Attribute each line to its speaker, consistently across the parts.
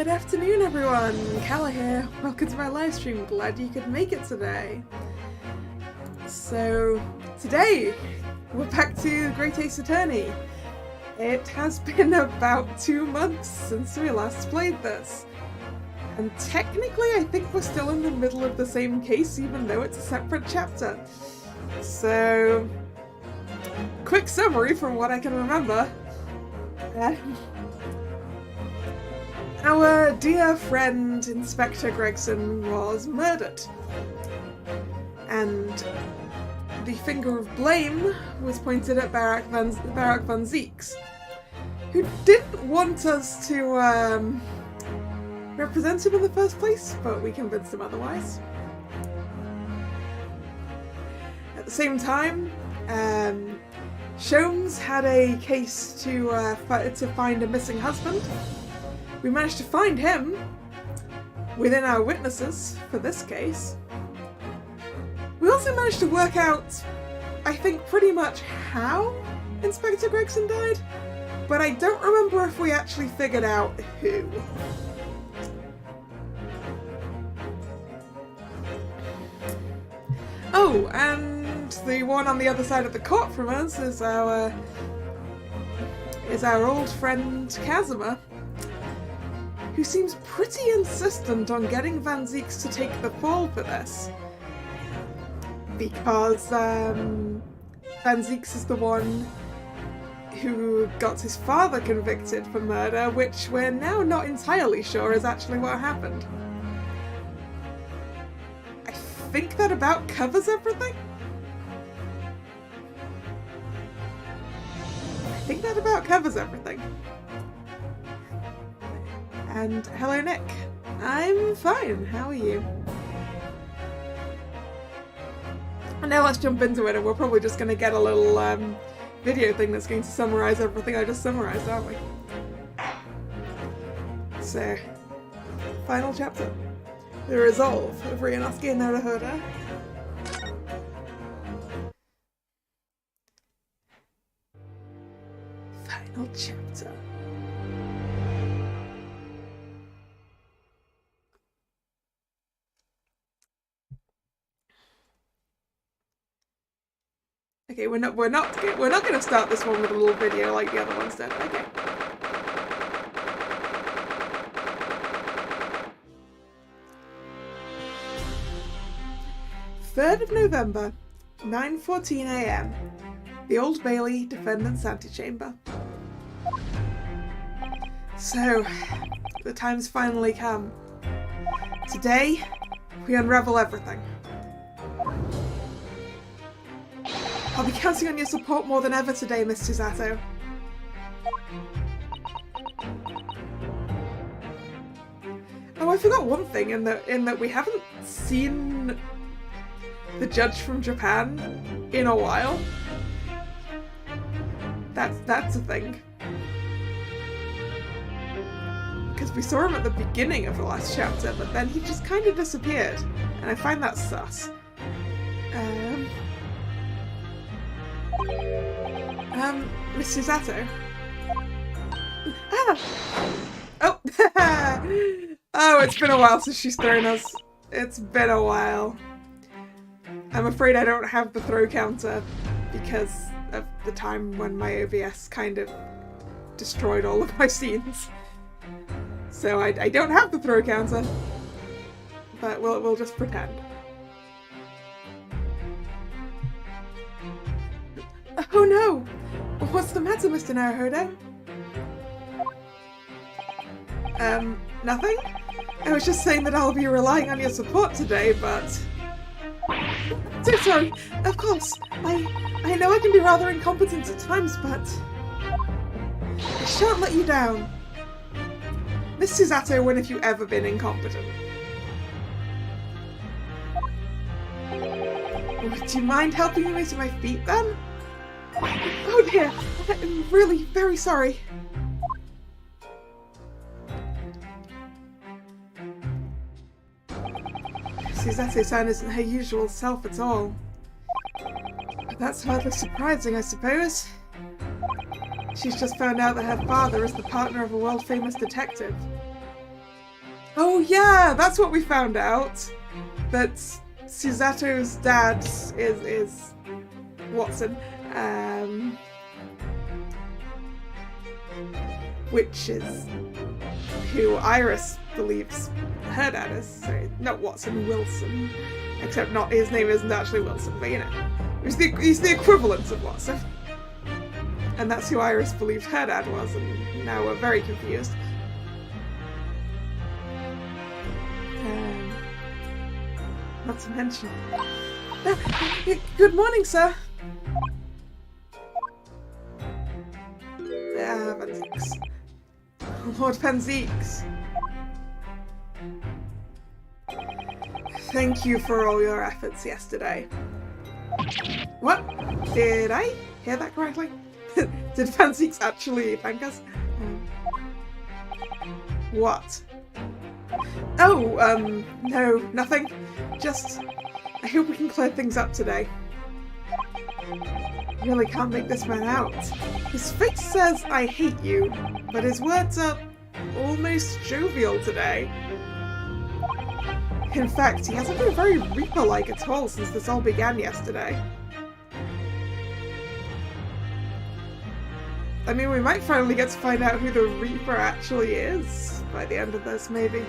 Speaker 1: Good afternoon, everyone. Kalla here. Welcome to my live stream. Glad you could make it today. So, today we're back to The Great Ace Attorney. It has been about 2 months since we last played this. And technically, I think we're still in the middle of the same case, even though it's a separate chapter. So, quick summary from what I can remember. Our dear friend Inspector Gregson was murdered. And the finger of blame was pointed at Barak van Zieks, who didn't want us to represent him in the first place, but we convinced him otherwise. At the same time, Sholmes had a case to find a missing husband. We managed to find him within our witnesses for this case. We also managed to work out, I think, pretty much how Inspector Gregson died, but I don't remember if we actually figured out who. Oh, and the one on the other side of the court from us is our old friend Casimir, who seems pretty insistent on getting Van Zieks to take the fall for this. Because Van Zieks is the one who got his father convicted for murder, which we're now not entirely sure is actually what happened. I think that about covers everything. And hello, Nick. I'm fine. How are you? And now let's jump into it, and we're probably just going to get a little video thing that's going to summarize everything I just summarized, aren't we? So, final chapter. The resolve of Rianoski and Naruhodo. Final chapter. Okay, we're not going to start this one with a little video like the other ones did. Okay. November, 9:14 AM. The Old Bailey Defendant's Antechamber. So, the time's finally come. Today, we unravel everything. I'll be counting on your support more than ever today, Mr. Zato. Oh, I forgot one thing in that we haven't seen the judge from Japan in a while. That's a thing. Because we saw him at the beginning of the last chapter, but then he just kind of disappeared, and I find that sus. Mr. Zato? Ah! Oh! Oh, it's been a while since she's thrown us. It's been a while. I'm afraid I don't have the throw counter because of the time when my OBS kind of destroyed all of my scenes. So I don't have the throw counter, but we'll just pretend. Oh no! What's the matter, Mr. Naruhodo? Nothing? I was just saying that I'll be relying on your support today, but... So sorry, of course. I know I can be rather incompetent at times, but... I shan't let you down. Mr. Zato, when have you ever been incompetent? Do you mind helping me to my feet, then? Oh dear, I'm really very sorry. Suzette-san isn't her usual self at all. But that's hardly surprising, I suppose. She's just found out that her father is the partner of a world-famous detective. Oh yeah, that's what we found out. That Susato's dad is Watson. Which is who Iris believes her dad is. Sorry, not Watson, Wilson. Except not, his name isn't actually Wilson, but you know. He's the equivalent of Watson. And that's who Iris believed her dad was, and now we're very confused. Not to mention... Good morning, sir! Van Zieks. Lord Van Zieks. Thank you for all your efforts yesterday. What? Did I hear that correctly? Did Van Zieks actually thank us? What? Oh, no, nothing. Just, I hope we can clear things up today. I really can't make this man out. His face says, I hate you, but his words are almost jovial today. In fact, he hasn't been very Reaper-like at all since this all began yesterday. I mean, we might finally get to find out who the Reaper actually is by the end of this, maybe.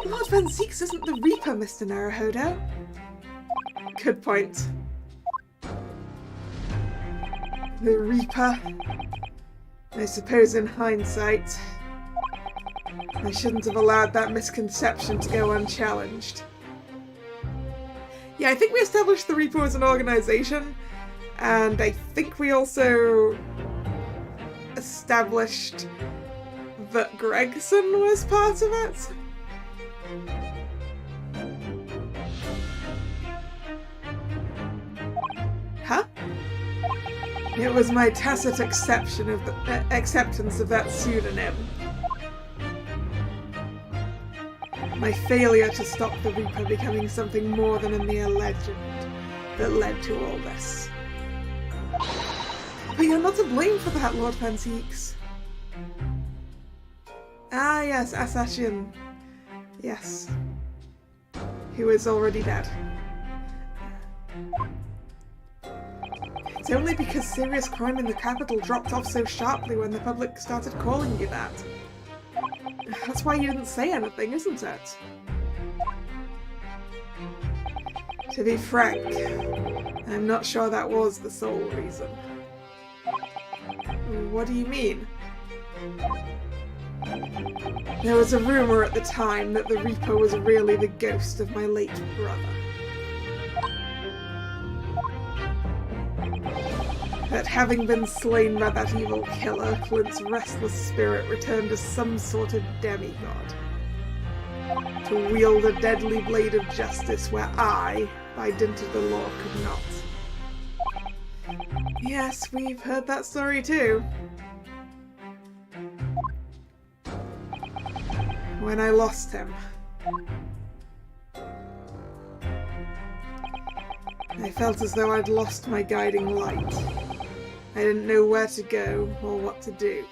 Speaker 1: Lord Van Zieks isn't the Reaper, Mr. Naruhodo. Good point. The Reaper. I suppose in hindsight, I shouldn't have allowed that misconception to go unchallenged. Yeah, I think we established the Reaper as an organization, and I think we also established that Gregson was part of it. Huh? It was my tacit acceptance of that pseudonym. My failure to stop the Reaper becoming something more than a mere legend that led to all this. But you're not to blame for that, Lord Van Zieks. Ah yes, Assassin. Yes. Who is already dead. It's only because serious crime in the capital dropped off so sharply when the public started calling you that. That's why you didn't say anything, isn't it? To be frank, I'm not sure that was the sole reason. What do you mean? There was a rumor at the time that the Reaper was really the ghost of my late brother. That having been slain by that evil killer, Clint's restless spirit returned as some sort of demigod. To wield a deadly blade of justice where I, by dint of the law, could not. Yes, we've heard that story too. When I lost him, I felt as though I'd lost my guiding light. I didn't know where to go or what to do.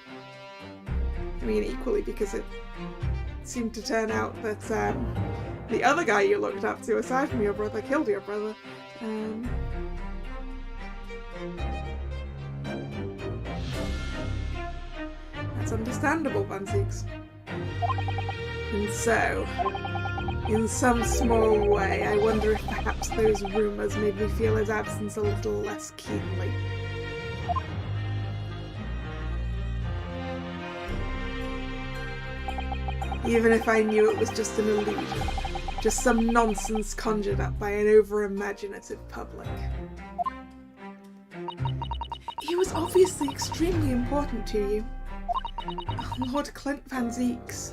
Speaker 1: I mean, equally because it seemed to turn out that the other guy you looked up to, aside from your brother, killed your brother. That's understandable, Van Zieks. And so, in some small way, I wonder if perhaps those rumours made me feel his absence a little less keenly. Even if I knew it was just an illusion, just some nonsense conjured up by an over-imaginative public. He was obviously extremely important to you. Lord Clint Van Zieks.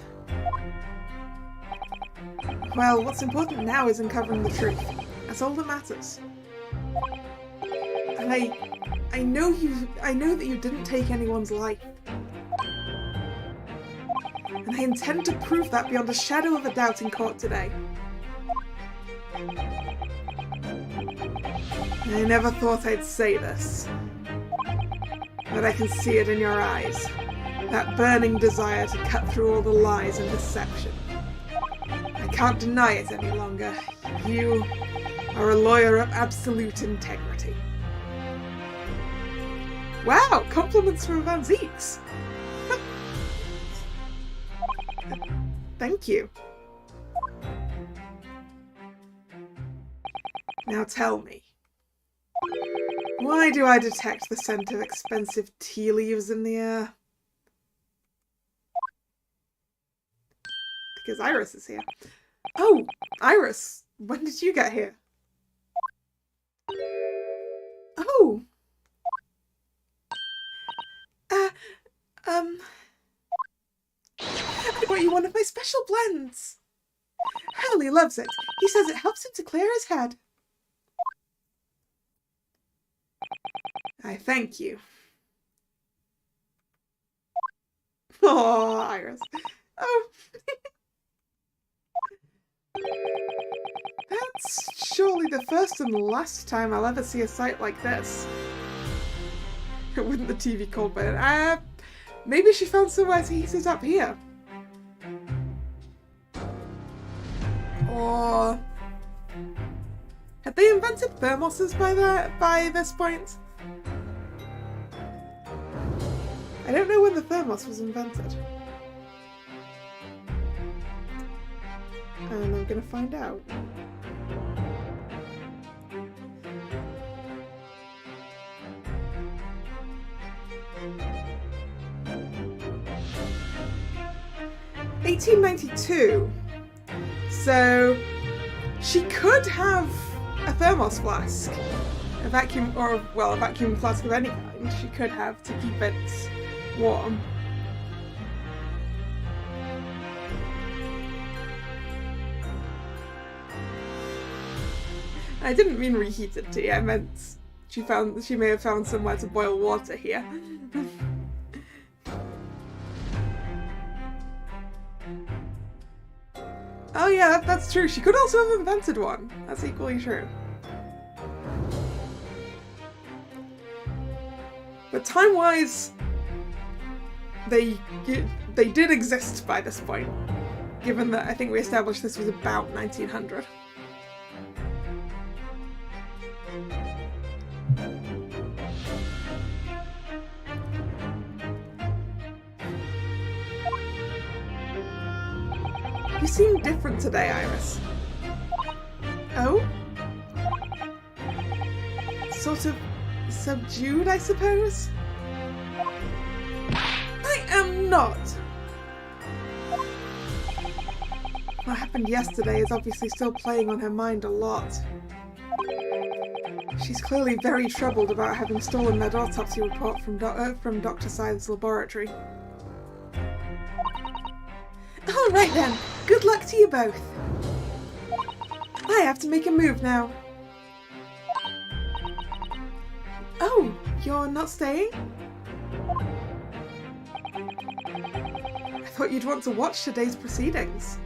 Speaker 1: Well, what's important now is uncovering the truth. That's all that matters. And I know that you didn't take anyone's life. And I intend to prove that beyond a shadow of a doubt in court today. I never thought I'd say this, but I can see it in your eyes. That burning desire to cut through all the lies and deception. I can't deny it any longer. You are a lawyer of absolute integrity. Wow, compliments from Van Zeeks. Thank you. Now tell me, why do I detect the scent of expensive tea leaves in the air? Because Iris is here. Oh, Iris, when did you get here? Oh. I brought you one of my special blends. Hurley loves it. He says it helps him to clear his head. I thank you. Oh, Iris. Oh. That's surely the first and last time I'll ever see a sight like this. Wouldn't the TV cold by it? Maybe she found somewhere to heat it up here. Or had they invented thermoses by this point? I don't know when the thermos was invented. And I'm gonna find out. (1892). So she could have a thermos flask, a vacuum flask of any kind. She could have to keep it warm. I didn't mean reheated tea. I meant she may have found somewhere to boil water here. Oh yeah, that's true. She could also have invented one. That's equally true. But time-wise, they did exist by this point, given that I think we established this was about 1900. You seem different today, Iris. Oh? Sort of subdued, I suppose? I am not! What happened yesterday is obviously still playing on her mind a lot. She's clearly very troubled about having stolen that autopsy report from Dr. Scythe's laboratory. Alright then, good luck to you both. I have to make a move now. Oh, you're not staying? I thought you'd want to watch today's proceedings.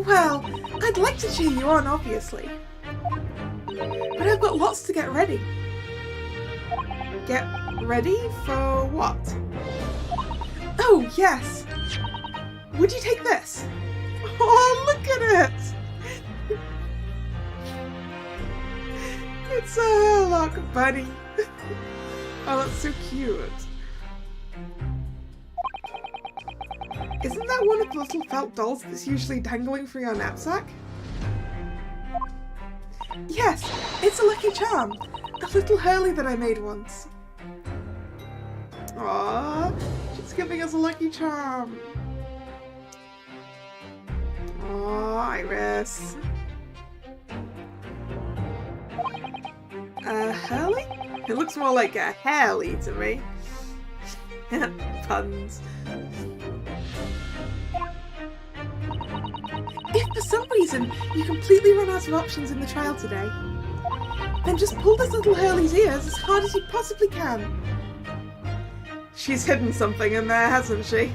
Speaker 1: Well, I'd like to cheer you on, obviously. But I've got lots to get ready. Get ready for what? Oh, yes! Would you take this? Oh, look at it! It's a Herlock bunny. Oh, that's so cute. Isn't that one of the little felt dolls that's usually dangling from your knapsack? Yes, it's a lucky charm. A little Hurley that I made once. Aww, she's giving us a lucky charm. Aww, Iris. A Hurley? It looks more like a Hurley to me. Puns. If for some reason you completely run out of options in the trial today, then just pull this little Hurley's ears as hard as you possibly can. She's hidden something in there, hasn't she?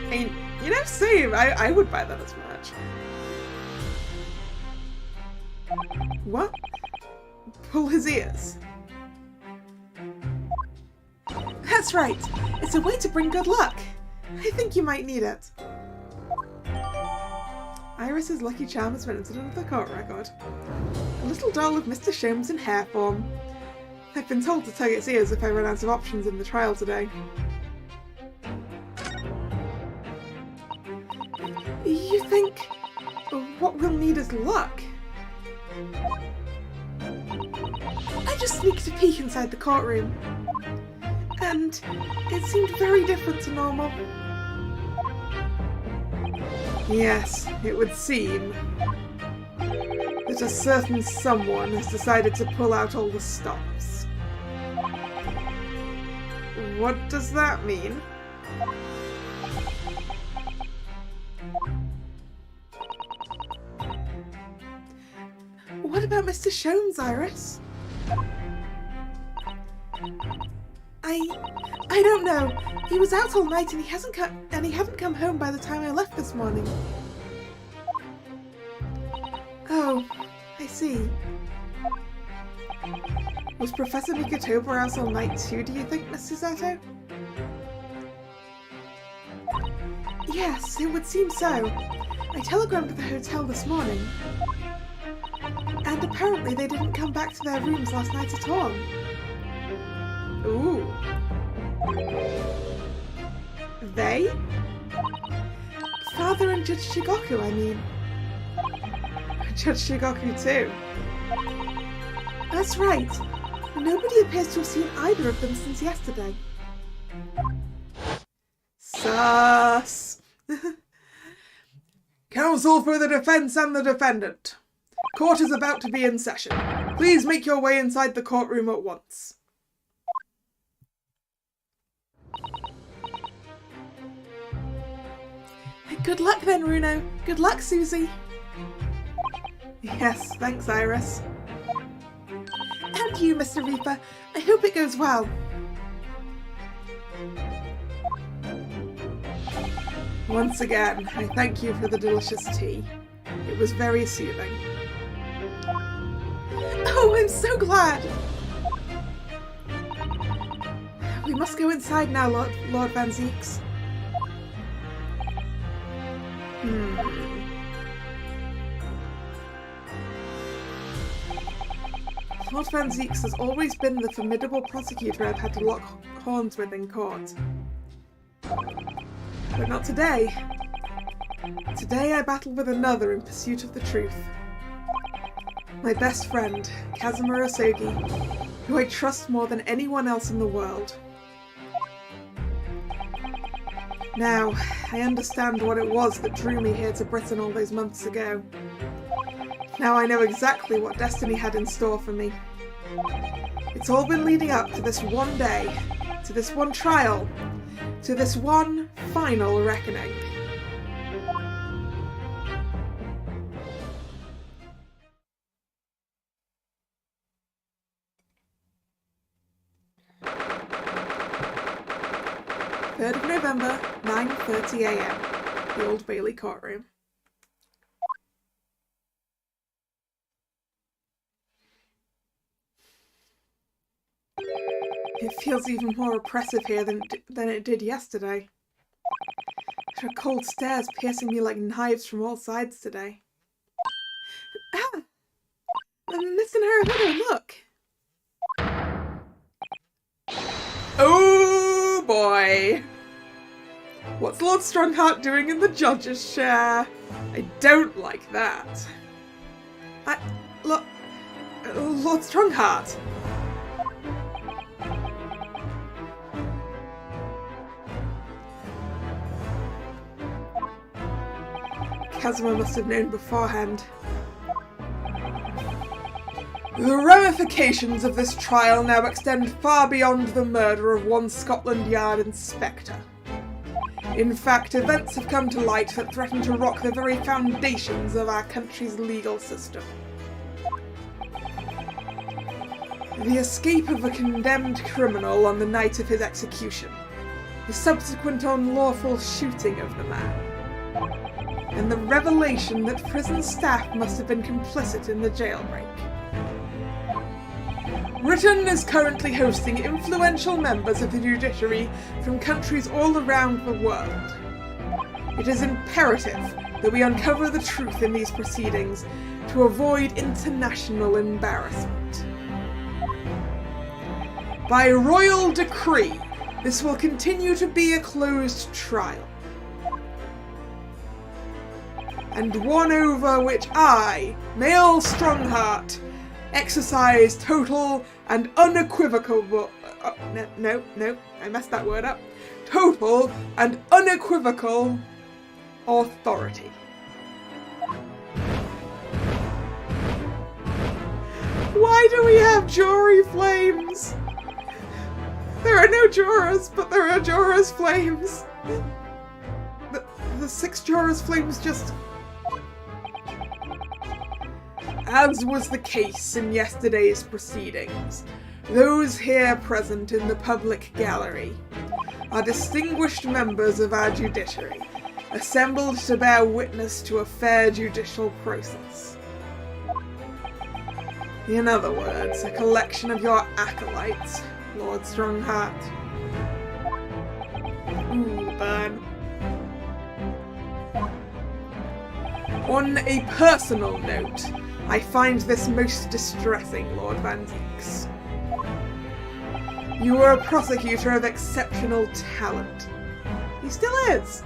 Speaker 1: I mean, you know, same. I would buy that as much. What? Pull his ears? That's right. It's a way to bring good luck. I think you might need it. Iris's lucky charm has been entered into the court record. A little doll of Mr. Sholmes in hair form. I've been told to tug its ears if I run out of options in the trial today. You think what we'll need is luck? I just sneaked a peek inside the courtroom, and it seemed very different to normal. Yes, it would seem that a certain someone has decided to pull out all the stops. What does that mean? What about Mr. Sholmes, Iris? I don't know. He was out all night and he hadn't come home by the time I left this morning. Oh, I see. Was Professor Mikotober out all night too, do you think, Mrs. Zato? Yes, it would seem so. I telegrammed the hotel this morning. And apparently they didn't come back to their rooms last night at all. Ooh. They? Father and Judge Shigoku, I mean. Judge Shigoku too. That's right. Nobody appears to have seen either of them since yesterday. Sus. Counsel for the defense and the defendant. Court is about to be in session. Please make your way inside the courtroom at once. Good luck then, Runo. Good luck, Susie. Yes, thanks, Iris. And you, Mr. Reaper. I hope it goes well. Once again, I thank you for the delicious tea. It was very soothing. Oh, I'm so glad! We must go inside now, Lord Van Zieks. Lord Van Zieks has always been the formidable prosecutor I've had to lock horns with in court. But not today. Today I battle with another in pursuit of the truth. My best friend, Kazuma Asogi, who I trust more than anyone else in the world. Now, I understand what it was that drew me here to Britain all those months ago. Now I know exactly what destiny had in store for me. It's all been leading up to this one day, to this one trial, to this one final reckoning. Third of November, 9:30 AM, the Old Bailey courtroom. It feels even more oppressive here than it did yesterday. There are cold stares piercing me like knives from all sides today. Ah! Miss Naruhodo, look! Oh boy! What's Lord Strongheart doing in the judge's chair? I don't like that. Lord Strongheart! Kazuma must have known beforehand. The ramifications of this trial now extend far beyond the murder of one Scotland Yard inspector. In fact, events have come to light that threaten to rock the very foundations of our country's legal system. The escape of a condemned criminal on the night of his execution, the subsequent unlawful shooting of the man, and the revelation that prison staff must have been complicit in the jailbreak. Britain is currently hosting influential members of the judiciary from countries all around the world. It is imperative that we uncover the truth in these proceedings to avoid international embarrassment. By royal decree, this will continue to be a closed trial, and one over which I, male Strongheart, exercise total and unequivocal... no, I messed that word up. Total and unequivocal authority. Why do we have Jory flames? There are no Jorahs, but there are Jorah's flames. The 6 Jorah's flames just... As was the case in yesterday's proceedings, those here present in the public gallery are distinguished members of our judiciary, assembled to bear witness to a fair judicial process. In other words, a collection of your acolytes, Lord Strongheart. Ooh, burn. On a personal note, I find this most distressing, Lord Van Zeeks. You are a prosecutor of exceptional talent. He still is.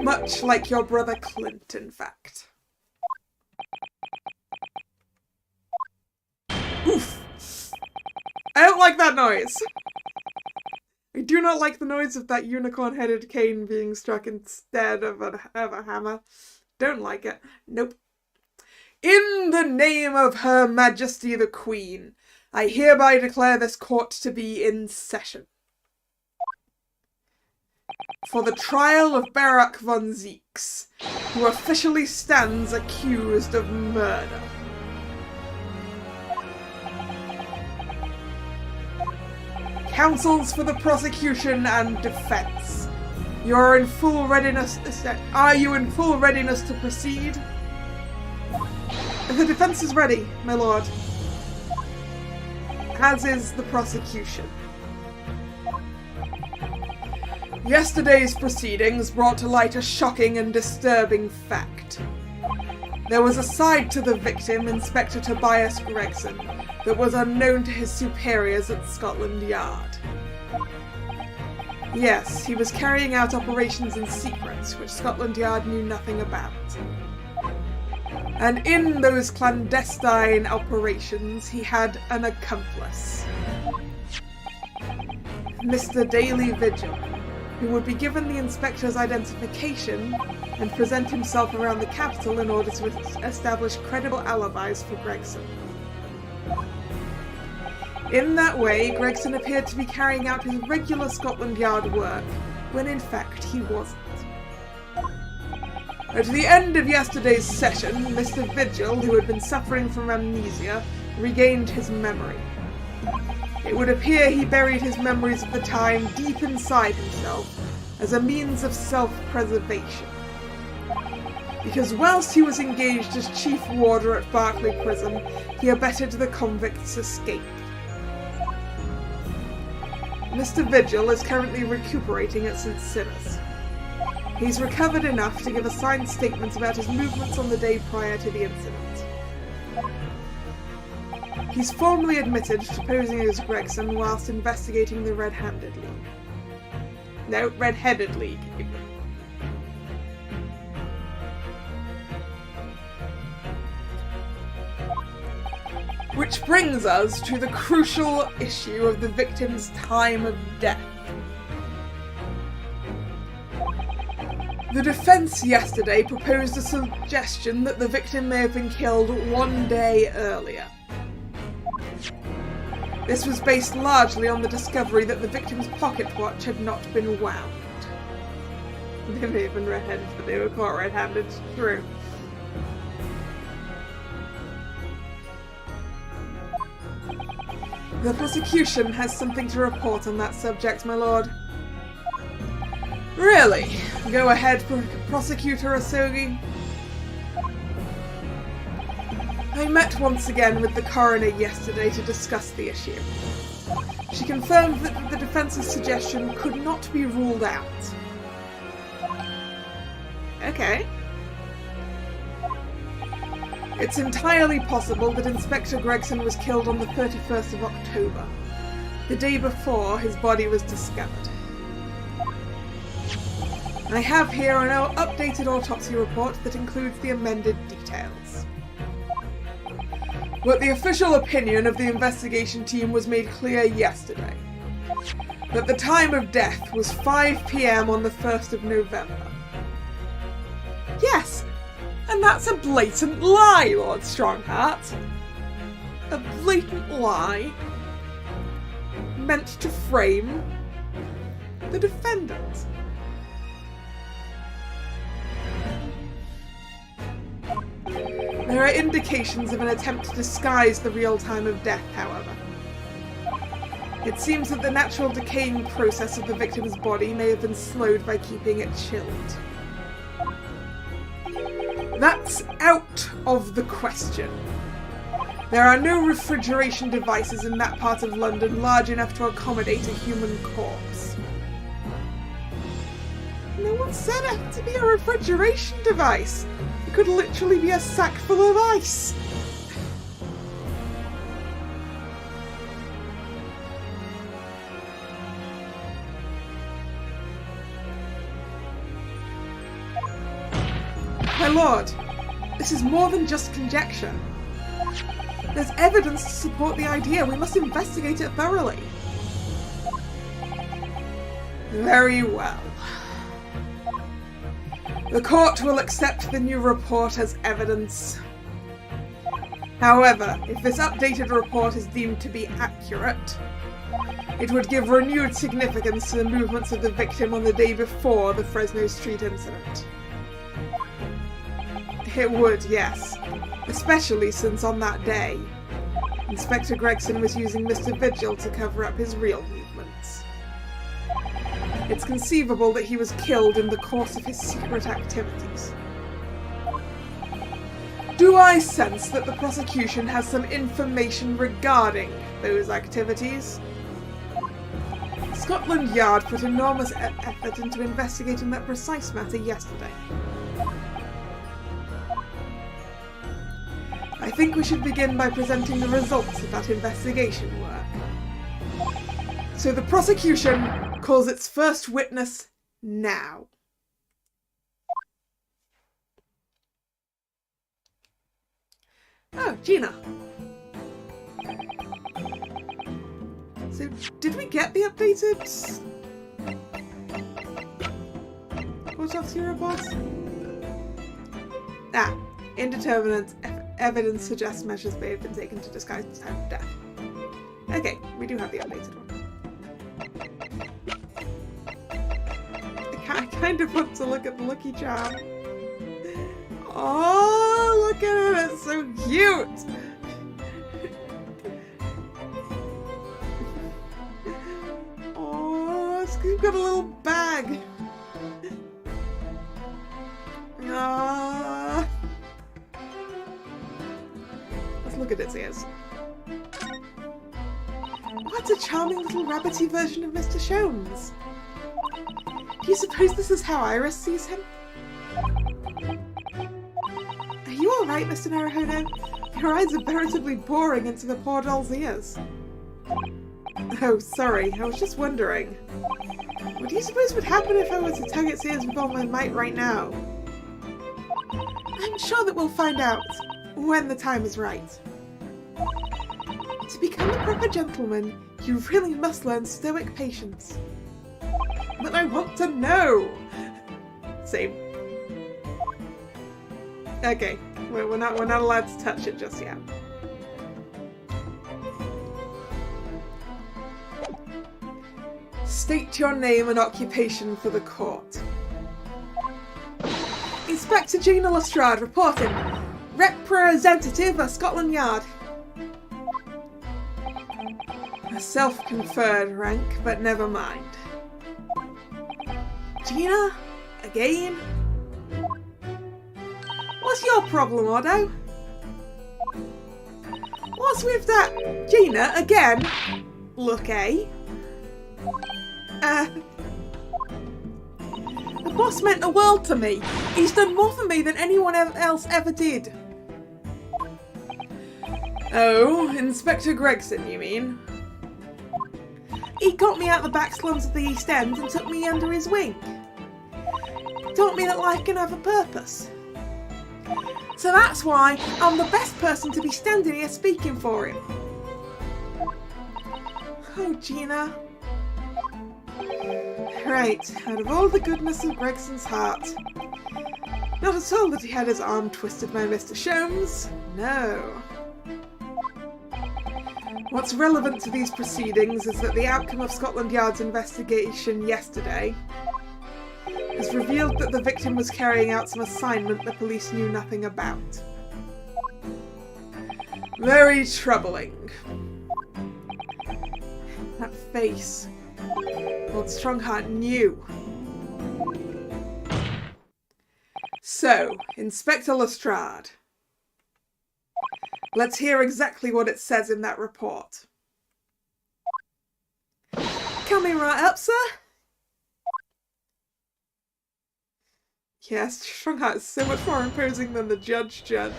Speaker 1: Much like your brother Clint, in fact. Oof! I don't like that noise! I do not like the noise of that unicorn-headed cane being struck instead of a hammer. Don't like it. Nope. In the name of Her Majesty the Queen, I hereby declare this court to be in session. For the trial of Barak von Zeeks, who officially stands accused of murder. Counsels for the prosecution and defense. Are you in full readiness to proceed? The defense is ready, my lord. As is the prosecution. Yesterday's proceedings brought to light a shocking and disturbing fact. There was a side to the victim, Inspector Tobias Gregson, that was unknown to his superiors at Scotland Yard. Yes, he was carrying out operations in secret, which Scotland Yard knew nothing about. And in those clandestine operations, he had an accomplice. Mr. Daily Vigil, who would be given the inspector's identification and present himself around the capital in order to establish credible alibis for Gregson. In that way, Gregson appeared to be carrying out his regular Scotland Yard work, when in fact he wasn't. At the end of yesterday's session, Mr. Vigil, who had been suffering from amnesia, regained his memory. It would appear he buried his memories of the time deep inside himself as a means of self-preservation. Because whilst he was engaged as chief warder at Berkeley Prison, he abetted the convict's escape. Mr. Vigil is currently recuperating at St. Sinners. He's recovered enough to give a signed statement about his movements on the day prior to the incident. He's formally admitted to posing as Gregson whilst investigating the Red-Handed League. No, Red-Headed League. Which brings us to the crucial issue of the victim's time of death. The defense yesterday proposed a suggestion that the victim may have been killed one day earlier. This was based largely on the discovery that the victim's pocket watch had not been wound. They may have been red-handed, but they were caught red-handed. True. The prosecution has something to report on that subject, my lord. Really? Go ahead, Prosecutor Asogi. I met once again with the coroner yesterday to discuss the issue. She confirmed that the defence's suggestion could not be ruled out. Okay. It's entirely possible that Inspector Gregson was killed on the 31st of October, the day before his body was discovered. I have here an updated autopsy report that includes the amended details. But the official opinion of the investigation team was made clear yesterday, that the time of death was 5 PM on the 1st of November. Yes! And that's a blatant lie, Lord Strongheart. A blatant lie meant to frame the defendant. There are indications of an attempt to disguise the real time of death, however. It seems that the natural decaying process of the victim's body may have been slowed by keeping it chilled. That's out of the question. There are no refrigeration devices in that part of London large enough to accommodate a human corpse. No one said it had to be a refrigeration device. It could literally be a sack full of ice. My lord, this is more than just conjecture. There's evidence to support the idea. We must investigate it thoroughly. Very well. The court will accept the new report as evidence. However, if this updated report is deemed to be accurate, it would give renewed significance to the movements of the victim on the day before the Fresno Street incident. It would, yes. Especially since on that day, Inspector Gregson was using Mr. Vigil to cover up his real movements. It's conceivable that he was killed in the course of his secret activities. Do I sense that the prosecution has some information regarding those activities? Scotland Yard put enormous effort into investigating that precise matter yesterday. I think we should begin by presenting the results of that investigation work. So the prosecution calls its first witness now. Oh, Gina. So, did we get the updated autopsy reports? Ah, indeterminate evidence suggests measures may have been taken to disguise the time of death. Okay, we do have the updated one. I kind of want to look at the Lucky Charm. Oh, look at it, it's so cute! Oh, it's got a little bag. Ah. Let's look at its ears. What a charming little rabbity version of Mr. Shones. Do you suppose this is how Iris sees him? Are you alright, Mr. Naruhodo? Your eyes are veritably boring into the poor doll's ears. Oh, sorry, I was just wondering. What do you suppose would happen if I were to tug its ears with all my might right now? I'm sure that we'll find out when the time is right. To become a proper gentleman, you really must learn stoic patience. But I want to know! Same. Okay, we're not allowed to touch it just yet. State your name and occupation for the court. Inspector Gina Lestrade reporting. Representative of Scotland Yard. A self-conferred rank, but never mind. Gina? Again? What's your problem, Otto? What's with that? Gina, again? Look, eh? The boss meant the world to me. He's done more for me than anyone else ever did. Oh, Inspector Gregson, you mean? He got me out the back slums of the East End and took me under his wing. Taught me that life can have a purpose. So that's why I'm the best person to be standing here speaking for him. Oh, Gina. Right, out of all the goodness of Gregson's heart. Not at all that he had his arm twisted by Mr. Sholmes. No. What's relevant to these proceedings is that the outcome of Scotland Yard's investigation yesterday has revealed that the victim was carrying out some assignment the police knew nothing about. Very troubling. That face. Lord Strongheart knew. So, Inspector Lestrade. Let's hear exactly what it says in that report. Coming right up, sir. Yes, Strongheart is so much more imposing than the judge. The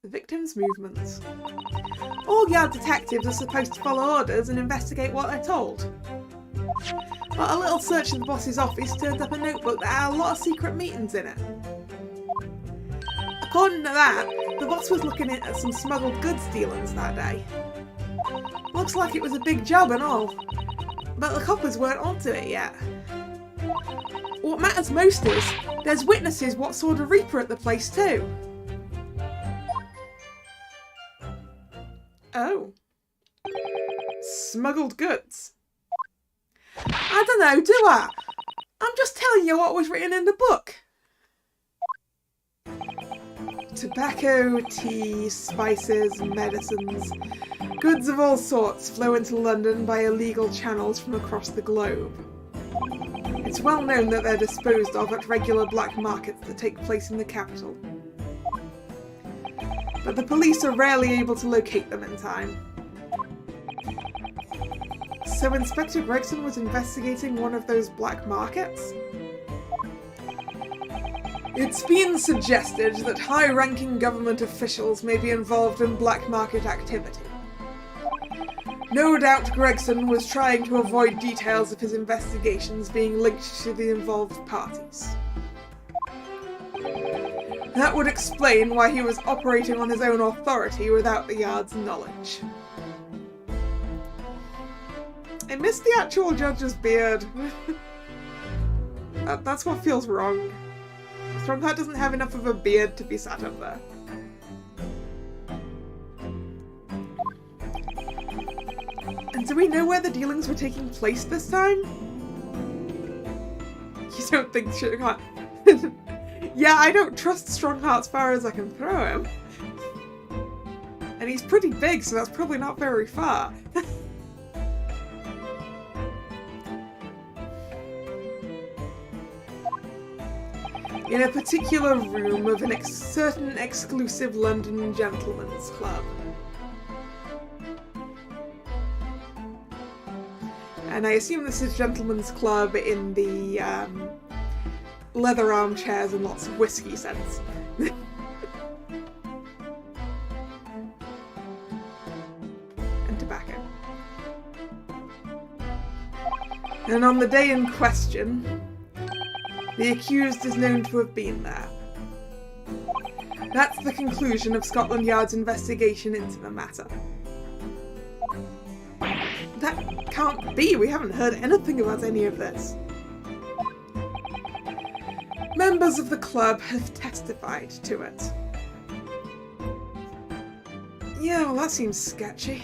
Speaker 1: victim's movements. All Yard detectives are supposed to follow orders and investigate what they're told. But a little search in the boss's office turned up a notebook that had a lot of secret meetings in it. According to that, the boss was looking at some smuggled goods dealings that day. Looks like it was a big job and all, but the coppers weren't onto it yet. What matters most is, there's witnesses what saw the Reaper at the place too. Oh. Smuggled goods. I don't know, do I? I'm just telling you what was written in the book. Tobacco, tea, spices, medicines, goods of all sorts flow into London by illegal channels from across the globe. It's well known that they're disposed of at regular black markets that take place in the capital. But the police are rarely able to locate them in time. So Inspector Gregson was investigating one of those black markets? It's been suggested that high-ranking government officials may be involved in black market activity. No doubt Gregson was trying to avoid details of his investigations being linked to the involved parties. That would explain why he was operating on his own authority without the Yard's knowledge. I missed the actual judge's beard. That's what feels wrong. Strongheart doesn't have enough of a beard to be sat up there. And do we know where the dealings were taking place this time? You don't think Strongheart... Yeah, I don't trust Strongheart as far as I can throw him. And he's pretty big, so that's probably not very far. In a particular room of a certain exclusive London gentleman's club. And I assume this is gentleman's club in the leather armchairs and lots of whiskey scents. And tobacco. And on the day in question, the accused is known to have been there. That's the conclusion of Scotland Yard's investigation into the matter. That can't be, we haven't heard anything about any of this. Members of the club have testified to it. Yeah, well that seems sketchy.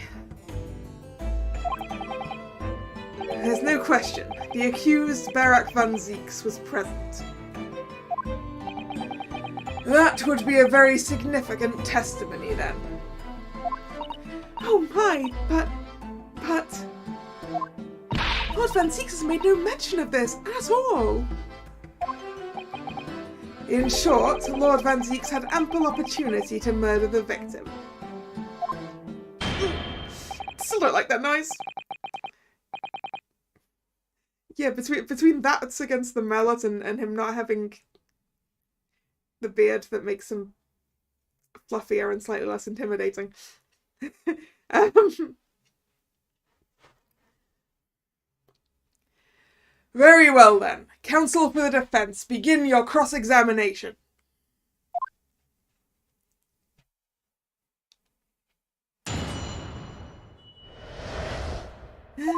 Speaker 1: There's no question, the accused, Barak van Zieks, was present. That would be a very significant testimony then. Oh my, but... Lord van Zieks has made no mention of this at all. In short, Lord van Zieks had ample opportunity to murder the victim. don't like that noise. Yeah, between that against the mallet and him not having the beard that makes him fluffier and slightly less intimidating. Very well then. Counsel for the defense, begin your cross-examination.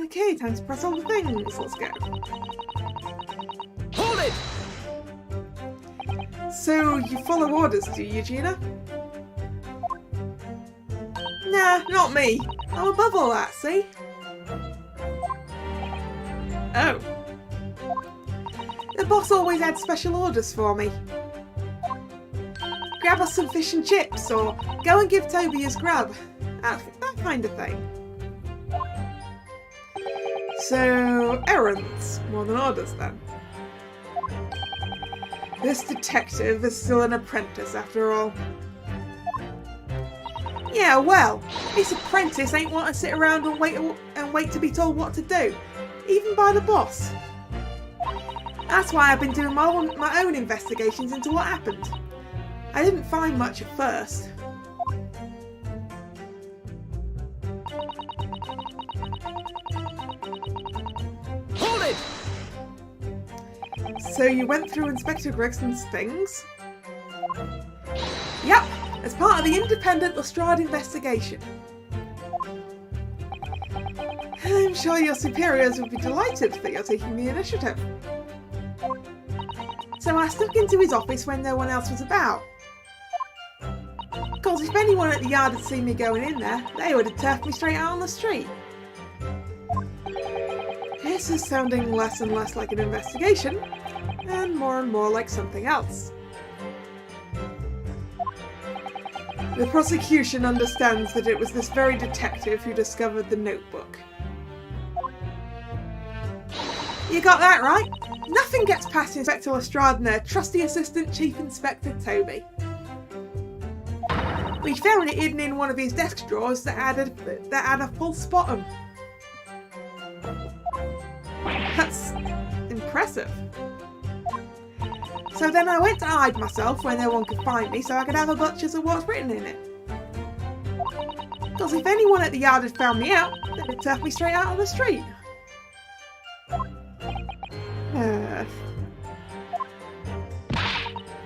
Speaker 1: Okay, time to press all the things. Let's go.
Speaker 2: Hold it!
Speaker 1: So, you follow orders, do you, Gina? Nah, not me. I'm above all that, see? Oh. The boss always had special orders for me. Grab us some fish and chips, or go and give Toby his grub. That kind of thing. So, errands, more than orders then. This detective is still an apprentice after all. Yeah, well, this apprentice ain't want to sit around and wait to be told what to do, even by the boss. That's why I've been doing my own investigations into what happened. I didn't find much at first.
Speaker 2: Hold it!
Speaker 1: So you went through Inspector Gregson's things? Yep, as part of the independent Lestrade investigation. I'm sure your superiors would be delighted that you're taking the initiative. So I snuck into his office when no one else was about. Of course, if anyone at the yard had seen me going in there, they would have turfed me straight out on the street. This is sounding less and less like an investigation, and more like something else. The prosecution understands that it was this very detective who discovered the notebook. You got that right. Nothing gets past Inspector Lestrade and their trusty assistant, Chief Inspector Toby. We found it hidden in one of his desk drawers that had a false bottom. That's impressive. So then I went to hide myself where no one could find me so I could have a butcher's of what's written in it. Because if anyone at the yard had found me out, they'd have turfed me straight out on the street.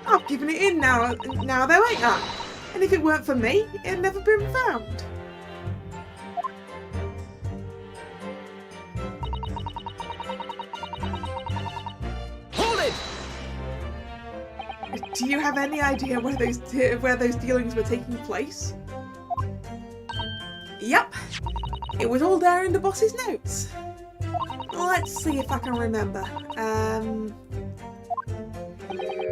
Speaker 1: I've given it in now though, ain't I? And if it weren't for me, it'd never been found.
Speaker 2: Hold it!
Speaker 1: Do you have any idea where those dealings were taking place? Yep, it was all there in the boss's notes. Let's see if I can remember.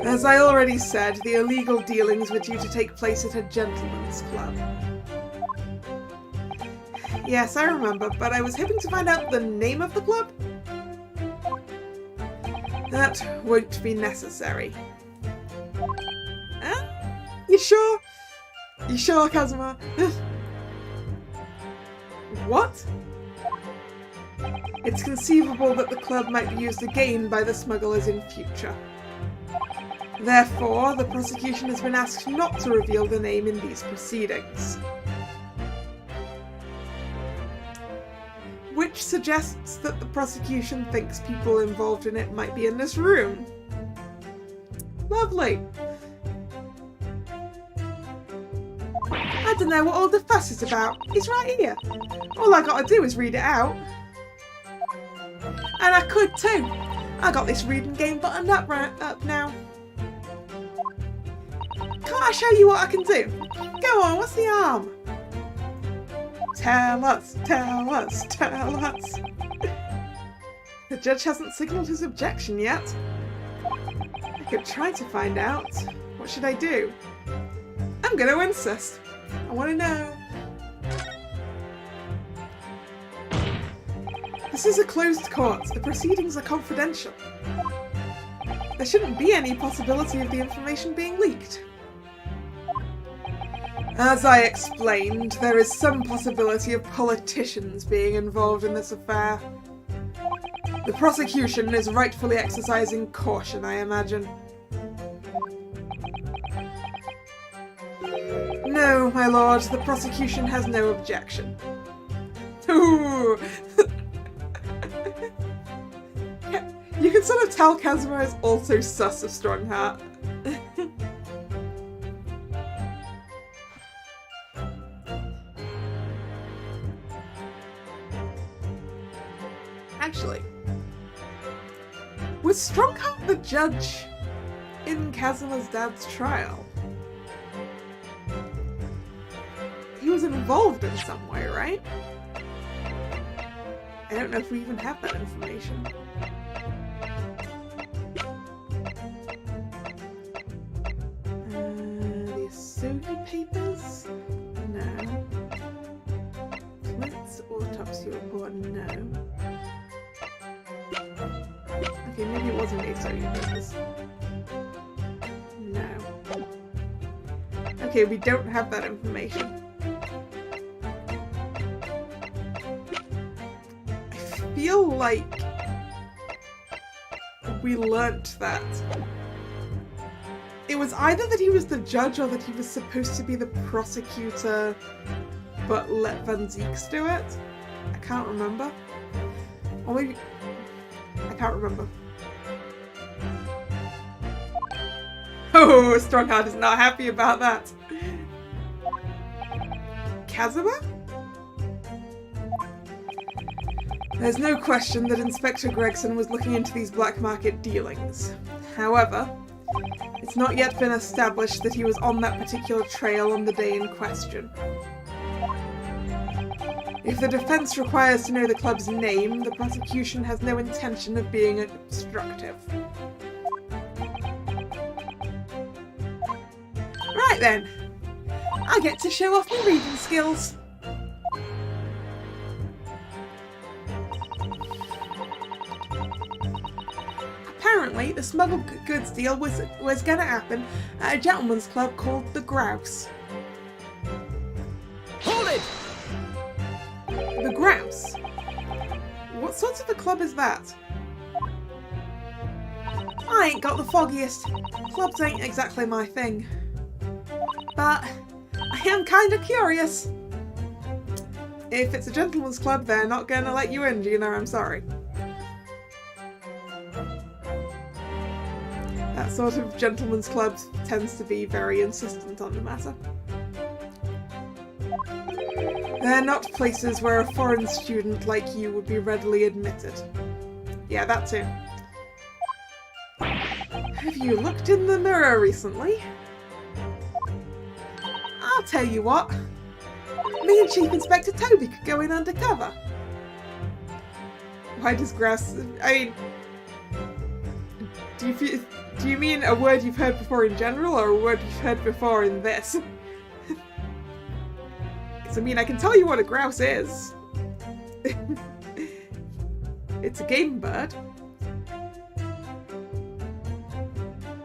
Speaker 1: As I already said, the illegal dealings were due to take place at a gentleman's club. Yes, I remember, but I was hoping to find out the name of the club. That won't be necessary. Huh? You sure? You sure, Kazuma? What? It's conceivable that the club might be used again by the smugglers in future. Therefore, the prosecution has been asked not to reveal the name in these proceedings. Which suggests that the prosecution thinks people involved in it might be in this room. Lovely. I don't know what all the fuss is about. It's right here. All I gotta do is read it out. And I could too. I got this reading game buttoned up now. Can't I show you what I can do? Go on, what's the harm? Tell us, tell us, tell us. The judge hasn't signalled his objection yet. I could try to find out. What should I do? I'm going to insist. I want to know. This is a closed court. The proceedings are confidential. There shouldn't be any possibility of the information being leaked. As I explained, there is some possibility of politicians being involved in this affair. The prosecution is rightfully exercising caution, I imagine. No, my lord, the prosecution has no objection. Ooh. You can sort of tell Kazuma is also sus of Strongheart. Actually, was Strongheart the judge in Kazuma's dad's trial? He was involved in some way, right? I don't know if we even have that information. The Asogi papers? No. Clint's autopsy report? No. Okay, maybe it wasn't the Asogi papers. No. Okay, we don't have that information. I feel like we learnt that it was either that he was the judge or that he was supposed to be the prosecutor but let Van Zieks do it. I can't remember. Or maybe... I can't remember. Oh, Strongheart is not happy about that. Kazuma? There's no question that Inspector Gregson was looking into these black market dealings. However, it's not yet been established that he was on that particular trail on the day in question. If the defense requires to know the club's name, the prosecution has no intention of being obstructive. Right then, I get to show off my reading skills. Apparently, the smuggled goods deal was going to happen at a gentleman's club called the Grouse.
Speaker 2: Hold it!
Speaker 1: The Grouse? What sort of a club is that? I ain't got the foggiest. Clubs ain't exactly my thing. But I am kind of curious. If it's a gentleman's club, they're not going to let you in, Gina, I'm sorry. That sort of gentleman's club tends to be very insistent on the matter. They're not places where a foreign student like you would be readily admitted. Yeah, that too. Have you looked in the mirror recently? I'll tell you what. Me and Chief Inspector Toby could go in undercover. Why does Grouse... I mean... Do you mean a word you've heard before in general, or a word you've heard before in this? Because, I mean, I can tell you what a grouse is. It's a game bird.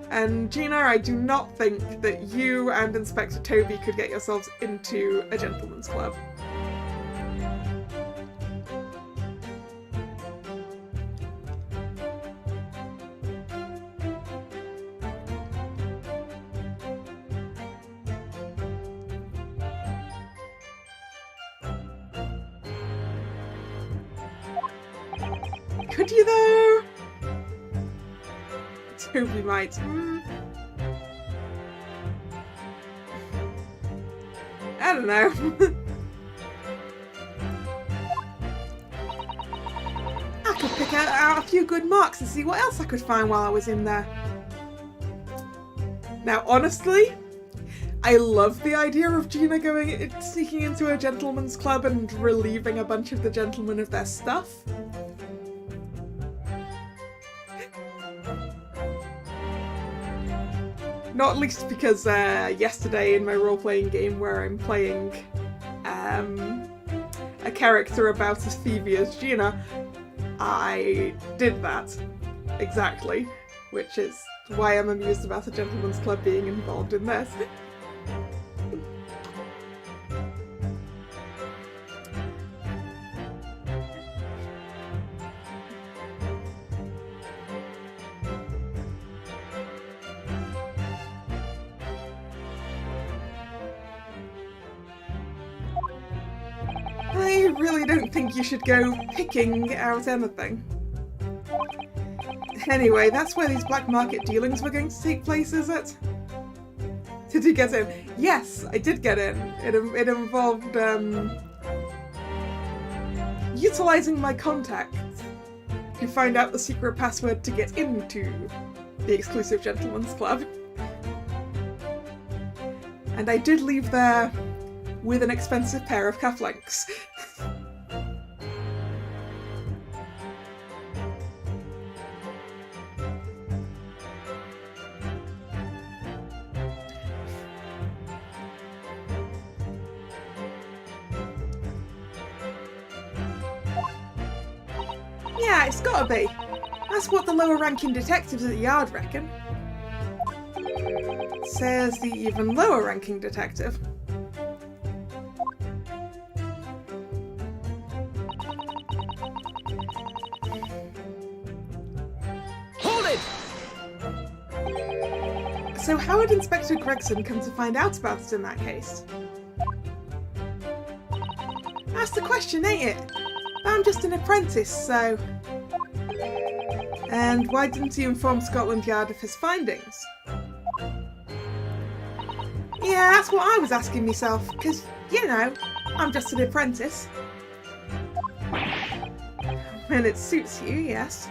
Speaker 1: And Gina, I do not think that you and Inspector Toby could get yourselves into a gentleman's club. Could you though? Toby might. I don't know. I could pick out a few good marks and see what else I could find while I was in there. Now, honestly, I love the idea of Gina sneaking into a gentleman's club and relieving a bunch of the gentlemen of their stuff. Not least because yesterday in my role-playing game where I'm playing a character about as thievy as Gina, I did that exactly, which is why I'm amused about a gentleman's club being involved in this. really don't think you should go picking out anything. Anyway, that's where these black market dealings were going to take place, is it? Did you get in? Yes, I did get in. It involved utilising my contacts to find out the secret password to get into the exclusive Gentleman's Club. And I did leave there with an expensive pair of cufflinks. Yeah, it's gotta be. That's what the lower ranking detectives at the yard reckon. Says the even lower ranking detective.
Speaker 2: Hold it!
Speaker 1: So how would Inspector Gregson come to find out about it in that case? That's the question, ain't it? I'm just an apprentice, so... And why didn't he inform Scotland Yard of his findings? Yeah, that's what I was asking myself, because, you know, I'm just an apprentice. When it suits you, yes.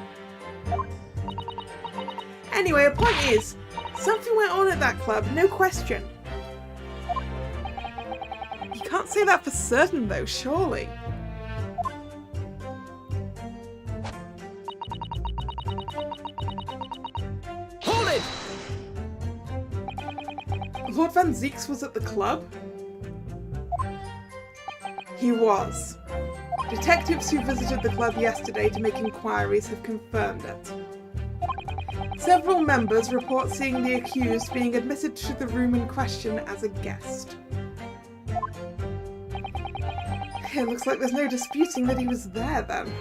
Speaker 1: Anyway, the point is, something went on at that club, no question. You can't say that for certain, though, surely.
Speaker 2: Hold it!
Speaker 1: Lord Van Zieks was at the club? He was. Detectives who visited the club yesterday to make inquiries have confirmed it. Several members report seeing the accused being admitted to the room in question as a guest. It looks like there's no disputing that he was there then.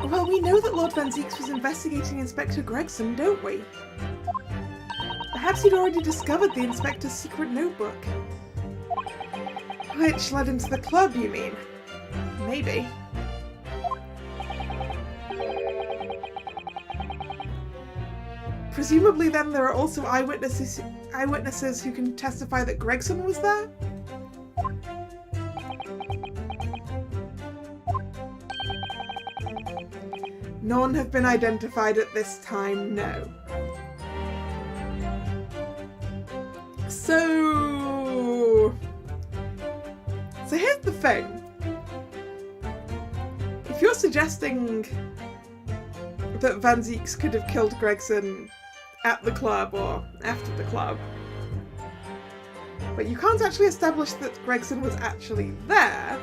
Speaker 1: Well, we know that Lord Van Zieks was investigating Inspector Gregson, don't we? Perhaps he'd already discovered the Inspector's secret notebook. Which led him to the club, you mean? Maybe. Presumably then there are also eyewitnesses who can testify that Gregson was there? None have been identified at this time, no. So here's the thing. If you're suggesting that Van Zieks could have killed Gregson at the club or after the club, but you can't actually establish that Gregson was actually there,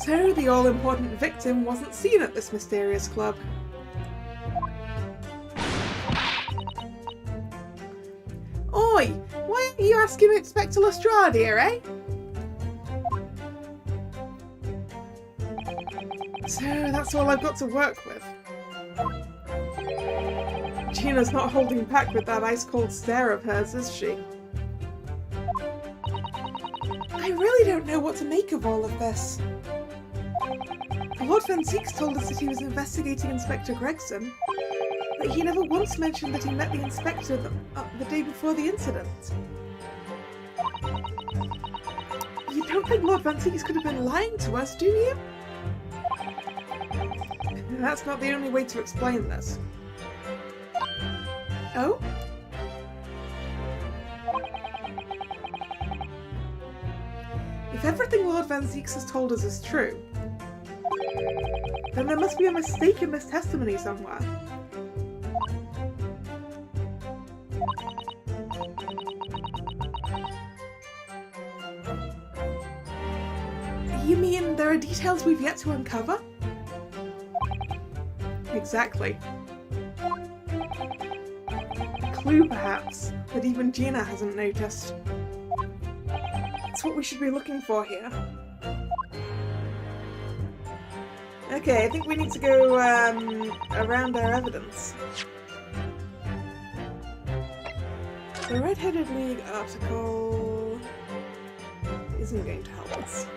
Speaker 1: So the all-important victim wasn't seen at this mysterious club. Oi! Why aren't you asking Inspector Lestrade here, eh? So that's all I've got to work with. Gina's not holding back with that ice-cold stare of hers, is she? I really don't know what to make of all of this. Lord Van Zieks told us that he was investigating Inspector Gregson, but he never once mentioned that he met the Inspector the day before the incident. You don't think Lord Van Zieks could have been lying to us, do you? That's not the only way to explain this. Oh? If everything Lord Van Zieks has told us is true, then there must be a mistake in this testimony somewhere. You mean there are details we've yet to uncover? Exactly. A clue, perhaps, that even Gina hasn't noticed. That's what we should be looking for here. Okay, I think we need to go around our evidence. The Red-Headed League article isn't going to help us.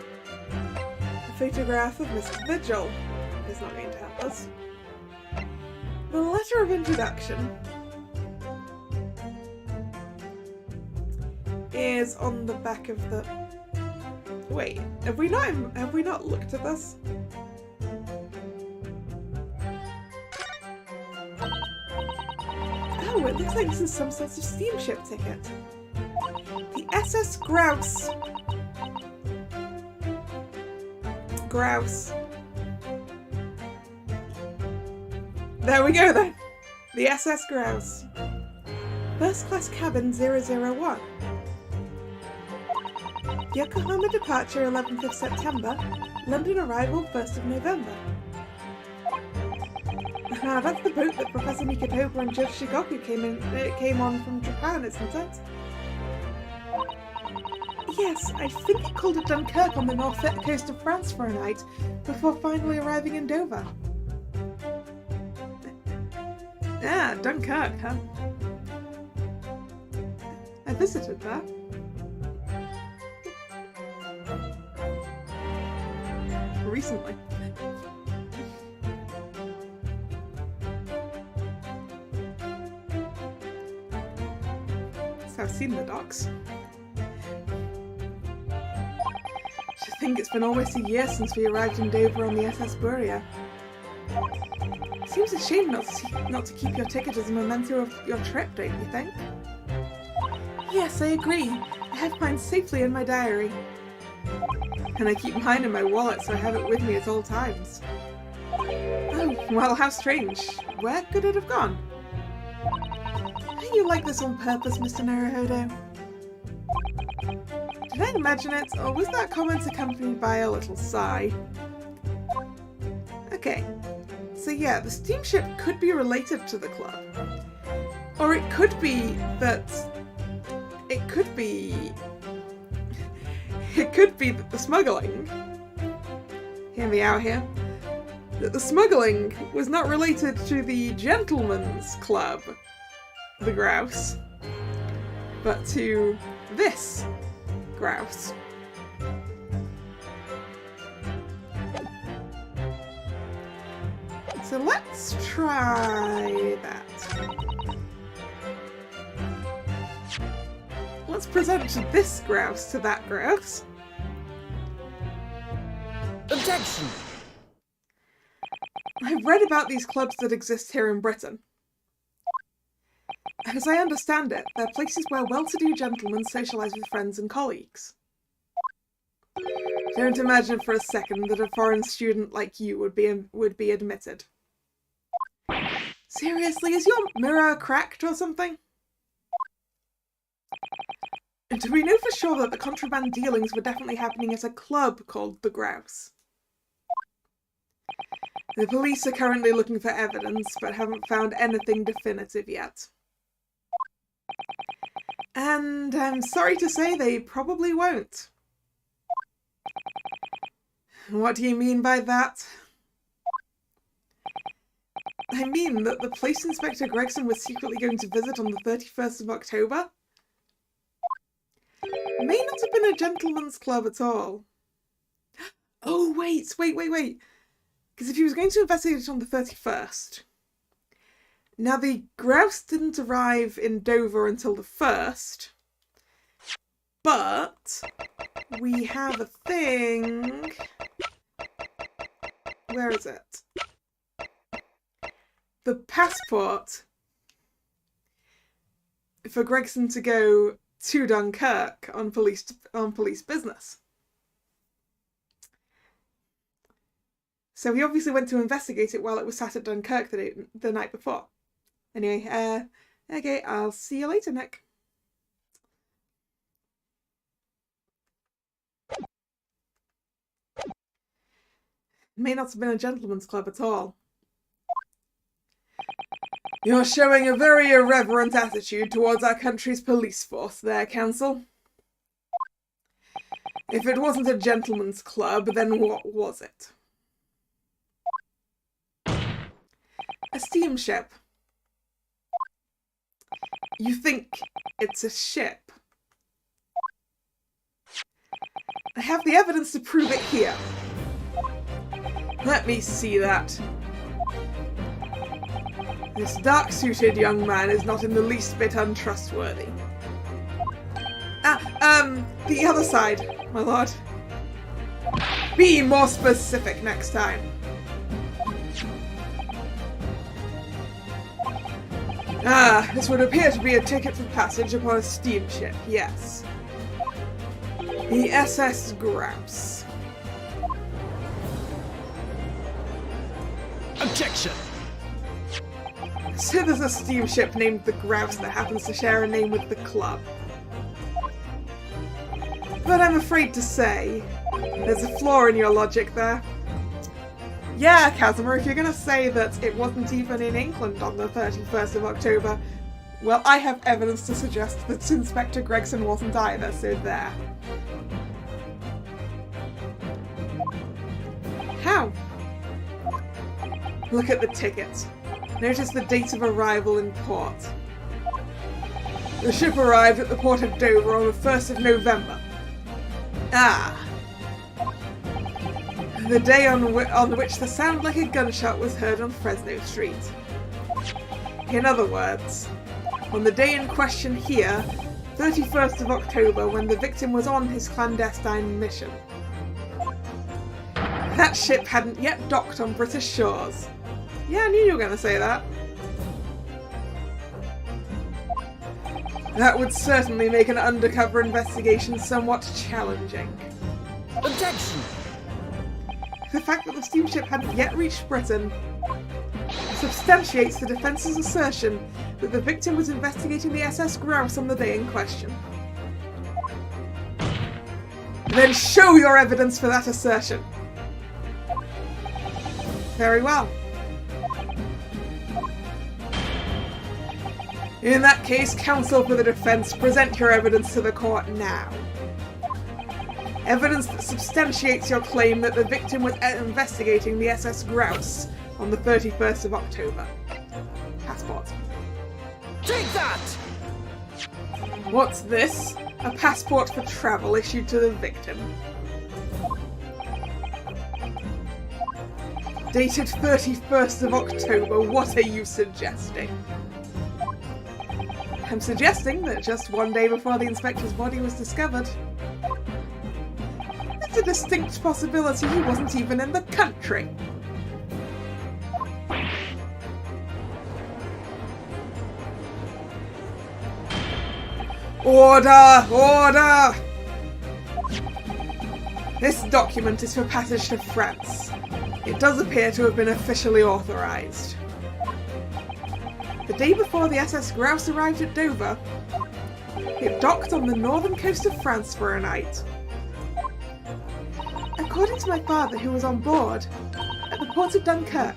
Speaker 1: The photograph of Mr. Vigil is not going to help us. The letter of introduction is on the back of the... Wait, have we not looked at this? Oh, it looks like this is some sort of steamship ticket. The SS Grouse. Grouse. There we go then. The SS Grouse. First class cabin 001. Yokohama departure 11th of September. London arrival 1st of November. Ah, that's the boat that Professor Mikotoba and Judge Shigoku came on from Japan, isn't it? Yes, I think it called at Dunkirk on the north coast of France for a night, before finally arriving in Dover. Ah, Dunkirk, huh? I visited that. Recently. So I've seen the docks. I think it's been almost a year since we arrived in Dover on the SS Buria. Seems a shame not to keep your ticket as a memento of your trip, don't you think? Yes, I agree. I have mine safely in my diary. And I keep mine in my wallet, so I have it with me at all times. Oh, well, how strange. Where could it have gone? Are you like this on purpose, Mr. Naruhodo? Did I imagine it, or was that comment accompanied by a little sigh? Okay, so yeah, the steamship could be related to the club. Or it could be that... It could be that the smuggling... Hear me out here. That the smuggling was not related to the gentleman's club, the Grouse, but to this Grouse. So let's try that. Let's present this Grouse to that Grouse.
Speaker 2: Objection!
Speaker 1: I've read about these clubs that exist here in Britain. As I understand it, they're places where well-to-do gentlemen socialise with friends and colleagues. Don't imagine for a second that a foreign student like you would be admitted. Seriously, is your mirror cracked or something? Do we know for sure that the contraband dealings were definitely happening at a club called the Grouse? The police are currently looking for evidence, but haven't found anything definitive yet. And I'm sorry to say they probably won't. What do you mean by that? I mean that the police inspector Gregson was secretly going to visit on the 31st of October. May not have been a gentleman's club at all. Oh, wait. Because if he was going to investigate it on the 31st... Now, the Grouse didn't arrive in Dover until the 1st. But we have a thing... Where is it? The passport for Gregson to go to Dunkirk on police business. So he obviously went to investigate it while it was sat at Dunkirk the night before. Anyway, okay, I'll see you later, Nick. May not have been a gentleman's club at all. You're showing a very irreverent attitude towards our country's police force there, Counsel. If it wasn't a gentleman's club, then what was it? A steamship. You think it's a ship. I have the evidence to prove it here. Let me see that. This dark-suited young man is not in the least bit untrustworthy. The other side, my lord. Be more specific next time. This would appear to be a ticket for passage upon a steamship, yes. The SS Grouse.
Speaker 2: Objection!
Speaker 1: So there's a steamship named the Grouse that happens to share a name with the club. But I'm afraid to say, there's a flaw in your logic there. Yeah, Casimir, if you're gonna say that it wasn't even in England on the 31st of October, well, I have evidence to suggest that Inspector Gregson wasn't either, so there. How? Look at the ticket. Notice the date of arrival in port. The ship arrived at the port of Dover on the 1st of November. The day on which the sound like a gunshot was heard on Fresno Street. In other words, on the day in question here, 31st of October, when the victim was on his clandestine mission. That ship hadn't yet docked on British shores. Yeah, I knew you were going to say that. That would certainly make an undercover investigation somewhat challenging.
Speaker 2: Objection!
Speaker 1: The fact that the steamship hadn't yet reached Britain substantiates the defence's assertion that the victim was investigating the SS Grouse on the day in question. Then show your evidence for that assertion. Very well. In that case, counsel for the defense, present your evidence to the court now. Evidence that substantiates your claim that the victim was investigating the SS Grouse on the 31st of October. Passport.
Speaker 2: Take that!
Speaker 1: What's this? A passport for travel issued to the victim. Dated 31st of October, what are you suggesting? I'm suggesting that just one day before the inspector's body was discovered, there's a distinct possibility he wasn't even in the country. Order! Order! This document is for passage to France. It does appear to have been officially authorised. The day before the SS Grouse arrived at Dover, it docked on the northern coast of France for a night. According to my father, who was on board, at the port of Dunkirk.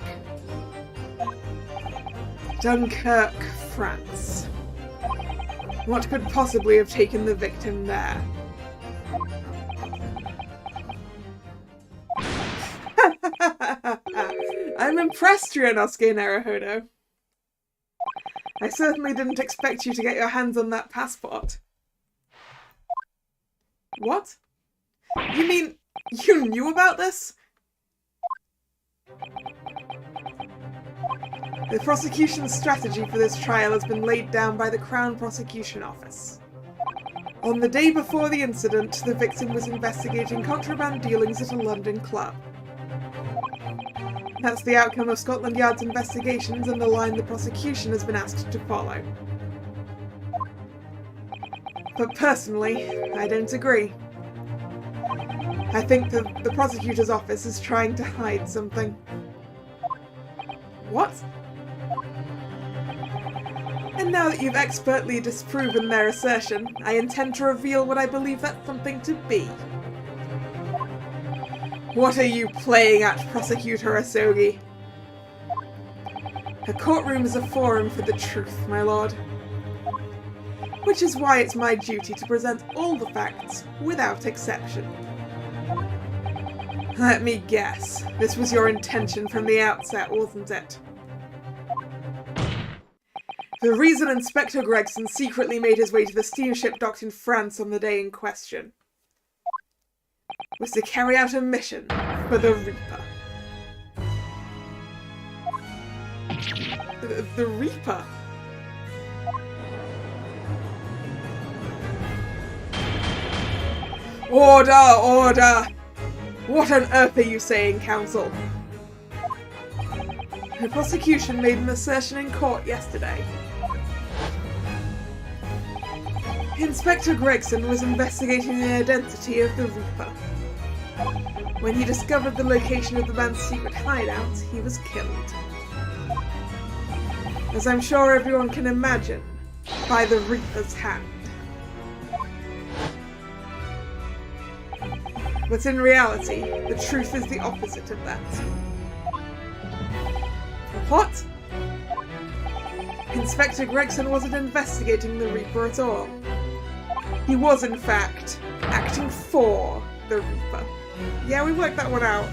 Speaker 1: Dunkirk, France. What could possibly have taken the victim there? I'm impressed, Ryunosuke Naruhodo. I certainly didn't expect you to get your hands on that passport. What? You mean you knew about this? The prosecution's strategy for this trial has been laid down by the Crown Prosecution Office. On the day before the incident, the victim was investigating contraband dealings at a London club. That's the outcome of Scotland Yard's investigations and the line the prosecution has been asked to follow. But personally, I don't agree. I think that the prosecutor's office is trying to hide something. What? And now that you've expertly disproven their assertion, I intend to reveal what I believe that something to be. What are you playing at, Prosecutor Asogi? A courtroom is a forum for the truth, my lord. Which is why it's my duty to present all the facts, without exception. Let me guess, this was your intention from the outset, wasn't it? The reason Inspector Gregson secretly made his way to the steamship docked in France on the day in question was to carry out a mission for the Reaper. The Reaper? Order! Order! What on earth are you saying, Counsel? The prosecution made an assertion in court yesterday. Inspector Gregson was investigating the identity of the Reaper. When he discovered the location of the man's secret hideout, he was killed. As I'm sure everyone can imagine, by the Reaper's hand. But in reality, the truth is the opposite of that. What? Inspector Gregson wasn't investigating the Reaper at all. He was, in fact, acting for the Reaper. Yeah, we worked that one out.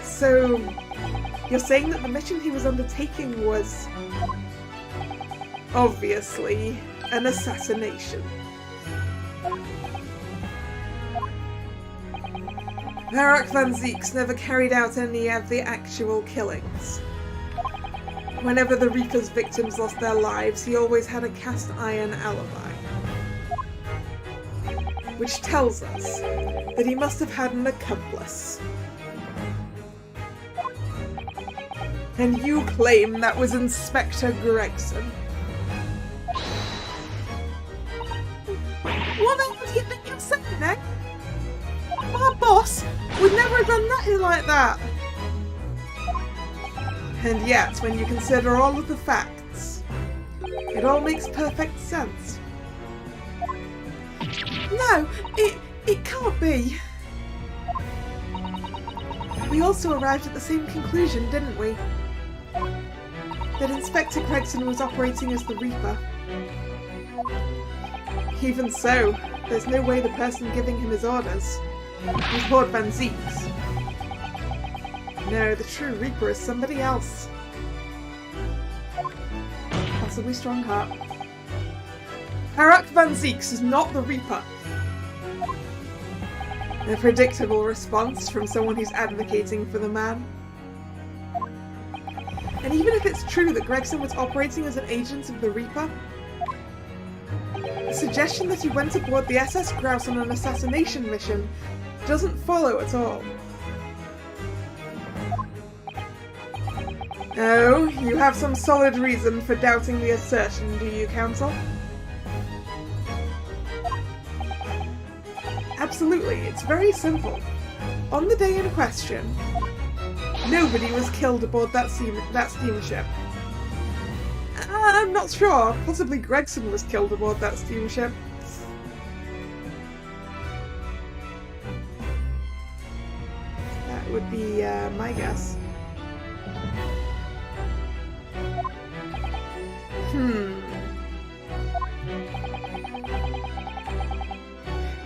Speaker 1: So, you're saying that the mission he was undertaking was, obviously, an assassination. Barak van Zieks never carried out any of the actual killings. Whenever the Reaper's victims lost their lives, he always had a cast-iron alibi. Which tells us that he must have had an accomplice. And you claim that was Inspector Gregson. What the hell do you think you're saying, eh? Our boss would never have done nothing like that. And yet, when you consider all of the facts, it all makes perfect sense. No, it can't be. We also arrived at the same conclusion, didn't we? That Inspector Gregson was operating as the Reaper. Even so, there's no way the person giving him his orders was Lord Van Zieks. No, the true Reaper is somebody else. Possibly Strongheart. Barak van Zieks is not the Reaper. A predictable response from someone who's advocating for the man. And even if it's true that Gregson was operating as an agent of the Reaper, the suggestion that he went aboard the SS Grouse on an assassination mission doesn't follow at all. Oh, you have some solid reason for doubting the assertion, do you, Counsel? Absolutely, it's very simple. On the day in question, nobody was killed aboard that steamship. I'm not sure. Possibly Gregson was killed aboard that steamship. That would be my guess.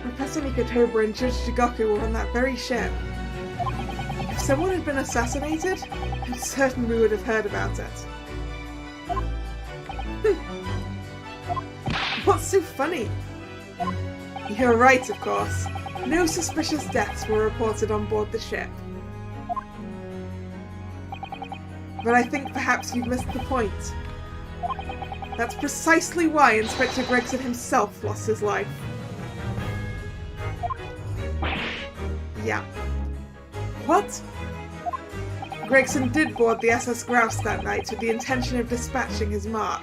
Speaker 1: Professor Mikotoba and Judge Jigoku were on that very ship. If someone had been assassinated, I'm certain we would have heard about it. What's so funny? You're right, of course. No suspicious deaths were reported on board the ship. But I think perhaps you've missed the point. That's precisely why Inspector Gregson himself lost his life. Yeah. What? Gregson did board the SS Grouse that night with the intention of dispatching his mark.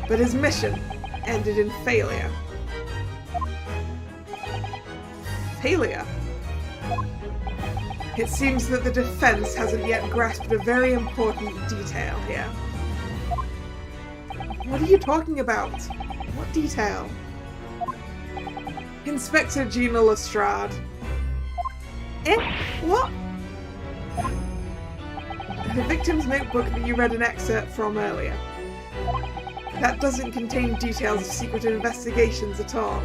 Speaker 1: But his mission ended in failure. Failure? It seems that the defense hasn't yet grasped a very important detail here. What are you talking about? What detail? Inspector Gina Lestrade. Eh? What? The victim's notebook that you read an excerpt from earlier. That doesn't contain details of secret investigations at all.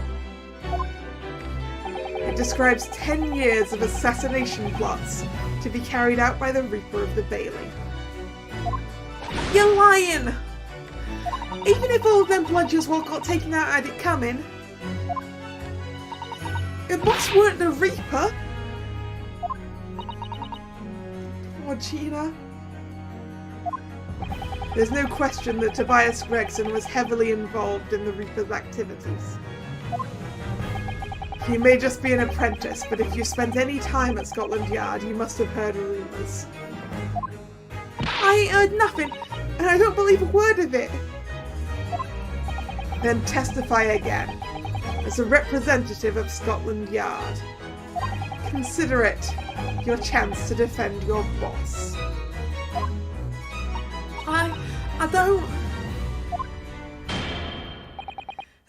Speaker 1: It describes 10 years of assassination plots to be carried out by the Reaper of the Bailey. You're lying! Even if all of them bludgers what got taken out had it coming, the boss weren't the Reaper. Oh, Gina. There's no question that Tobias Gregson was heavily involved in the Reaper's activities. He may just be an apprentice, but if you spent any time at Scotland Yard, you must have heard rumours. I ain't heard nothing, and I don't believe a word of it. Then testify again, as a representative of Scotland Yard. Consider it your chance to defend your boss. I don't...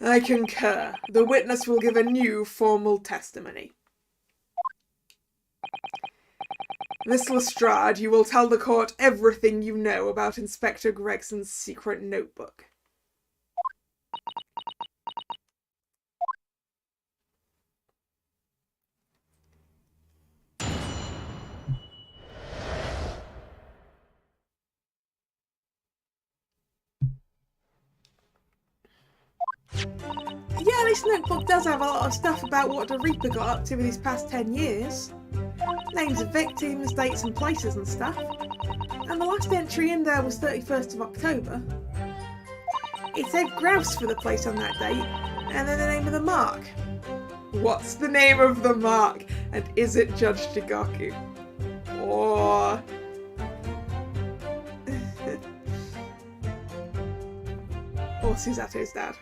Speaker 1: I concur. The witness will give a new formal testimony. Miss Lestrade, you will tell the court everything you know about Inspector Gregson's secret notebook. Yeah, this notebook does have a lot of stuff about what the Reaper got up to in these past 10 years. Names of victims, dates and places and stuff. And the last entry in there was 31st of October. It said grouse for the place on that date, and then the name of the mark. What's the name of the mark? And is it Judge Jigoku? Or... or Susato's dad.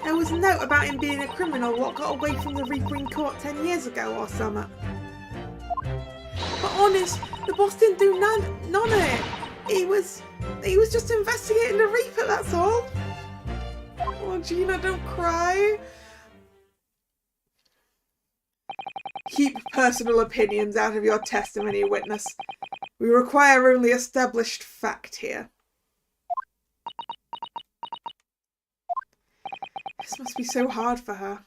Speaker 1: There was a note about him being a criminal what got away from the Reaper in court 10 years ago or something. But honest, the boss didn't do none of it. He was just investigating the Reaper, that's all. Oh, Gina, don't cry. Keep personal opinions out of your testimony, witness. We require only established fact here. This must be so hard for her.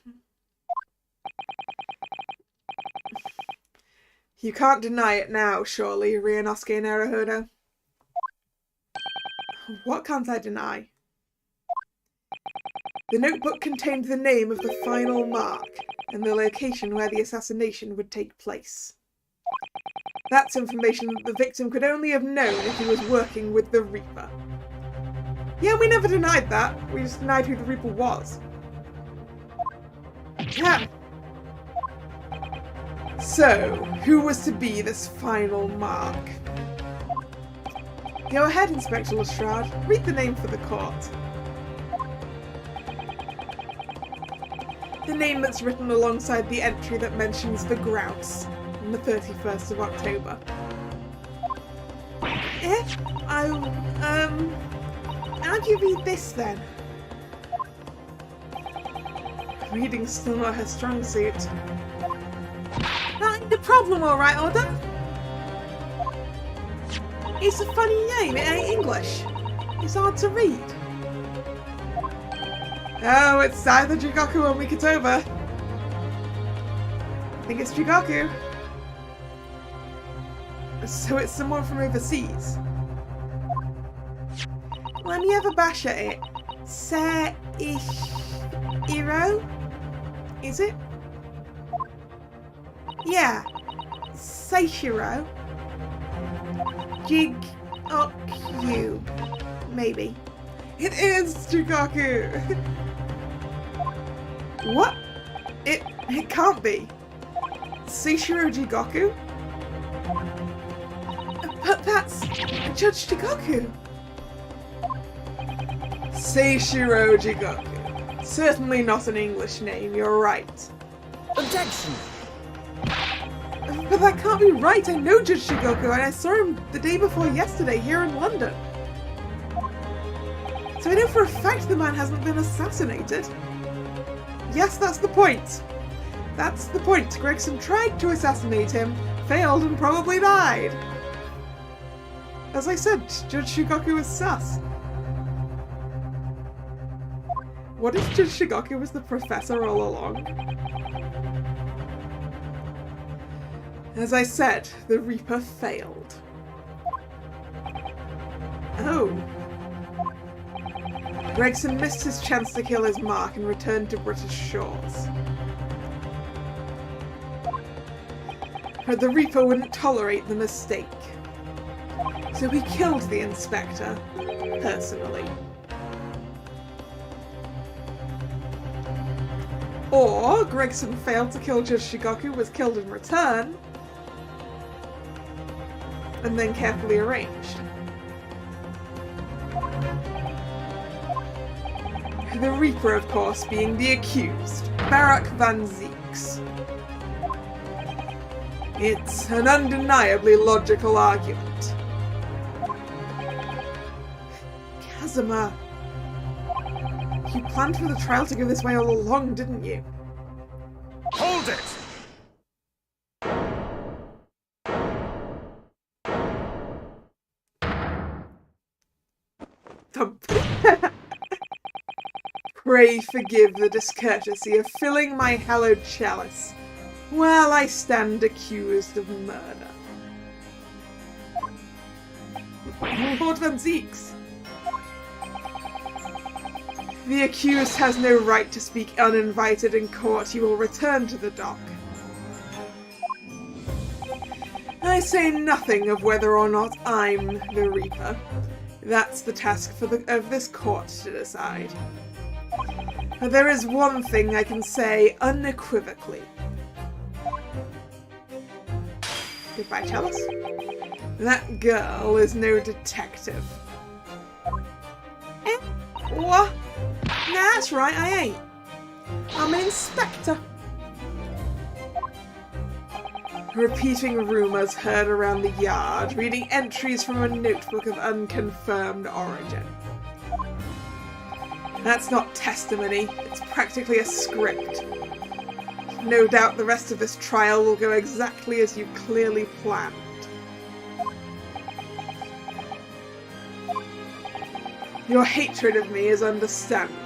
Speaker 1: You can't deny it now, surely, Ryunosuke Naruhodo? What can't I deny? The notebook contained the name of the final mark and the location where the assassination would take place. That's information that the victim could only have known if he was working with the Reaper. Yeah, we never denied that. We just denied who the Reaper was. Yeah. So, who was to be this final mark? Go ahead, Inspector Lestrade. Read the name for the court. The name that's written alongside the entry that mentions the grouse on the 31st of October. How do you read this then? Reading's still not her strong suit. That ain't the problem, alright, Oda? It's a funny name, it ain't English. It's hard to read. Oh, it's either Jigoku or Mikotoba. I think it's Jigoku. So it's someone from overseas. Let me have a bash at it. Seishiro? Is it? Yeah. Seishiro. Jigoku. Maybe. It is Jigoku! What? It can't be. Seishiro Jigoku? But that's Judge Jigoku. Seishiro Jigoku. Certainly not an English name, you're right.
Speaker 2: Objection!
Speaker 1: But that can't be right, I know Judge Jigoku and I saw him the day before yesterday here in London. So I know for a fact the man hasn't been assassinated. Yes, that's the point. That's the point. Gregson tried to assassinate him, failed and probably died. As I said, Judge Jigoku was sus. What if Judge Jigoku was the professor all along? As I said, the Reaper failed. Oh. Gregson missed his chance to kill his mark and returned to British shores. But the Reaper wouldn't tolerate the mistake. So he killed the Inspector, personally. Or Gregson failed to kill Judge Shigoku, was killed in return, and then carefully arranged. The Reaper, of course, being the accused, Barak van Zieks. It's an undeniably logical argument. Kazuma, you planned for the trial to go this way all along, didn't you?
Speaker 2: Hold it!
Speaker 1: Pray forgive the discourtesy of filling my hallowed chalice while I stand accused of murder. Lord Van Zieks. The accused has no right to speak uninvited in court. You will return to the dock. I say nothing of whether or not I'm the Reaper. That's the task of this court to decide. But there is one thing I can say unequivocally. Goodbye, Chalice. That girl is no detective. Eh? What? Nah, that's right, I ain't. I'm an inspector. Repeating rumours heard around the yard, reading entries from a notebook of unconfirmed origin. That's not testimony, it's practically a script. No doubt the rest of this trial will go exactly as you clearly planned. Your hatred of me is understandable.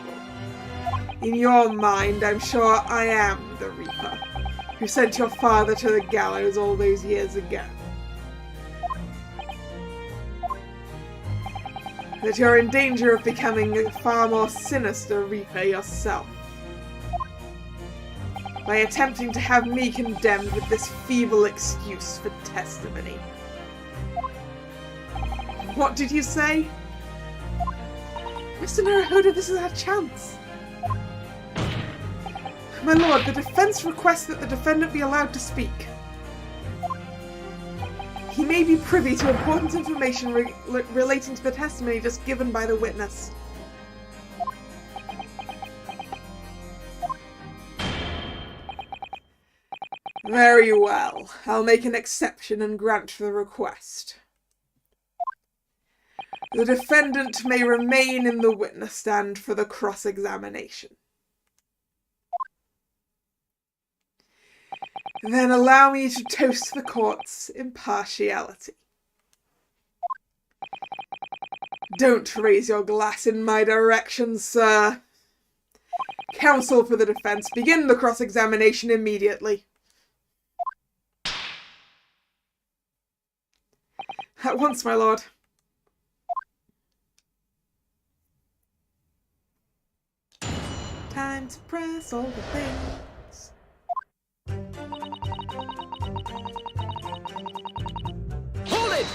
Speaker 1: In your mind, I'm sure I am the Reaper, who sent your father to the gallows all those years ago. That you're in danger of becoming a far more sinister Reaper yourself, by attempting to have me condemned with this feeble excuse for testimony. What did you say? Mr. Naruhodo, this is our chance. My lord, the defense requests that the defendant be allowed to speak. He may be privy to important information relating to the testimony just given by the witness. Very well. I'll make an exception and grant the request. The defendant may remain in the witness stand for the cross-examination. Then allow me to toast the court's impartiality. Don't raise your glass in my direction, sir. Counsel for the defense, begin the cross-examination immediately. At once, my lord. Time to press all the things.
Speaker 2: Hold it!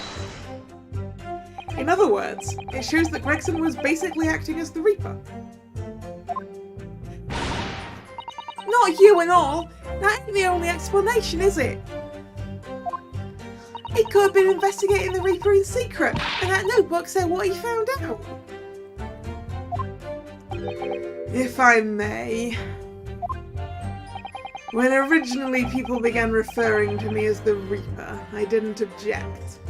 Speaker 1: In other words, it shows that Gregson was basically acting as the Reaper. Not you and all! That ain't the only explanation, is it? He could have been investigating the Reaper in secret, and that notebook said what he found out. If I may. When originally people began referring to me as the Reaper, I didn't object.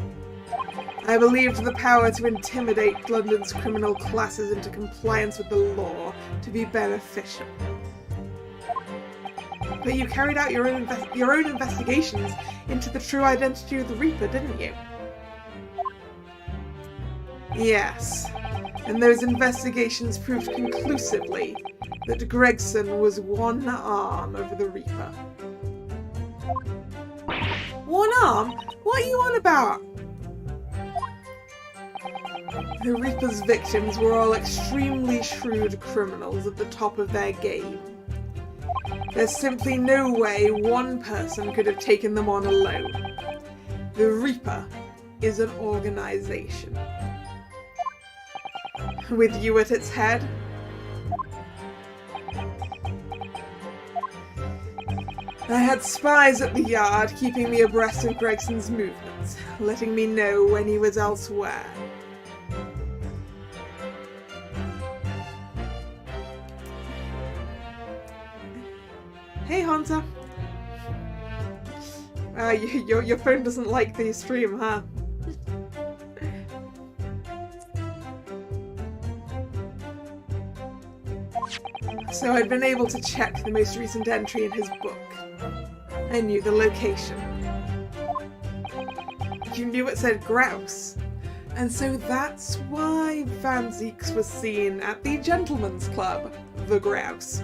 Speaker 1: I believed the power to intimidate London's criminal classes into compliance with the law to be beneficial. But you carried out your own investigations into the true identity of the Reaper, didn't you? Yes, and those investigations proved conclusively that Gregson was one arm of the Reaper. One arm? What are you on about? The Reaper's victims were all extremely shrewd criminals at the top of their game. There's simply no way one person could have taken them on alone. The Reaper is an organization. With you at its head? I had spies at the yard keeping me abreast of Gregson's movements, letting me know when he was elsewhere. Hey, Hunter. Your phone doesn't like the stream, huh? So I'd been able to check the most recent entry in his book. I knew the location. You knew it said grouse. And so that's why Van Zieks was seen at the Gentleman's Club, the Grouse.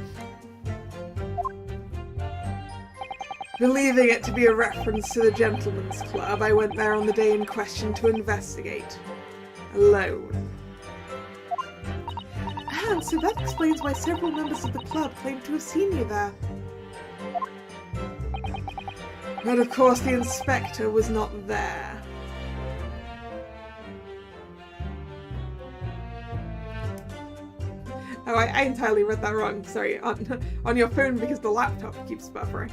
Speaker 1: Believing it to be a reference to the Gentleman's Club, I went there on the day in question to investigate. Alone. And so that explains why several members of the club claim to have seen you there. But of course the inspector was not there. Oh, I entirely read that wrong. Sorry, on your phone because the laptop keeps buffering.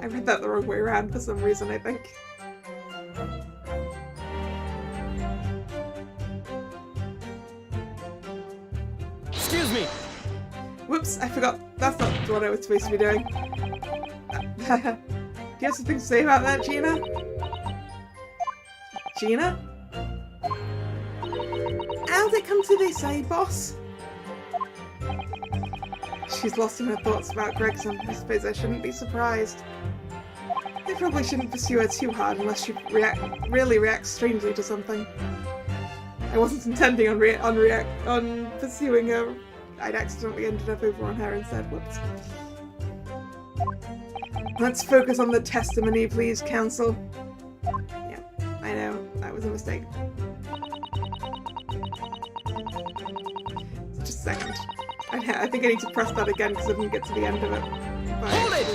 Speaker 1: I read that the wrong way around for some reason, I think.
Speaker 2: Excuse me!
Speaker 1: Whoops, I forgot. That's not what I was supposed to be doing. Do you have something to say about that, Gina? Gina? How'd it come to this, eh, boss? She's lost in her thoughts about Gregson. I suppose I shouldn't be surprised. I probably shouldn't pursue her too hard unless she really reacts strangely to something. I wasn't intending on pursuing her. I'd accidentally ended up over on her instead. Whoops. Let's focus on the testimony, please, Counsel. Yeah, I know. That was a mistake. Just a second. I think I need to press that again because I didn't get to the end of it.
Speaker 2: Hold it!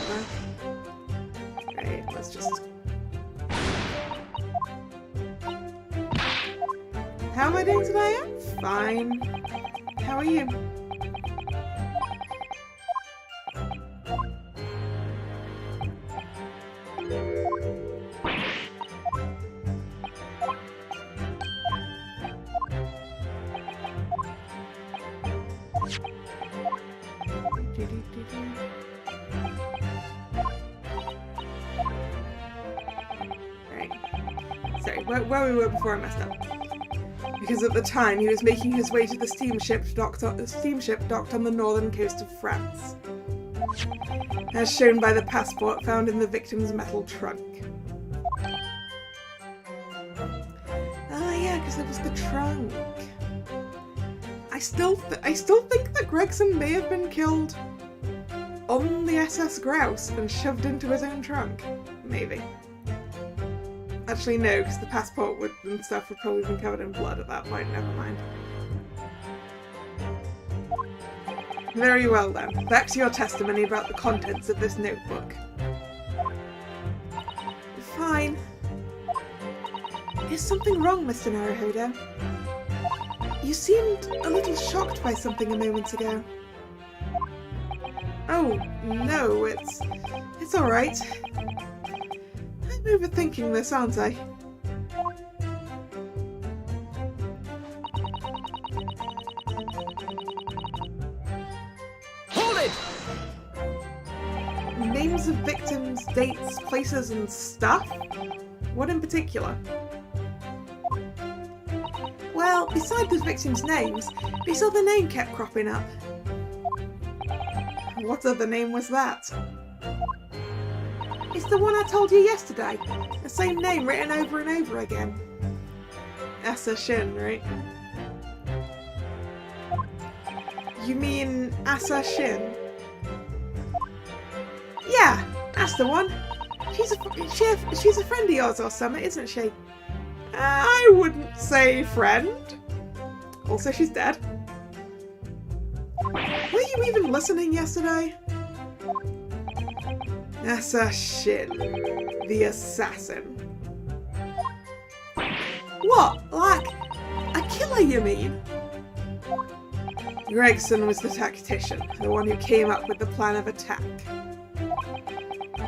Speaker 1: Right, let's just... How am I doing today? I'm fine. How are you? Right. Sorry, where we were before I messed up. Because at the time he was making his way to the steamship docked on the northern coast of France, as shown by the passport found in the victim's metal trunk. Ah, yeah, because it was the trunk. I still think that Gregson may have been killed on the SS Grouse and shoved into his own trunk. Maybe. Actually, no, because the passport and stuff would probably been covered in blood at that point. Never mind. Very well then. Back to your testimony about the contents of this notebook. Fine. Is something wrong, Mr. Naruhodo? You seemed a little shocked by something a moment ago. Oh, no, it's alright. I'm overthinking this, aren't I?
Speaker 2: Hold it!
Speaker 1: Names of victims, dates, places, and stuff? What in particular? Well, besides the victims' names, this other name kept cropping up. What other name was that? It's the one I told you yesterday. The same name written over and over again. Asa Shin, right? You mean Asa Shin? That's the one. She's a friend of yours or something, isn't she? I wouldn't say friend. Also, she's dead. Were you even listening yesterday? Assassin. The assassin. What? Like, a killer, you mean? Gregson was the tactician, the one who came up with the plan of attack.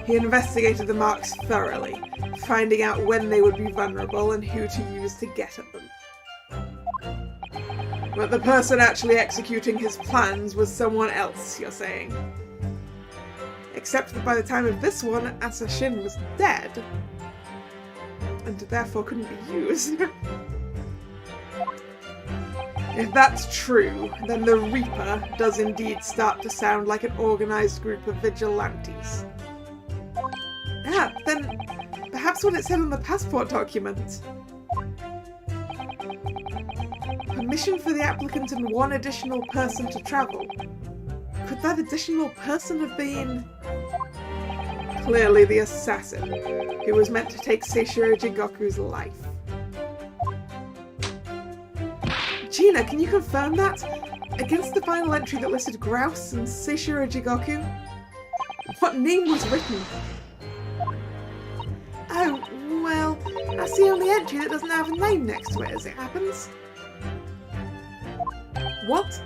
Speaker 1: He investigated the marks thoroughly, finding out when they would be vulnerable and who to use to get at them. But the person actually executing his plans was someone else, you're saying? Except that by the time of this one, Assassin was dead, and therefore couldn't be used. If that's true, then the Reaper does indeed start to sound like an organised group of vigilantes. Yeah, then perhaps what it said on the passport document. Permission for the applicant and one additional person to travel. Could that additional person have been... clearly the assassin, who was meant to take Seishiro Jigoku's life? Gina, can you confirm that? Against the final entry that listed Grouse and Seishiro Jigoku, what name was written? Oh, well, that's the only entry that doesn't have a name next to it, as it happens. What?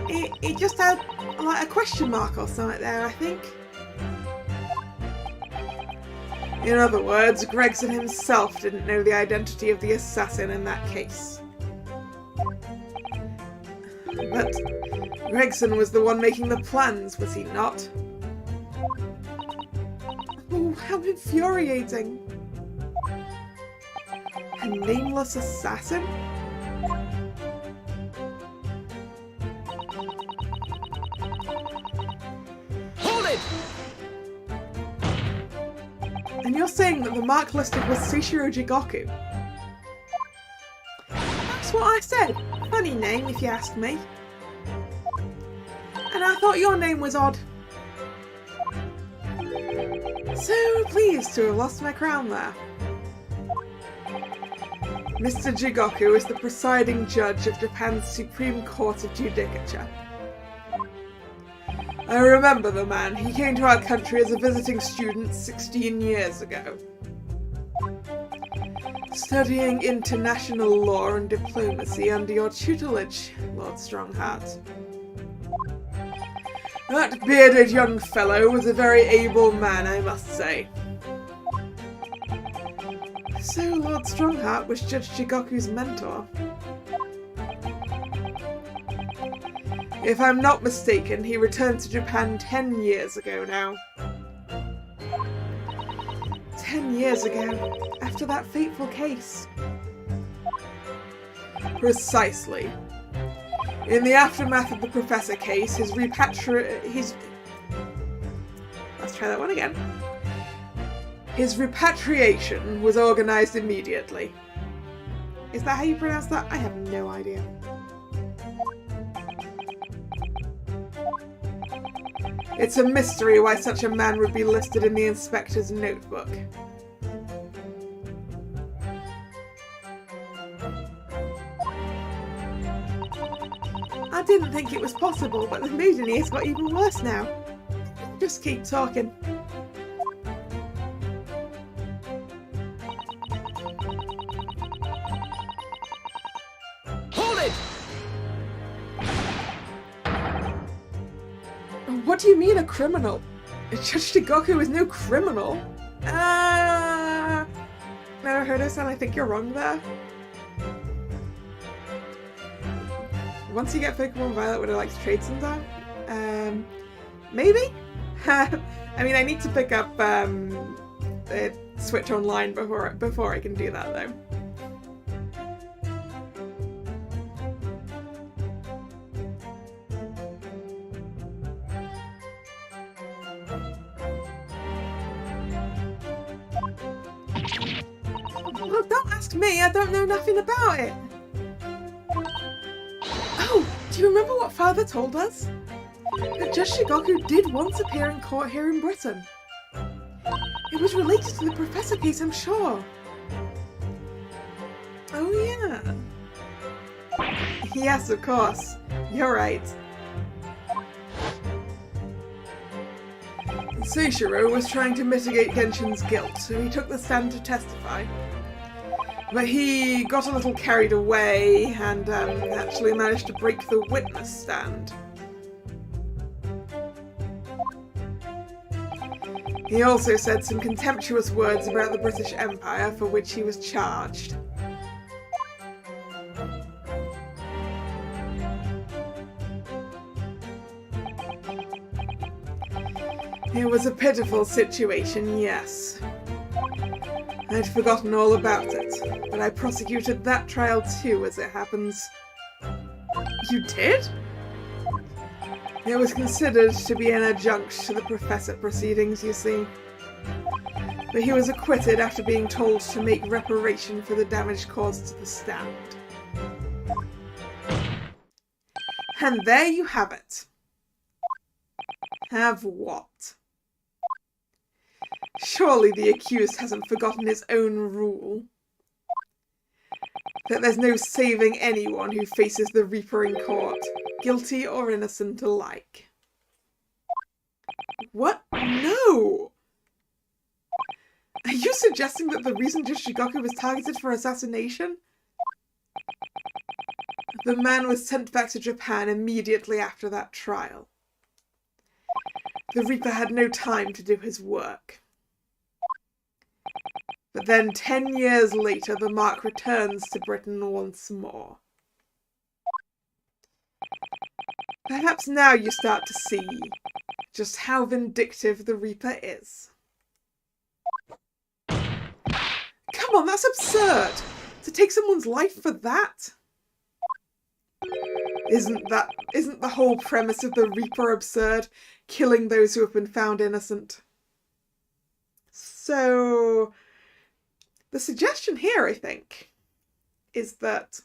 Speaker 1: It just had, like, a question mark or something there, I think. In other words, Gregson himself didn't know the identity of the assassin in that case. But Gregson was the one making the plans, was he not? Oh, how infuriating! A nameless assassin?
Speaker 2: Hold it!
Speaker 1: And you're saying that the mark listed was Seishiro Jigoku? That's what I said. Funny name, if you ask me. And I thought your name was odd. So pleased to have lost my crown there. Mr. Jigoku is the presiding judge of Japan's Supreme Court of Judicature. I remember the man. He came to our country as a visiting student 16 years ago. Studying international law and diplomacy under your tutelage, Lord Strongheart. That bearded young fellow was a very able man, I must say. So Lord Strongheart was Judge Jigoku's mentor. If I'm not mistaken, he returned to Japan 10 years ago now. 10 years ago, after that fateful case. Precisely. In the aftermath of the Professor case, Let's try that one again. His repatriation was organised immediately. Is that how you pronounce that? I have no idea. It's a mystery why such a man would be listed in the inspector's notebook. I didn't think it was possible, but the mood in here's got even worse now. Just keep talking.
Speaker 2: Hold it!
Speaker 1: What do you mean a criminal? Judge Jigoku is no criminal. Never heard us, and I think you're wrong there. Once you get Pokemon Violet, would I like to trade sometime? Maybe? I mean, I need to pick up Switch Online before I can do that, though. Well, don't ask me, I don't know nothing about it. Oh, do you remember what Father told us? But Judge Shigoku did once appear in court here in Britain. It was related to the Professor case, I'm sure. Oh yeah. Yes, of course. You're right. Seishiro was trying to mitigate Genshin's guilt, so he took the stand to testify. But he got a little carried away and actually managed to break the witness stand. He also said some contemptuous words about the British Empire, for which he was charged. It was a pitiful situation, yes. I'd forgotten all about it, but I prosecuted that trial too, as it happens. You did? It was considered to be an adjunct to the Professor proceedings, you see. But he was acquitted after being told to make reparation for the damage caused to the stand. And there you have it. Have what? Surely the accused hasn't forgotten his own rule. That there's no saving anyone who faces the Reaper in court, guilty or innocent alike. What? No! Are you suggesting that the reason Shigoku was targeted for assassination? The man was sent back to Japan immediately after that trial. The Reaper had no time to do his work. But then 10 years later, the mark returns to Britain once more. Perhaps now you start to see just how vindictive the Reaper is. Come on, that's absurd! To take someone's life for that? Isn't the whole premise of the Reaper absurd? Killing those who have been found innocent. So, the suggestion here, I think, is that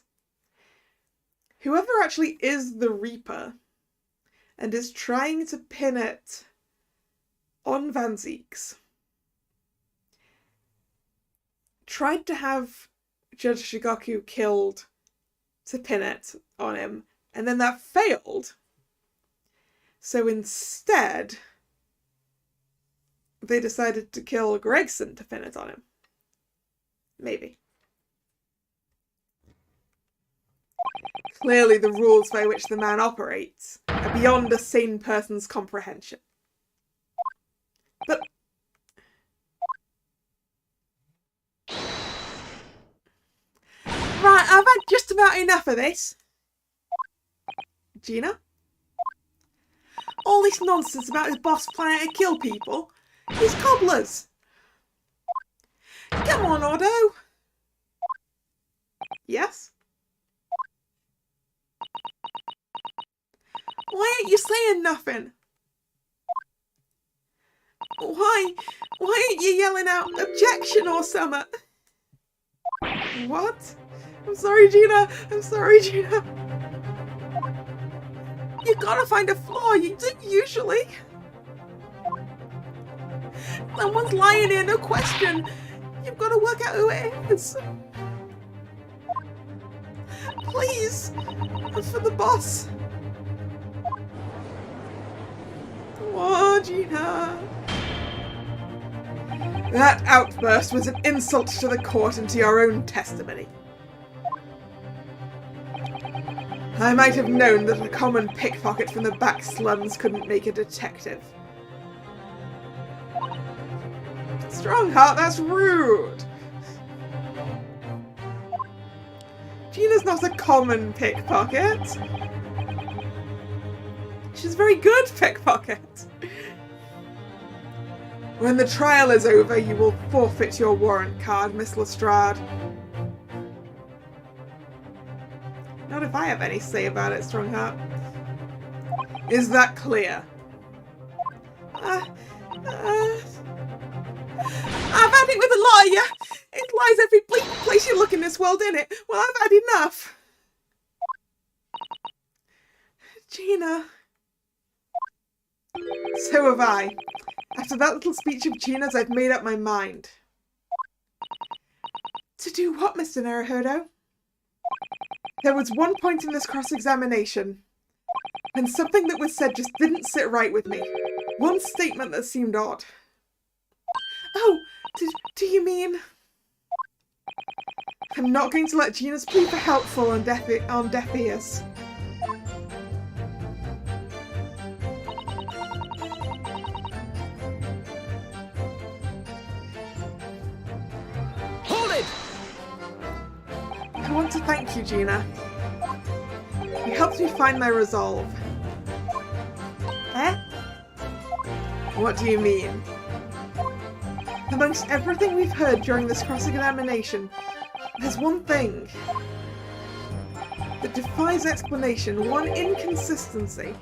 Speaker 1: whoever actually is the Reaper and is trying to pin it on Van Zieks tried to have Judge Shigoku killed to pin it on him, and then that failed. So instead, they decided to kill Gregson to pin it on him. Maybe. Clearly the rules by which the man operates are beyond a sane person's comprehension. But... Right, I've had just about enough of this. Gina? All this nonsense about his boss planning to kill people. He's cobblers. Come on, Otto. Yes? Why ain't you saying nothing? Why ain't you yelling out objection or something? What? I'm sorry, Gina. I'm sorry, Gina. You gotta find a flaw. You do usually. Someone's lying here, no question. You've got to work out who it is. Please. It's for the boss. Oh, Gina. That outburst was an insult to the court and to your own testimony. I might have known that a common pickpocket from the back slums couldn't make a detective. Strongheart, that's rude! Gina's not a common pickpocket. She's a very good pickpocket. When the trial is over, you will forfeit your warrant card, Miss Lestrade. Not if I have any say about it, Strongheart. Is that clear? I've had it with a lot of you. It lies every bleak place you look in this world, innit? Well, I've had enough. Gina. So have I. After that little speech of Gina's, I've made up my mind. To do what, Mr. Naruhodo? There was one point in this cross-examination when something that was said just didn't sit right with me. One statement that seemed odd. Oh, do you mean... I'm not going to let Gina's plea for help fall on deaf ears.
Speaker 2: Hold it!
Speaker 1: I want to thank you, Gina. You helped me find my resolve. Eh? What do you mean? Amongst everything we've heard during this cross-examination, there's one thing that defies explanation, one inconsistency.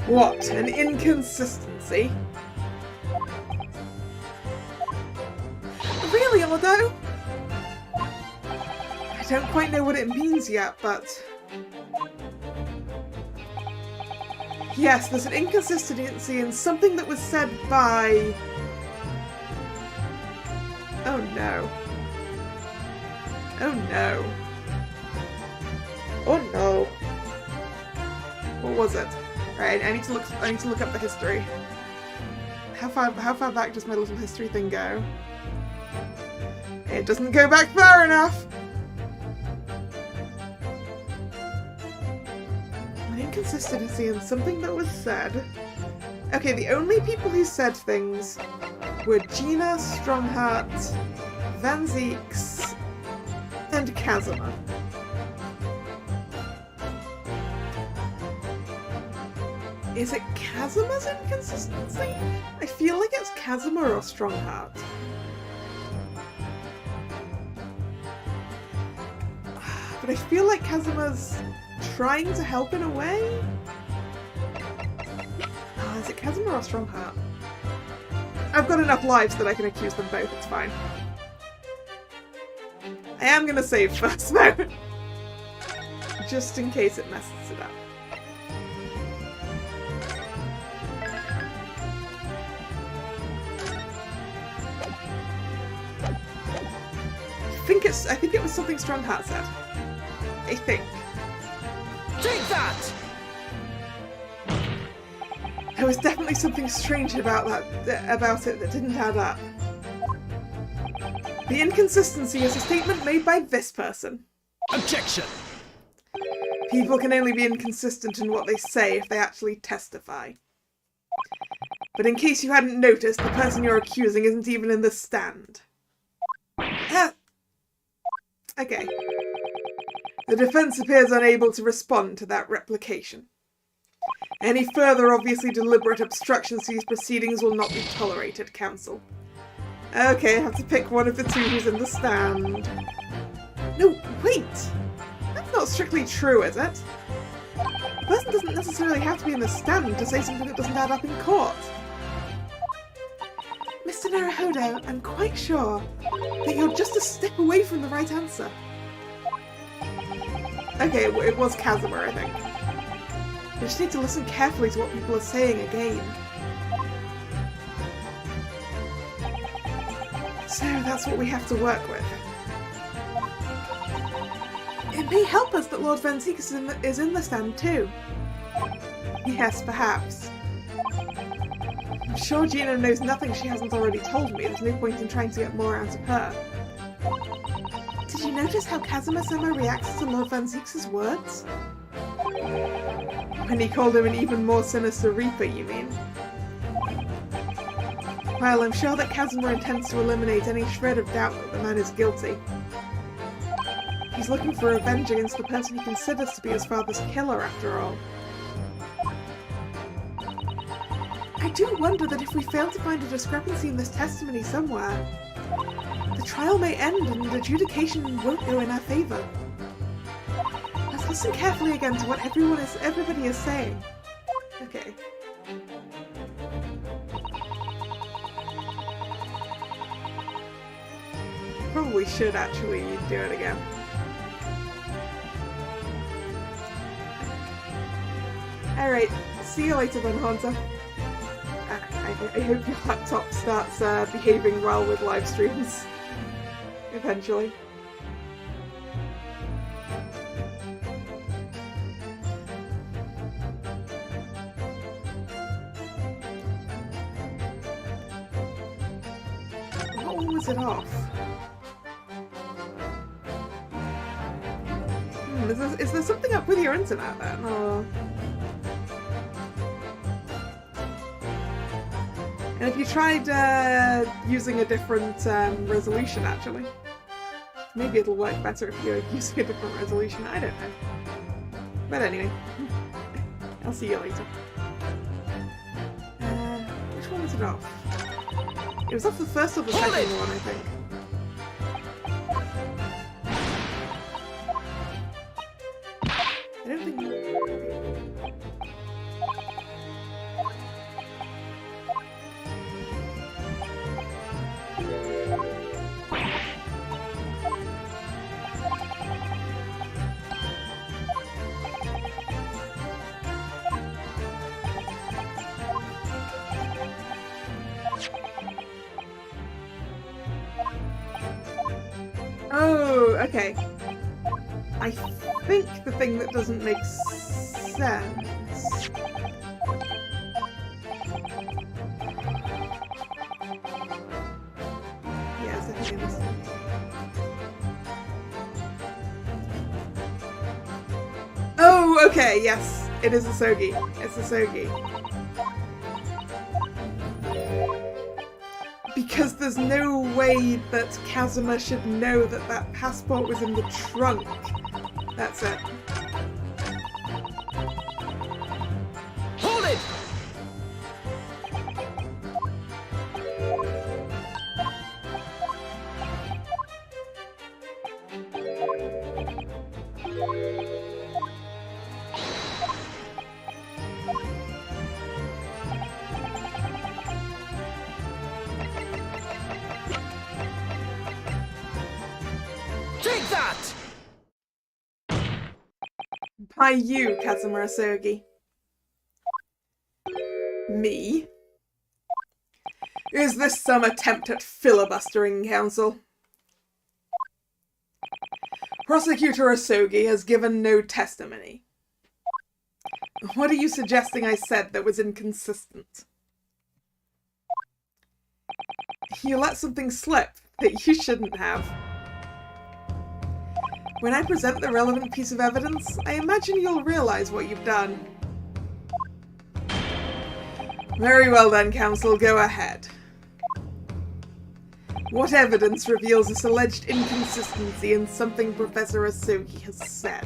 Speaker 1: What? An inconsistency? Really, Odo? I don't quite know what it means yet, but... Yes, there's an inconsistency in something that was said by... Oh no. Oh no. Oh no. What was it? Right, I need to look up the history. How far back does my little history thing go? It doesn't go back far enough! An inconsistency in something that was said. Okay, the only people who said things were Gina, Strongheart, Van Zieks, and Kazuma. Is it Kazuma's inconsistency? I feel like it's Kazuma or Strongheart. But I feel like Kazuma's trying to help in a way? Oh, is it Kazuma or Strongheart? I've got enough lives that I can accuse them both, it's fine. I am gonna save first though. Just in case it messes it up. I think it was something Strongheart said. I think.
Speaker 2: Take that!
Speaker 1: There was definitely something strange about it that didn't add up. The inconsistency is a statement made by this person.
Speaker 2: Objection!
Speaker 1: People can only be inconsistent in what they say if they actually testify. But in case you hadn't noticed, the person you're accusing isn't even in the stand. Okay. The defense appears unable to respond to that replication. Any further obviously deliberate obstructions to these proceedings will not be tolerated, counsel. Okay, I have to pick one of the two who's in the stand. No, wait! That's not strictly true, is it? The person doesn't necessarily have to be in the stand to say something that doesn't add up in court. Mr. Naruhodo, I'm quite sure that you're just a step away from the right answer. Okay, it was Kazuma, I think. You just need to listen carefully to what people are saying again. So that's what we have to work with. It may help us that Lord Van Zieks is in the stand too. Yes, perhaps. I'm sure Gina knows nothing she hasn't already told me. There's no point in trying to get more out of her. Did you notice how Kazuma-sama reacts to Lord Van Zieks' words? When he called him an even more sinister Reaper, you mean? Well, I'm sure that Kazuma intends to eliminate any shred of doubt that the man is guilty. He's looking for revenge against the person he considers to be his father's killer, after all. I do wonder that if we fail to find a discrepancy in this testimony somewhere, the trial may end and adjudication won't go in our favour. Let's listen carefully again to what everybody is saying. Okay. Probably should actually do it again. Alright, See you later then, Haunter. I hope your laptop starts behaving well with live streams. Eventually. What one was it off? Is there something up with your internet then? Or... And if you tried using a different resolution, actually, maybe it'll work better if you're using a different resolution. I don't know. But anyway, I'll see you later. Which one was it off? It was off the first or the second one, I think. I don't think... Oh, okay. I think the thing that doesn't make sense... Yes, I think I understand. Oh, okay, yes. It is a Sogi. It's a Sogi. Because there's no way that Kazuma should know that that passport was in the trunk. That's it.
Speaker 2: Hold it! Take that!
Speaker 1: By you, Kazuma Asogi. Me? Is this some attempt at filibustering, Council? Prosecutor Asogi has given no testimony. What are you suggesting I said that was inconsistent? You let something slip that you shouldn't have. When I present the relevant piece of evidence, I imagine you'll realize what you've done. Very well then, Counsel, go ahead. What evidence reveals this alleged inconsistency in something Professor Asogi has said?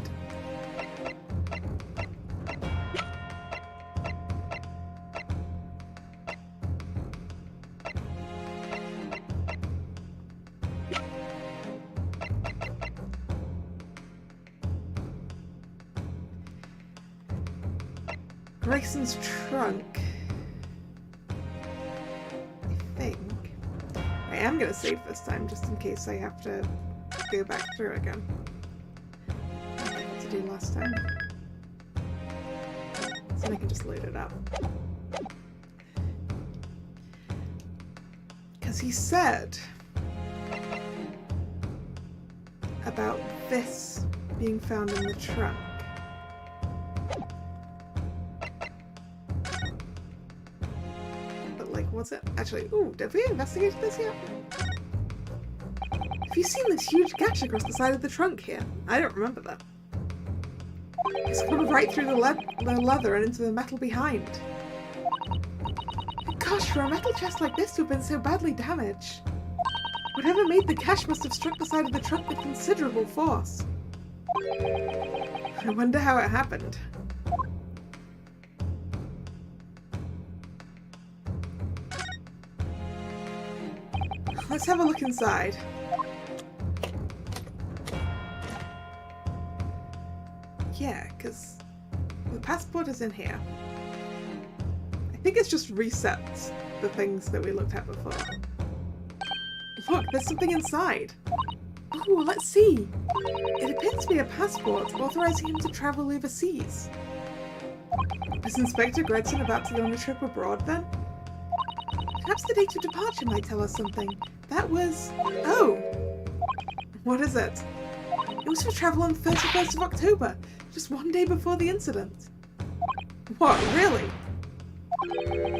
Speaker 1: Grayson's trunk. I think. I am going to save this time just in case I have to go back through again. I don't know what to do last time. So I can just load it up. Because he said about this being found in the trunk. What's it? Actually, ooh, did we investigate this yet? Have you seen this huge gash across the side of the trunk here? I don't remember that. It's gone right through the leather and into the metal behind. Gosh, for a metal chest like this to have been so badly damaged. Whatever made the gash must have struck the side of the trunk with considerable force. I wonder how it happened. Let's have a look inside. Yeah, because the passport is in here. I think it's just reset the things that we looked at before. Look, there's something inside. Oh, let's see. It appears to be a passport authorizing him to travel overseas. Was Inspector Gregson about to go on a trip abroad then? Perhaps the date of departure might tell us something. That was... Oh! What is it? It was for travel on the 31st of October, just one day before the incident. What, really?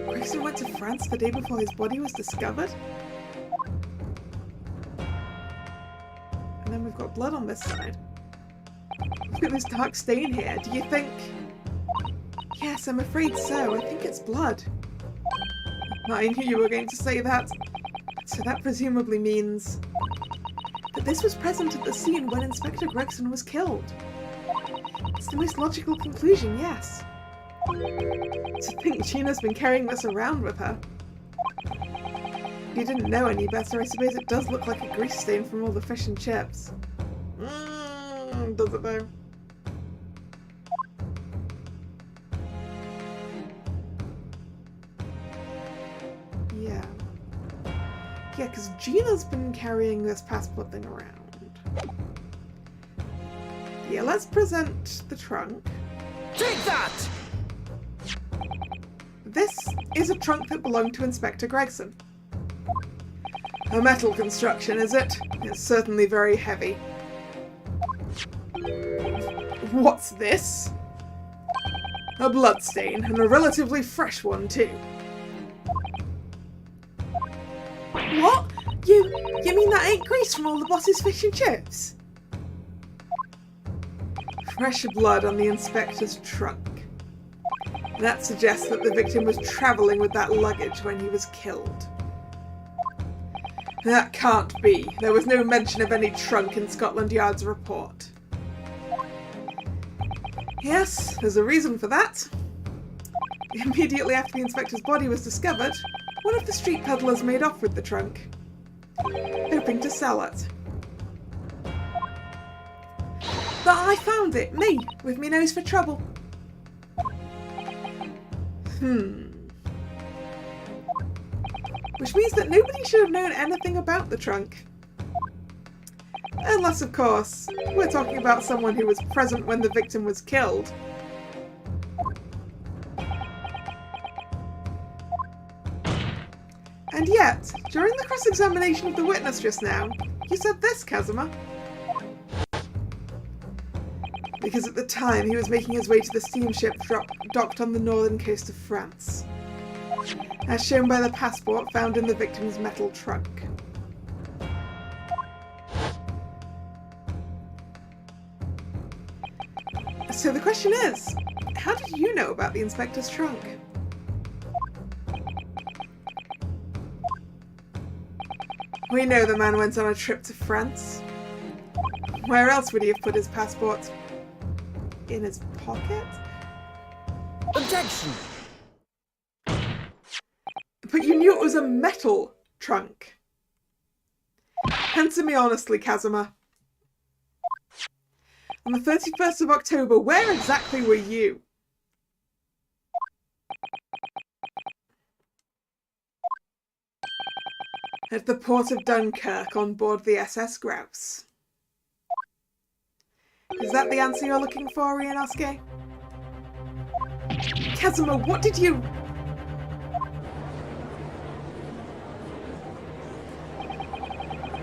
Speaker 1: Gregson went to France the day before his body was discovered? And then we've got blood on this side. Look at this dark stain here. Do you think... Yes, I'm afraid so. I think it's blood. I knew you were going to say that. So that presumably means that this was present at the scene when Inspector Gregson was killed. It's the most logical conclusion, yes. To think Gina's been carrying this around with her. If you didn't know any better, I suppose it does look like a grease stain from all the fish and chips. Does it though? Yeah. Yeah, because Gina's been carrying this passport thing around. Yeah, let's present the trunk.
Speaker 2: Take that!
Speaker 1: This is a trunk that belonged to Inspector Gregson. A metal construction, is it? It's certainly very heavy. What's this? A bloodstain, and a relatively fresh one too. What? You mean that ain't grease from all the boss's fish and chips? Fresh blood on the inspector's trunk. That suggests that the victim was travelling with that luggage when he was killed. That can't be. There was no mention of any trunk in Scotland Yard's report. Yes, there's a reason for that. Immediately after the inspector's body was discovered, one of the street peddlers made off with the trunk, hoping to sell it. But I found it, me, with me nose for trouble. Which means that nobody should have known anything about the trunk. Unless, of course, we're talking about someone who was present when the victim was killed. And yet, during the cross-examination of the witness just now, you said this, Kazuma. Because at the time he was making his way to the steamship docked on the northern coast of France, as shown by the passport found in the victim's metal trunk. So the question is, how did you know about the inspector's trunk? We know the man went on a trip to France. Where else would he have put his passport? In his pocket?
Speaker 2: Objection!
Speaker 1: But you knew it was a metal trunk. Answer me honestly, Kazuma. On the 31st of October, where exactly were you? At the port of Dunkirk on board the SS Grouse. Is that the answer you're looking for, Ryunosuke? Kazuma, what did you...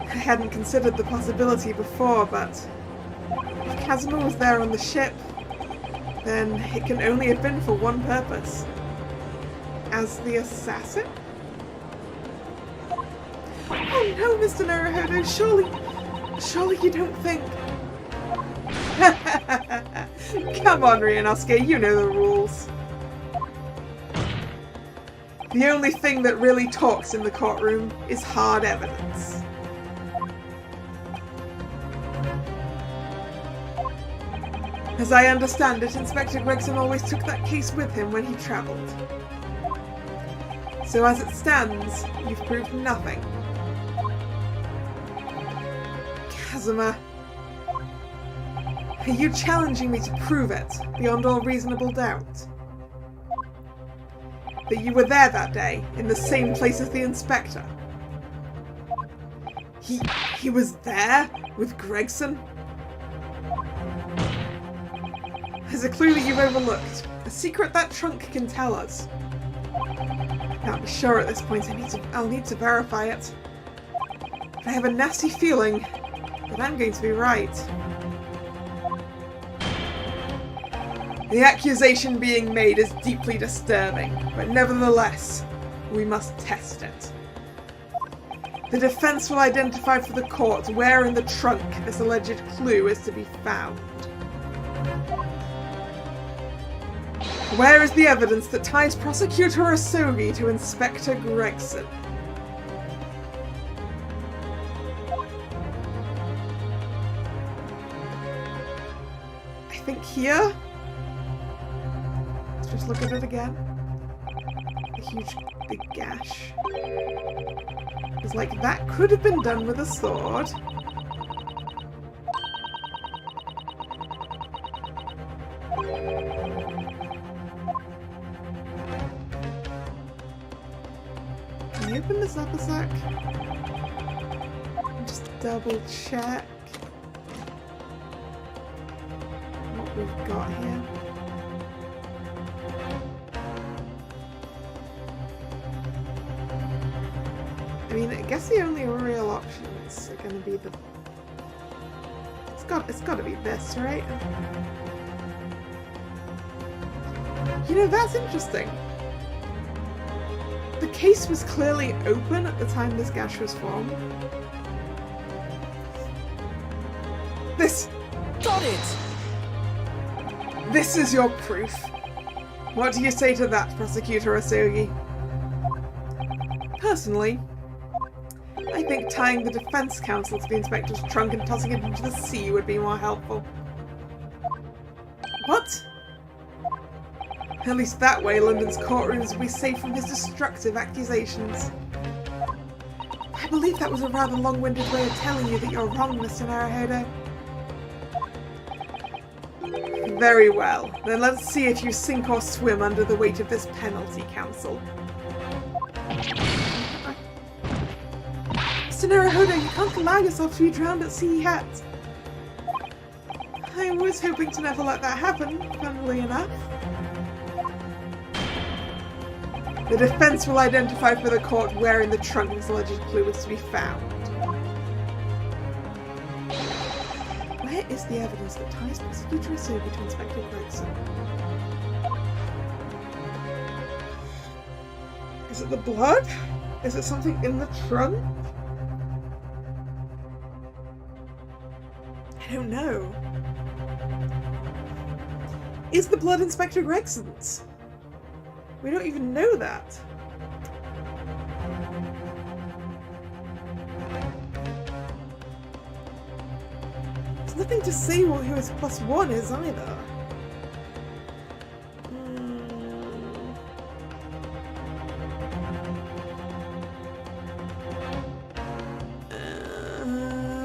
Speaker 1: I hadn't considered the possibility before, but if Kazuma was there on the ship, then it can only have been for one purpose. As the assassin? Oh no, Mr. Naruhodo, surely you don't think... Come on, Ryunosuke, you know the rules. The only thing that really talks in the courtroom is hard evidence. As I understand it, Inspector Gregson always took that case with him when he travelled. So as it stands, you've proved nothing. Kazuma, are you challenging me to prove it, beyond all reasonable doubt? That you were there that day, in the same place as the inspector? He was there, with Gregson? is a clue that you've overlooked. A secret that trunk can tell us. I can't be sure at this point. I'll need to verify it. But I have a nasty feeling that I'm going to be right. The accusation being made is deeply disturbing, but nevertheless, we must test it. The defense will identify for the court where in the trunk this alleged clue is to be found. Where is the evidence that ties Prosecutor Asogi to Inspector Gregson? I think here? Let's just look at it again. A huge big gash. It's like that could have been done with a sword. Can I open this up a sec? Just double check what we've got here. I mean, I guess the only real options are going to be the... It's got to be this, right? You know, that's interesting. The case was clearly open at the time this gash was formed. This...
Speaker 2: Got it!
Speaker 1: This is your proof. What do you say to that, Prosecutor Asogi? Personally, I think tying the defense counsel to the inspector's trunk and tossing it into the sea would be more helpful. What? At least that way London's courtrooms will be safe from his destructive accusations. I believe that was a rather long-winded way of telling you that you're wrong, Mr. Naruhodo. Very well. Then let's see if you sink or swim under the weight of this penalty, counsel. Mr. Naruhodo, you can't allow yourself to be drowned at sea yet. I was hoping to never let that happen, funnily enough. The defense will identify for the court where in the trunk this alleged clue is to be found. Where is the evidence that ties Prosecutor Asogi to Inspector Gregson? Is it the blood? Is it something in the trunk? I don't know. Is the blood Inspector Gregson's? We don't even know that. There's nothing to say who his +1 is either.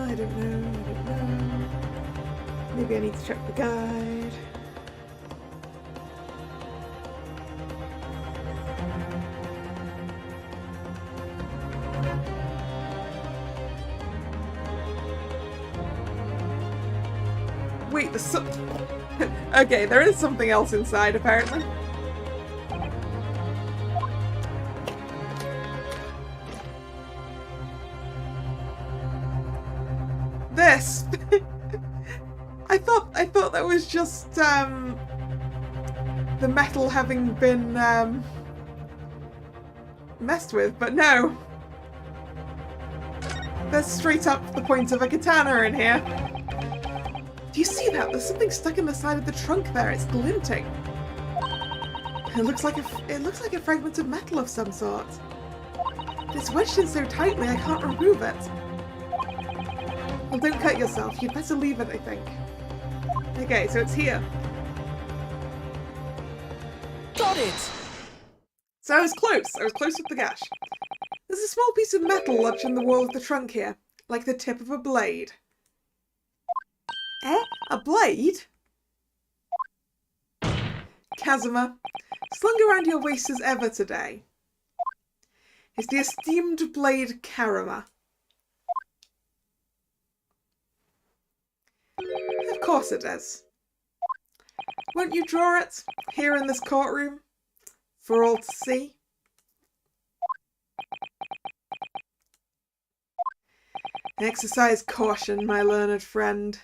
Speaker 1: I don't know. Maybe I need to check the guide. Wait, okay, there is something else inside, apparently. This! I thought that was just, the metal having been, messed with, but no. There's straight up the point of a katana in here. Do you see that? There's something stuck in the side of the trunk there. It's glinting. It looks like a fragment of metal of some sort. It's wedged in so tightly I can't remove it. Well, don't cut yourself. You'd better leave it, I think. Okay, so it's here.
Speaker 2: Got it!
Speaker 1: So I was close. I was close with the gash. There's a small piece of metal lodged in the wall of the trunk here, like the tip of a blade. Eh? A blade? Kazuma, slung around your waist as ever today, is the esteemed blade Karama. Of course it is. Won't you draw it here in this courtroom for all to see? Exercise caution, my learned friend.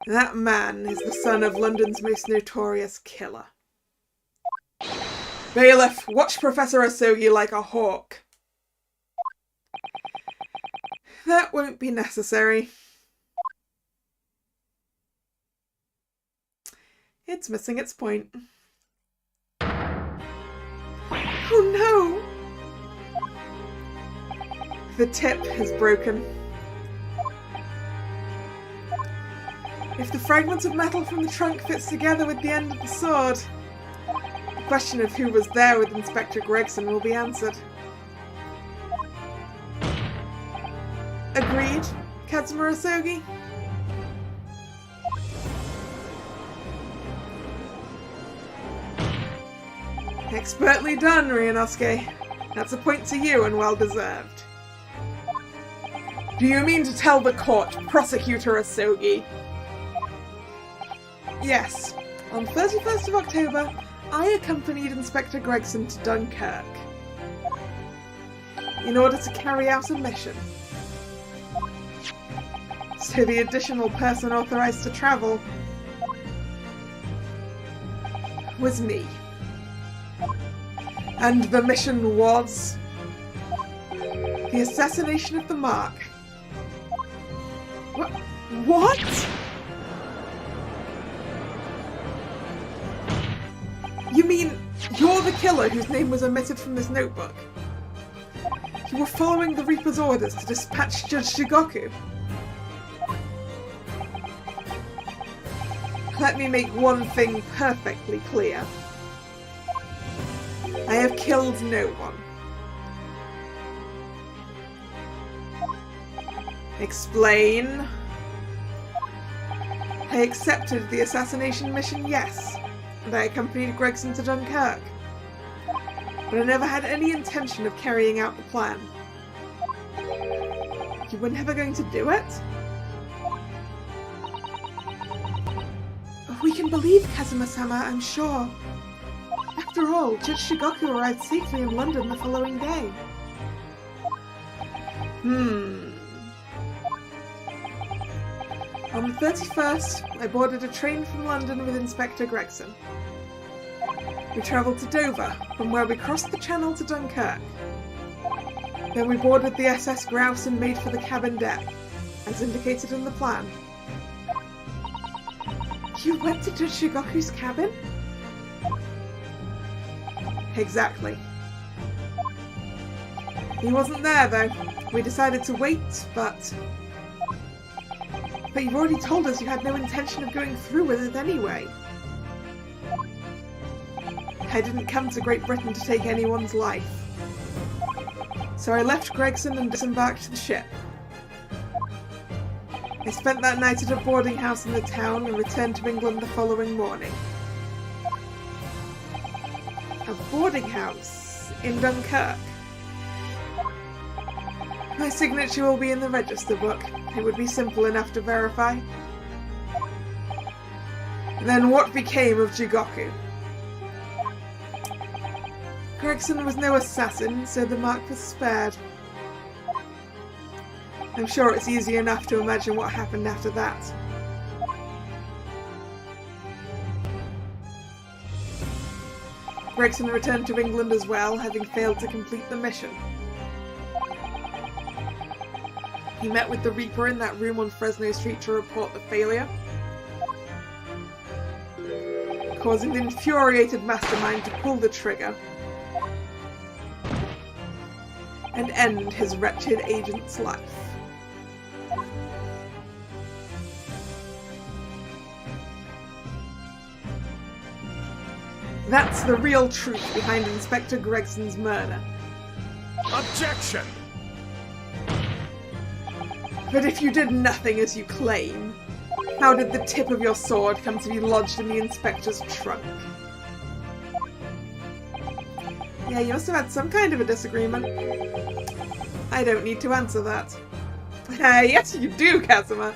Speaker 1: That man is the son of London's most notorious killer. Bailiff, watch Professor Asogi like a hawk. That won't be necessary. It's missing its point. Oh no! The tip is broken. If the fragment of metal from the trunk fits together with the end of the sword, the question of who was there with Inspector Gregson will be answered. Agreed, Kazuma Asogi? Expertly done, Ryunosuke. That's a point to you and well deserved. Do you mean to tell the court, Prosecutor Asogi? Yes. On 31st of October, I accompanied Inspector Gregson to Dunkirk in order to carry out a mission. So the additional person authorized to travel was me. And the mission was the assassination of the Mark. What? You mean you're the killer whose name was omitted from this notebook? You were following the Reaper's orders to dispatch Judge Shigoku? Let me make one thing perfectly clear. I have killed no one. Explain. I accepted the assassination mission, yes, and I accompanied Gregson to Dunkirk. But I never had any intention of carrying out the plan. You were never going to do it? We can believe Kazuma-sama, I'm sure. After all, Judge Shigoku arrived safely in London the following day. On the 31st, I boarded a train from London with Inspector Gregson. We travelled to Dover, from where we crossed the Channel to Dunkirk. Then we boarded the SS Grouse and made for the cabin deck, as indicated in the plan. You went to Judge Shigoku's cabin? Exactly. He wasn't there, though. We decided to wait, but you've already told us you had no intention of going through with it anyway. I didn't come to Great Britain to take anyone's life. So I left Gregson and disembarked the ship. I spent that night at a boarding house in the town and returned to England the following morning. A boarding house in Dunkirk. My signature will be in the register book. It would be simple enough to verify. Then what became of Jigoku? Gregson was no assassin, so the mark was spared. I'm sure it's easy enough to imagine what happened after that. Gregson returned to England as well, having failed to complete the mission. He met with the Reaper in that room on Fresno Street to report the failure, causing the infuriated mastermind to pull the trigger and end his wretched agent's life. That's the real truth behind Inspector Gregson's murder.
Speaker 3: Objection!
Speaker 1: But if you did nothing as you claim, how did the tip of your sword come to be lodged in the inspector's trunk? Yeah, you must have had some kind of a disagreement. I don't need to answer that. Yes, you do, Kazuma.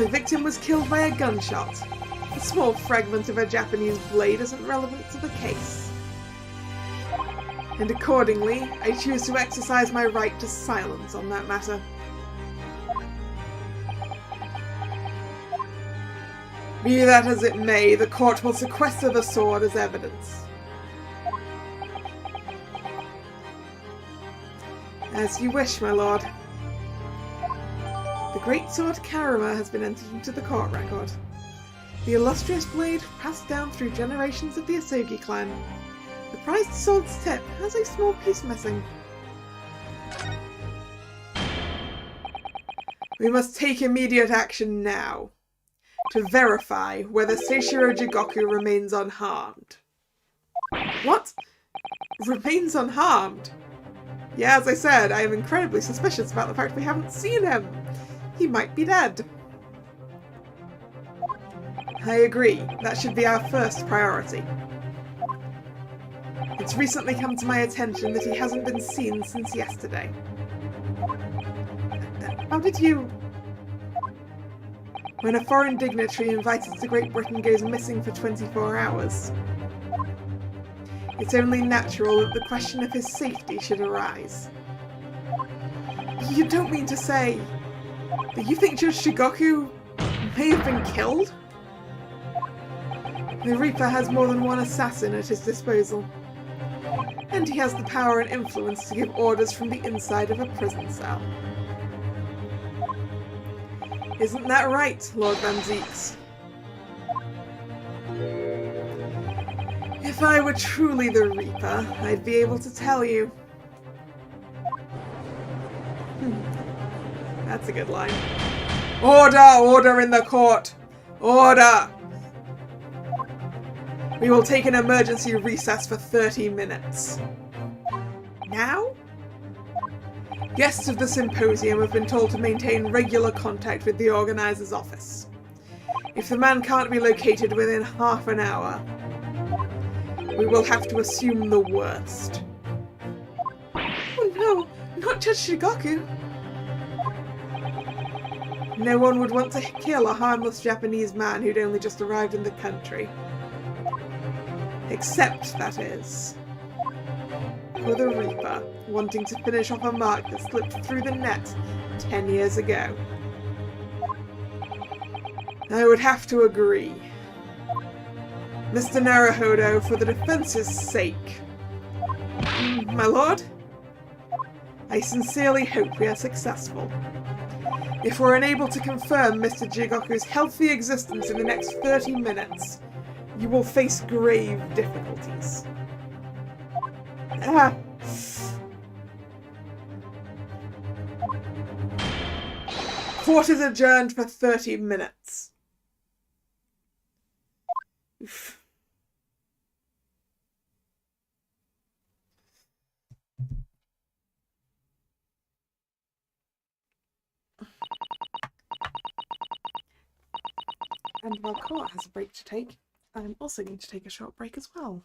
Speaker 1: The victim was killed by a gunshot. A small fragment of a Japanese blade isn't relevant to the case. And accordingly, I choose to exercise my right to silence on that matter. Be that as it may, the court will sequester the sword as evidence. As you wish, my lord. The great sword Karama has been entered into the court record. The illustrious blade passed down through generations of the Asogi clan. The prized sword's tip has a small piece missing. We must take immediate action now to verify whether Seishiro Jigoku remains unharmed. What? Remains unharmed? Yeah, as I said, I am incredibly suspicious about the fact we haven't seen him. He might be dead. I agree. That should be our first priority. It's recently come to my attention that he hasn't been seen since yesterday. How did you... When a foreign dignitary invited to Great Britain goes missing for 24 hours, it's only natural that the question of his safety should arise. You don't mean to say that you think Judge Shigoku may have been killed? The Reaper has more than one assassin at his disposal, and he has the power and influence to give orders from the inside of a prison cell. Isn't that right, Lord Van Zeeks? If I were truly the Reaper, I'd be able to tell you. That's a good line. Order! Order in the court! Order! We will take an emergency recess for 30 minutes. Now? Guests of the symposium have been told to maintain regular contact with the organizer's office. If the man can't be located within half an hour, we will have to assume the worst. Oh no, not Judge Shigoku! No one would want to kill a harmless Japanese man who'd only just arrived in the country. Except, that is, for the Reaper wanting to finish off a mark that slipped through the net 10 years ago. I would have to agree. Mr. Naruhodo, for the defense's sake. My lord? I sincerely hope we are successful. If we're unable to confirm Mr. Jigoku's healthy existence in the next 30 minutes, you will face grave difficulties. Court is adjourned for 30 minutes. Oof. And while court has a break to take, I'm also going to take a short break as well.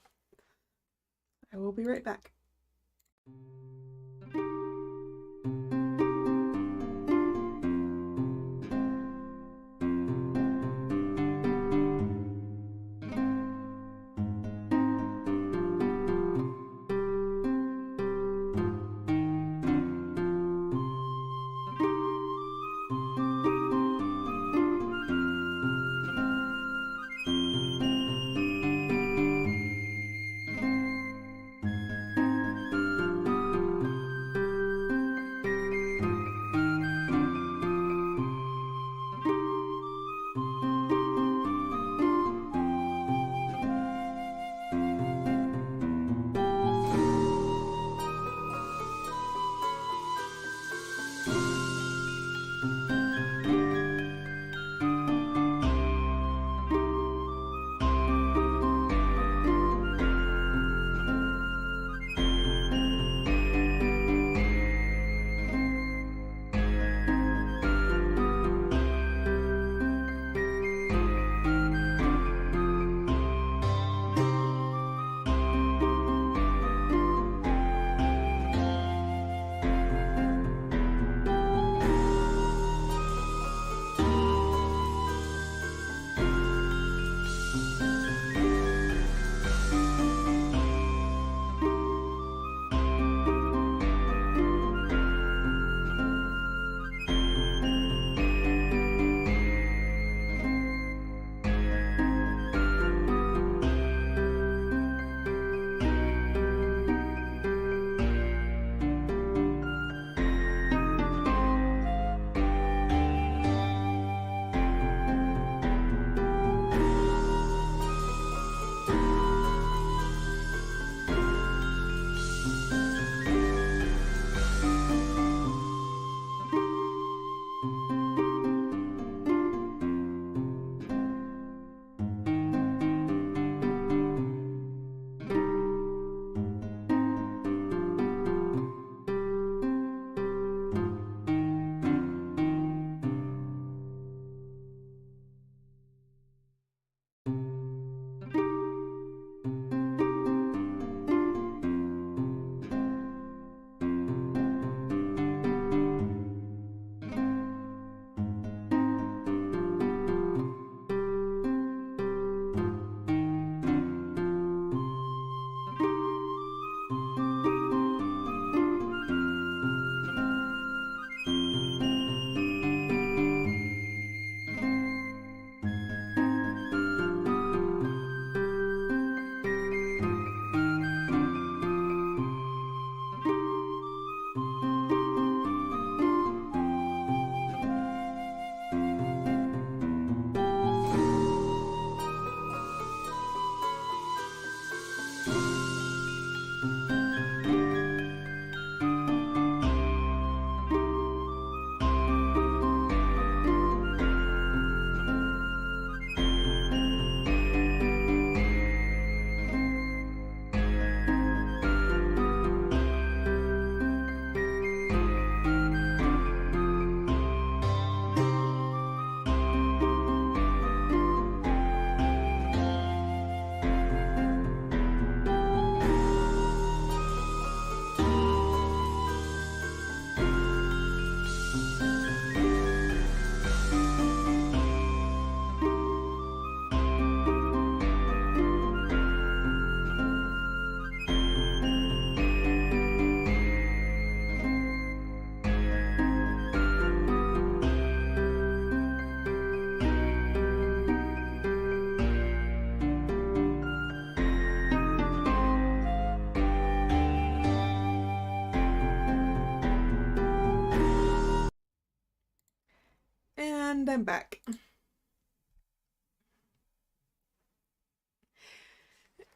Speaker 1: I will be right back. And I'm back.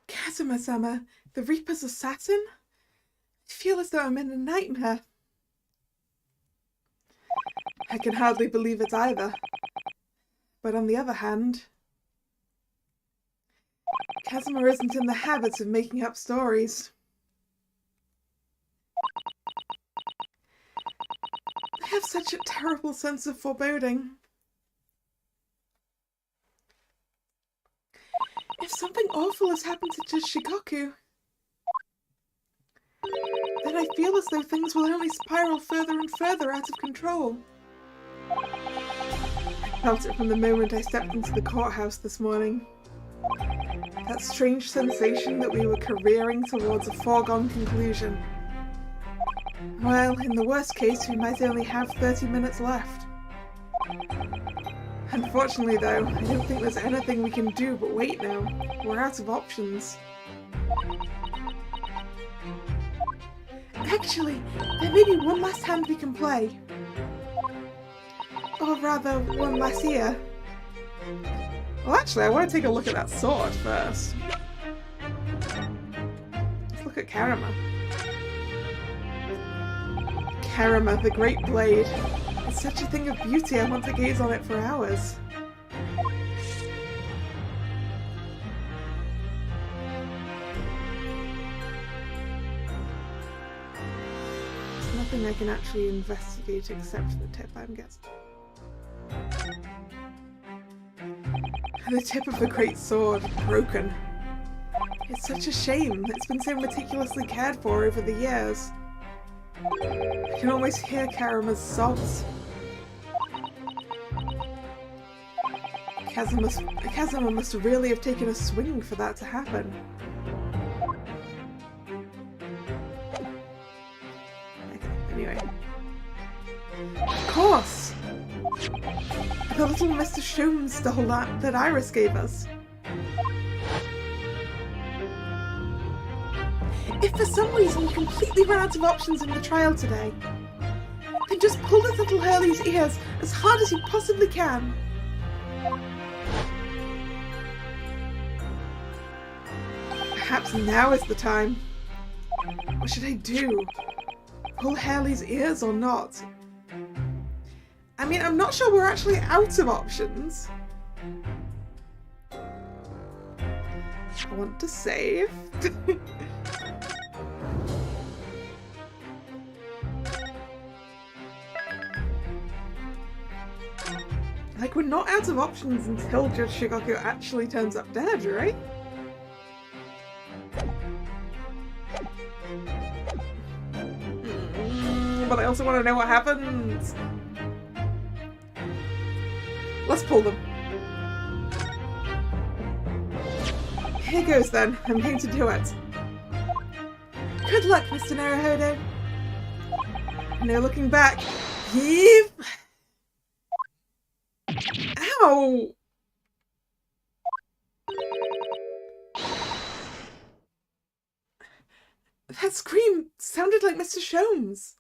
Speaker 1: Kazuma-sama, the Reaper's assassin? I feel as though I'm in a nightmare. I can hardly believe it either. But on the other hand, Kazuma isn't in the habit of making up stories. I have such a terrible sense of foreboding. If something awful has happened to Shigoku, then I feel as though things will only spiral further and further out of control. I felt it from the moment I stepped into the courthouse this morning. That strange sensation that we were careering towards a foregone conclusion. Well, in the worst case, we might only have 30 minutes left. Unfortunately, though, I don't think there's anything we can do but wait now. We're out of options. Actually, there may be one last hand we can play. Or rather, one last ear. Well, actually, I want to take a look at that sword first. Let's look at Karama. Karama, the Great Blade. It's such a thing of beauty, I want to gaze on it for hours. There's nothing I can actually investigate except the tip, I'm guessing. The tip of the great sword, broken. It's such a shame. It's been so meticulously cared for over the years. I can almost hear Karama's sobs. Kazuma must really have taken a swing for that to happen. Okay, anyway. Of course! The little Mr. Sholmes doll that Iris gave us. If for some reason you completely run out of options in the trial today, then just pull this little Hurley's ears as hard as you possibly can. Perhaps now is the time. What should I do? Pull Hurley's ears or not? I mean, I'm not sure we're actually out of options. I want to save. Like, we're not out of options until Judge Shigoku actually turns up dead, right? But I also want to know what happens. Let's pull them. Here goes then. I'm going to do it. Good luck, Mr. Naruhodo. No looking back. Heave! Ow! That scream sounded like Mr. Sholmes.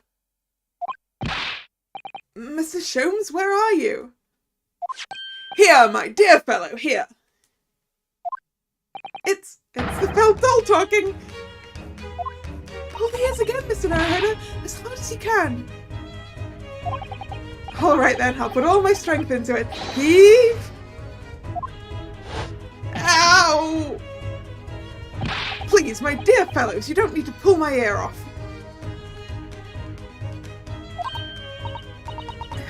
Speaker 1: Mr. Sholmes, where are you? Here, my dear fellow, here. It's the felt doll talking. Pull the ears again, Mr. Naruhodo, as hard as you can. Alright then, I'll put all my strength into it. Heave! Ow! Please, my dear fellows, you don't need to pull my ear off.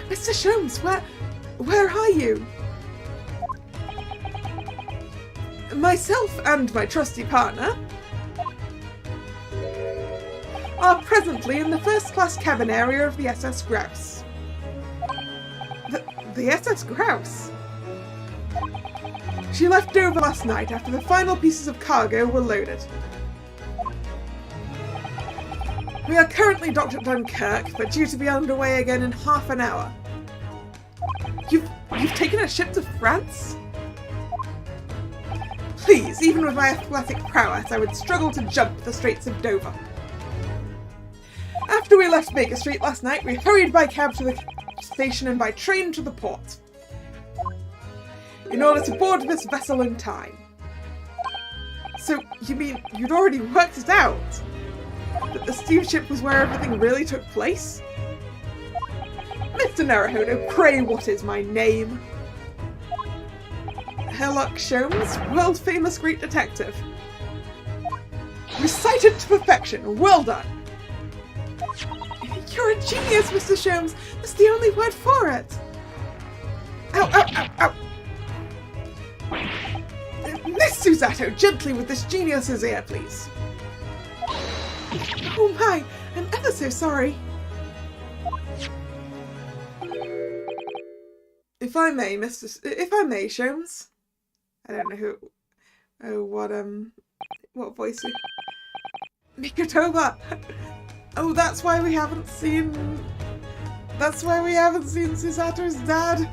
Speaker 1: Mr. Sholmes, where are you? Myself and my trusty partner are presently in the first-class cabin area of the SS Grouse. The SS Grouse. She left Dover last night after the final pieces of cargo were loaded. We are currently docked at Dunkirk, but due to be underway again in half an hour. You've taken a ship to France? Please, even with my athletic prowess, I would struggle to jump the Straits of Dover. After we left Baker Street last night, we hurried by cab to the station and by train to the port, in order to board this vessel in time. So, you mean you'd already worked it out? That the steamship was where everything really took place? Mr. Naruhodo, pray what is my name? Sherlock Sholmes, world-famous great detective. Recited to perfection, well done! You're a genius, Mr. Sholmes! That's the only word for it! Ow, ow, ow, ow! Miss Susato, gently with this genius's ear, please. Oh my, I'm ever so sorry. If I may, Sholmes. I don't know who. Oh, what voice? Mikotoba. Oh, that's why we haven't seen. That's why we haven't seen Susato's dad.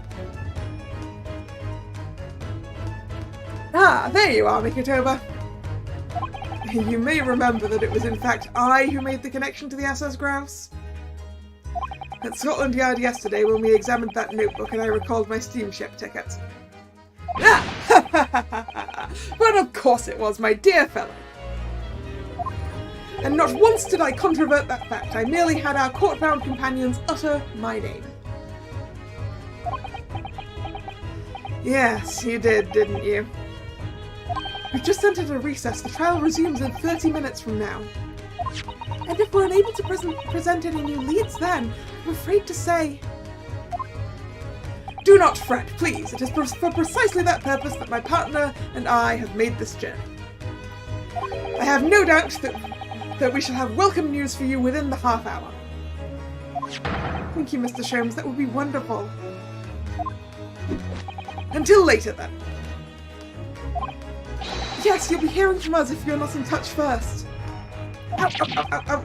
Speaker 1: Ah, there you are, Mikotoba. You may remember that it was in fact I who made the connection to the SS Grouse. At Scotland Yard yesterday when we examined that notebook and I recalled my steamship ticket. Ah! But of course it was, my dear fellow. And not once did I controvert that fact. I merely had our court-bound companions utter my name. Yes, you did, didn't you? We've just entered a recess. The trial resumes in 30 minutes from now. And if we're unable to present any new leads then, I'm afraid to say... Do not fret, please. It is for precisely that purpose that my partner and I have made this journey. I have no doubt that we shall have welcome news for you within the half hour. Thank you, Mr. Sholmes. That would be wonderful. Until later, then. Yes, you'll be hearing from us if you're not in touch first. Ow, ow, ow, ow, ow.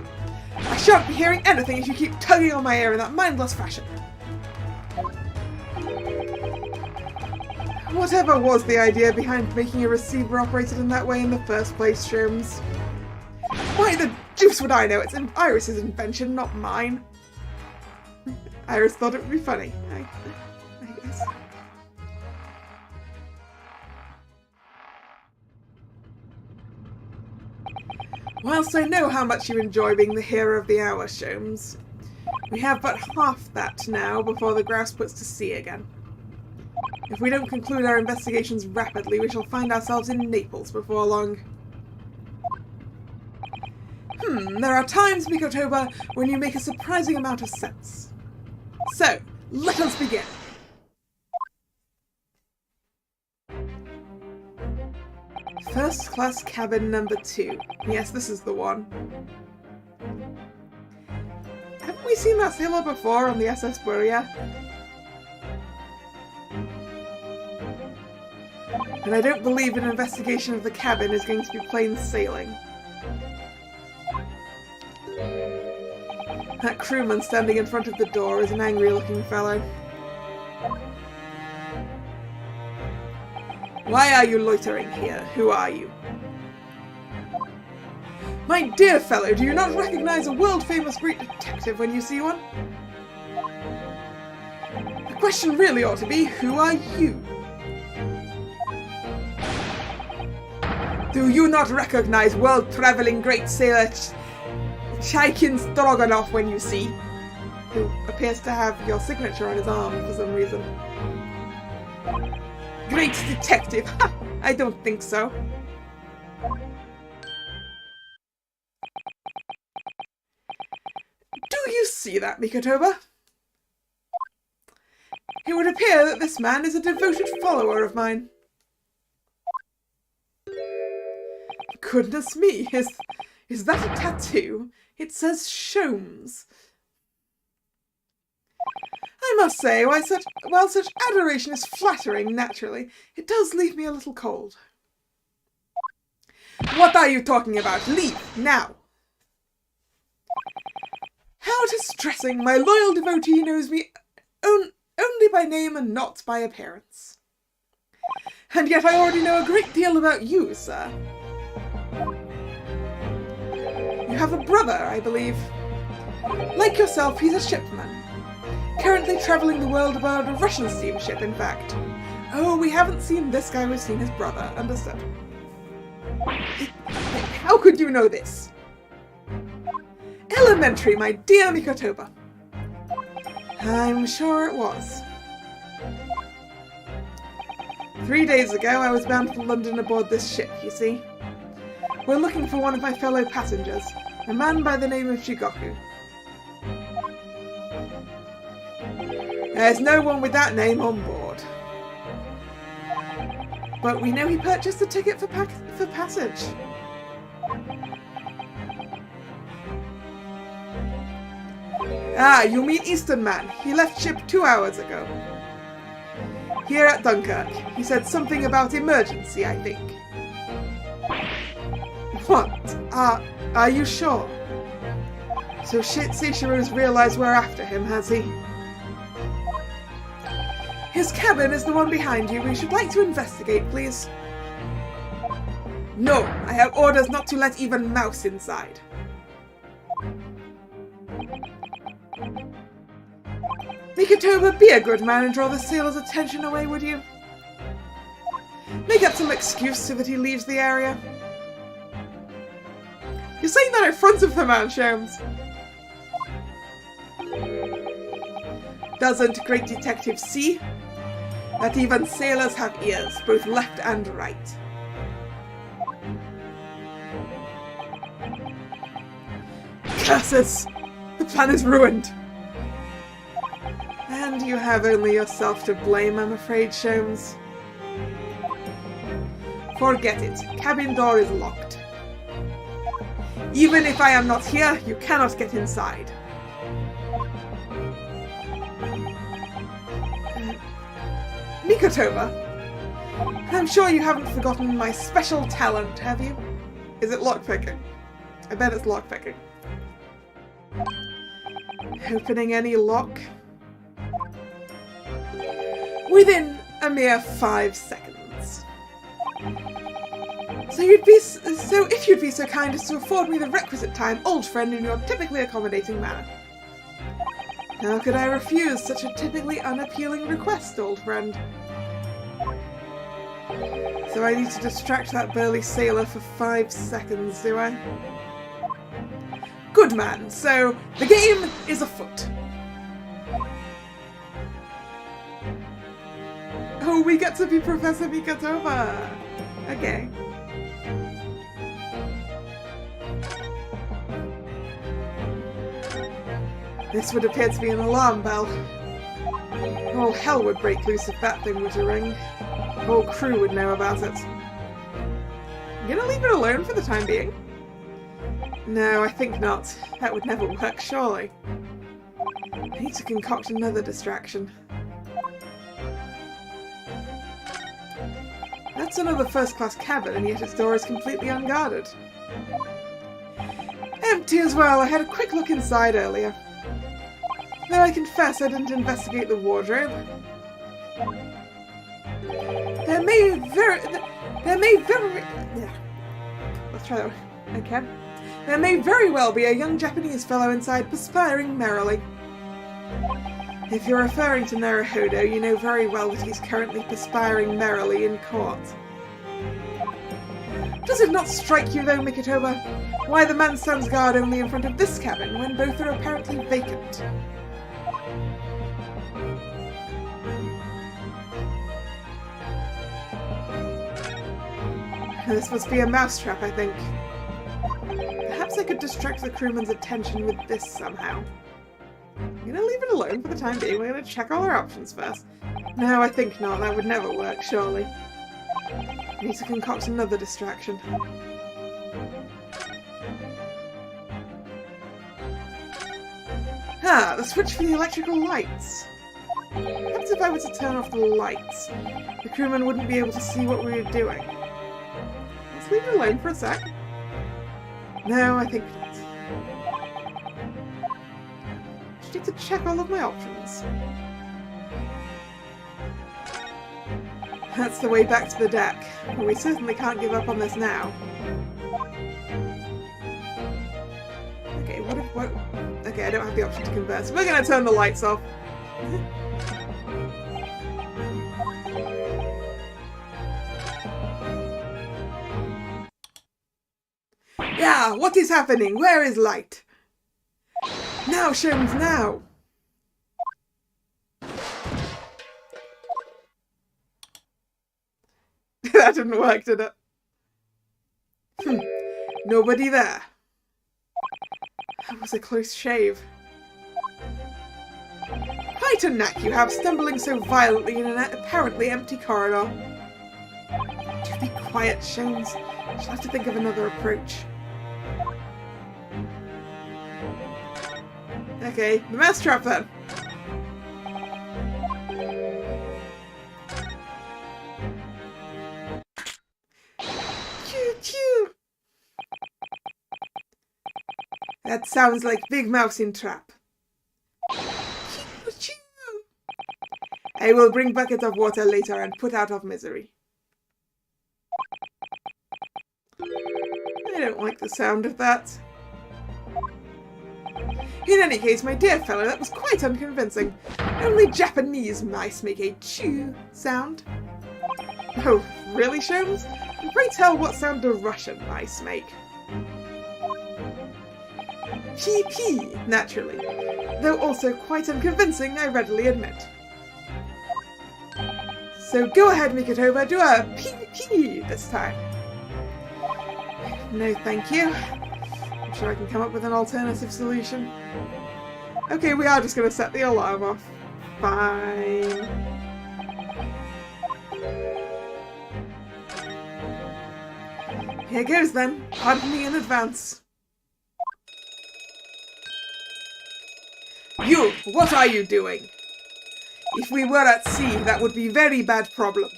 Speaker 1: I shan't be hearing anything if you keep tugging on my ear in that mindless fashion. Whatever was the idea behind making a receiver operated in that way in the first place, Sholmes? Why the deuce would I know? It's Iris's invention, not mine. Iris thought it would be funny, I guess. Whilst I know how much you enjoy being the hero of the hour, Sholmes, we have but half that now before the grouse puts to sea again. If we don't conclude our investigations rapidly, we shall find ourselves in Naples before long. There are times, Mikotoba, when you make a surprising amount of sense. So, let us begin. First class cabin number 2. Yes, this is the one. Haven't we seen that sailor before on the SS Buria? And I don't believe an investigation of the cabin is going to be plain sailing. That crewman standing in front of the door is an angry-looking fellow. Why are you loitering here? Who are you? My dear fellow, do you not recognize a world-famous great detective when you see one? The question really ought to be, who are you? Do you not recognize world-traveling great sailor Chaikin Stroganov when you see? Who appears to have your signature on his arm for some reason. Great detective! Ha! I don't think so. Do you see that, Mikotoba? It would appear that this man is a devoted follower of mine. Goodness me, is that a tattoo? It says Sholmes. I must say, while such adoration is flattering, naturally, it does leave me a little cold. What are you talking about? Leave, now! How distressing! My loyal devotee knows me only by name and not by appearance. And yet I already know a great deal about you, sir. You have a brother, I believe. Like yourself, he's a shipman. Currently travelling the world aboard a Russian steamship, in fact. Oh, we haven't seen this guy, we've seen his brother. Understood. How could you know this? Elementary, my dear Mikotoba. I'm sure it was. 3 days ago, I was bound for London aboard this ship, you see. We're looking for one of my fellow passengers, a man by the name of Shigoku. There's no one with that name on board. But we know he purchased a ticket for passage. Ah, you mean Eastern Man. He left ship 2 hours ago. Here at Dunkirk. He said something about emergency, I think. What? Are you sure? So Seishiro's realised we're after him, has he? His cabin is the one behind you. We should like to investigate, please. No, I have orders not to let even mouse inside. Mikotoba, be a good man and draw the sailor's attention away, would you? Make up some excuse so that he leaves the area. You're saying that in front of the man, Sholmes. Doesn't Great Detective see that even sailors have ears, both left and right? Curses! The plan is ruined! And you have only yourself to blame, I'm afraid, Sholmes. Forget it. Cabin door is locked. Even if I am not here, you cannot get inside. Mikotoba, I'm sure you haven't forgotten my special talent, have you? Is it lockpicking? I bet it's lockpicking. Opening any lock? Within a mere 5 seconds. So if you'd be so kind as to afford me the requisite time, old friend, in your typically accommodating manner. How could I refuse such a typically unappealing request, old friend? So I need to distract that burly sailor for 5 seconds, do I? Good man, so the game is afoot. Oh, we get to be Professor Mikotoba! Okay. This would appear to be an alarm bell. All hell would break loose if that thing were to ring. The whole crew would know about it. I'm gonna leave it alone for the time being. No, I think not. That would never work, surely. I need to concoct another distraction. That's another first-class cabin, and yet its door is completely unguarded. Empty as well. I had a quick look inside earlier. Though I confess I didn't investigate the wardrobe. There may very... Let's try that one. Okay. There may very well be a young Japanese fellow inside perspiring merrily. If you're referring to Naruhodo, you know very well that he's currently perspiring merrily in court. Does it not strike you, though, Mikotoba, why the man stands guard only in front of this cabin when both are apparently vacant? This must be a mousetrap, I think. Perhaps I could distract the crewman's attention with this somehow. I'm gonna leave it alone for the time being. We're gonna check all our options first. No, I think not. That would never work, surely. I need to concoct another distraction. Ah, the switch for the electrical lights. if I were to turn off the lights, the crewmen wouldn't be able to see what we were doing. Let's leave it alone for a sec. No, I think not. Just need to check all of my options. That's the way back to the deck, but we certainly can't give up on this now. Okay, what? Okay, I don't have the option to convert, so we're gonna turn the lights off. Yeah, what is happening? Where is light? Now, Sholmes, now! That didn't work, did it? Nobody there. That was a close shave. Quite a knack you have, stumbling so violently in an apparently empty corridor. Do be quiet, Sholmes. She'll have to think of another approach. Okay, the mousetrap then. Choo choo. That sounds like Big Mouse in trap. Choo choo. I will bring bucket of water later and put out of misery. I don't like the sound of that. In any case, my dear fellow, that was quite unconvincing. Only Japanese mice make a chew sound. Oh, really, Sholmes? And pray tell what sound do Russian mice make? Pee-pee, naturally. Though also quite unconvincing, I readily admit. So go ahead, Mikotoba, do a pee-pee this time. No, thank you. I'm sure I can come up with an alternative solution. Okay, we are just going to set the alarm off. Fine. Here goes then. Pardon me in advance. You! What are you doing? If we were at sea, that would be very bad problem.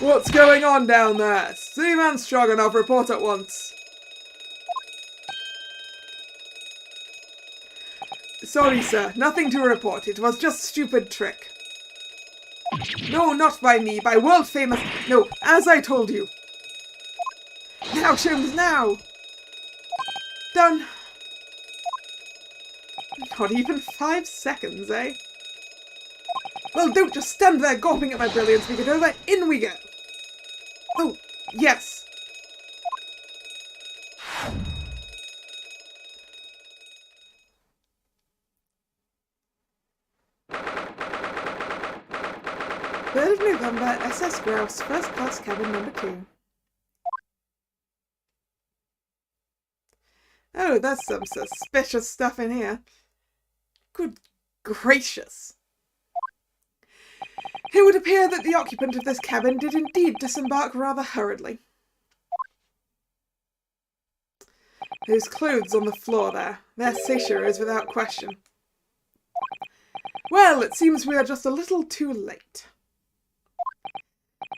Speaker 1: What's going on down there? Seaman Stroganoff, report at once. Sorry, sir. Nothing to report. It was just stupid trick. No, not by me. By world famous... No, as I told you. Now, Sholmes, now! Done. Not even 5 seconds, eh? Well, don't just stand there gawping at my brilliance, Mikotoba. In we go! Oh, yes! Third of November, SS Grouse, First Class Cabin Number 2. Oh, there's some suspicious stuff in here. Good gracious. It would appear that the occupant of this cabin did indeed disembark rather hurriedly. Those clothes on the floor there, their seizure is without question. Well, it seems we are just a little too late.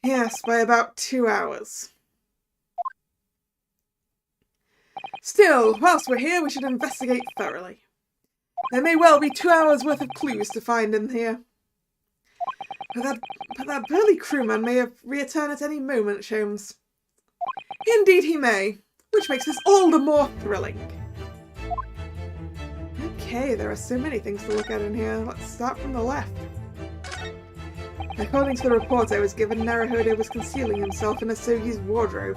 Speaker 1: Yes, by about 2 hours. Still, whilst we're here, we should investigate thoroughly. There may well be 2 hours' worth of clues to find in here. But that burly crewman may have returned at any moment, Sholmes. Indeed he may, which makes this all the more thrilling. Okay, there are so many things to look at in here. Let's start from the left. According to the report I was given, Naruhodo was concealing himself in Asogi's wardrobe.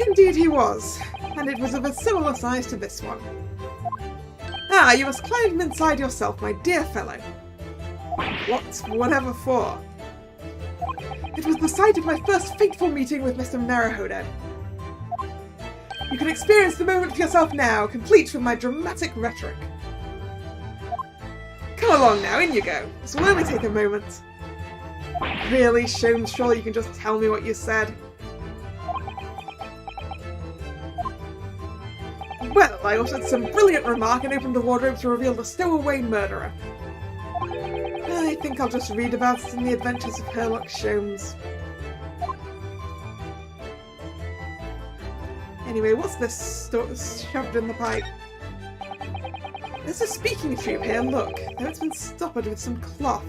Speaker 1: Indeed he was, and it was of a similar size to this one. Ah, you must climb inside yourself, my dear fellow. Whatever for? It was the site of my first fateful meeting with Mr. Naruhodo. You can experience the moment for yourself now, complete with my dramatic rhetoric. Come along now, in you go. This will only take a moment. Really, Sholmes, surely you can just tell me what you said. Well, I uttered some brilliant remark and opened the wardrobe to reveal the stowaway murderer. I think I'll just read about it in the Adventures of Sherlock Holmes. Anyway, what's this shoved in the pipe? There's a speaking tube here, look. Though it's been stoppered with some cloth.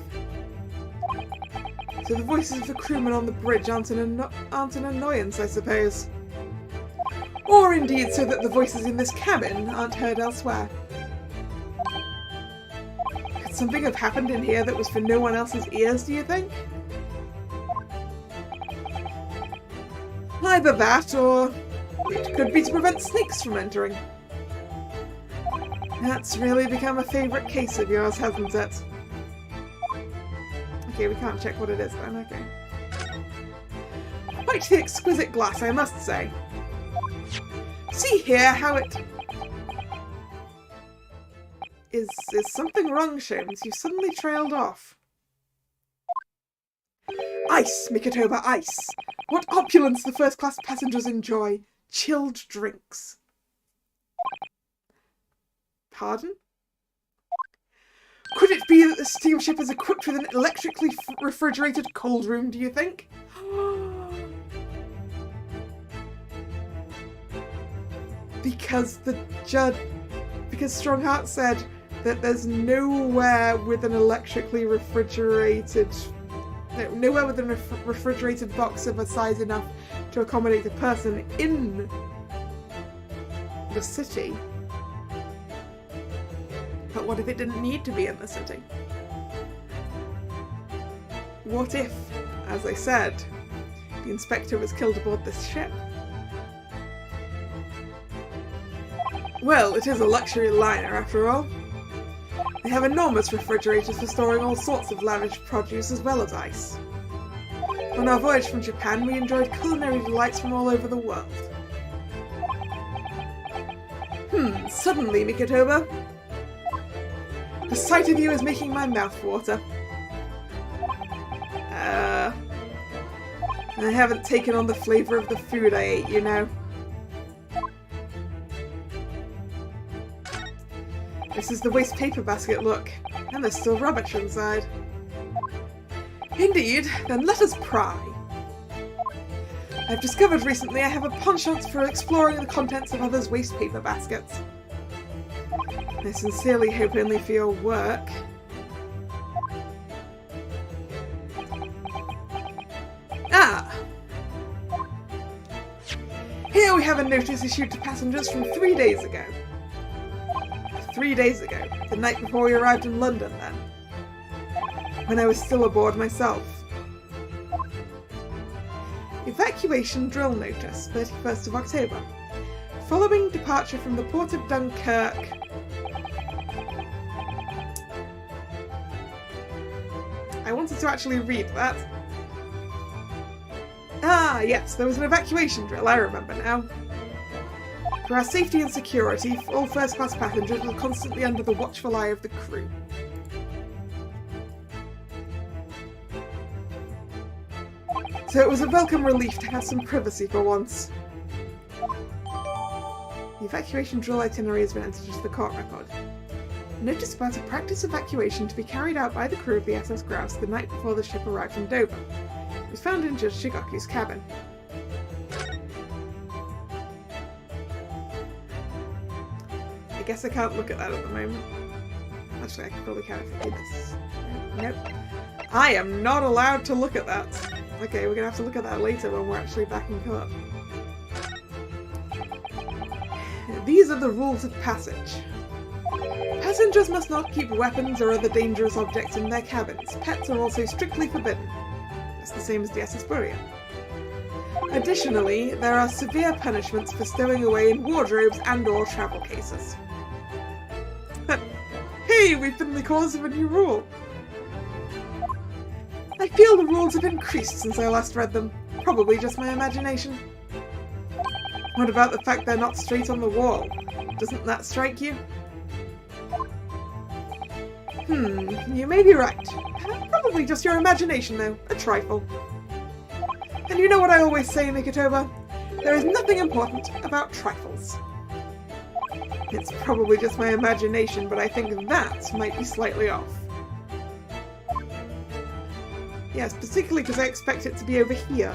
Speaker 1: So the voices of the crewmen on the bridge aren't an annoyance, I suppose. Or indeed so that the voices in this cabin aren't heard elsewhere. Could something have happened in here that was for no one else's ears, do you think? Either that, or it could be to prevent snakes from entering. That's really become a favourite case of yours, hasn't it? Okay, we can't check what it is then, okay. Quite the exquisite glass, I must say. See here how it... Is something wrong, Sholmes? You suddenly trailed off. Ice, Mikotoba, ice! What opulence the first-class passengers enjoy! Chilled drinks. Pardon? Could it be that the steamship is equipped with an electrically refrigerated cold room, do you think? Because Strongheart said that there's nowhere with an electrically refrigerated... nowhere with a refrigerated box of a size enough to accommodate a person in the city. But what if it didn't need to be in the city? What if, as I said, the inspector was killed aboard this ship? Well, it is a luxury liner after all. They have enormous refrigerators for storing all sorts of lavish produce as well as ice. On our voyage from Japan, we enjoyed culinary delights from all over the world. Suddenly, Mikotoba, the sight of you is making my mouth water. I haven't taken on the flavour of the food I ate, you know. This is the waste paper basket, look. And there's still rubbish inside. Indeed, then let us pry. I've discovered recently I have a penchant for exploring the contents of others' waste paper baskets. I sincerely hope only for your work. Ah! Here we have a notice issued to passengers from 3 days ago. 3 days ago, the night before we arrived in London then. When I was still aboard myself. Evacuation drill notice, 31st of October. Following departure from the port of Dunkirk. I wanted to actually read that. Ah, yes, there was an evacuation drill, I remember now. For our safety and security, all first-class passengers were constantly under the watchful eye of the crew. So it was a welcome relief to have some privacy for once. The evacuation drill itinerary has been entered into the court record. Notice about a practice evacuation to be carried out by the crew of the SS Grouse the night before the ship arrived from Dover. It was found in Judge Shigaku's cabin. I guess I can't look at that at the moment. Actually, I probably can if I do this. Nope. I am not allowed to look at that. Okay, we're gonna have to look at that later when we're actually back in court. These are the rules of passage. Passengers must not keep weapons or other dangerous objects in their cabins. Pets are also strictly forbidden. That's the same as the SS Burial. Additionally, there are severe punishments for stowing away in wardrobes and/or travel cases. Hey, we've been the cause of a new rule. I feel the rules have increased since I last read them. Probably just my imagination. What about the fact they're not straight on the wall? Doesn't that strike you? You may be right. Probably just your imagination, though. A trifle. And you know what I always say, Mikotoba? There is nothing important about trifles. It's probably just my imagination, but I think that might be slightly off. Yes, particularly because I expect it to be over here.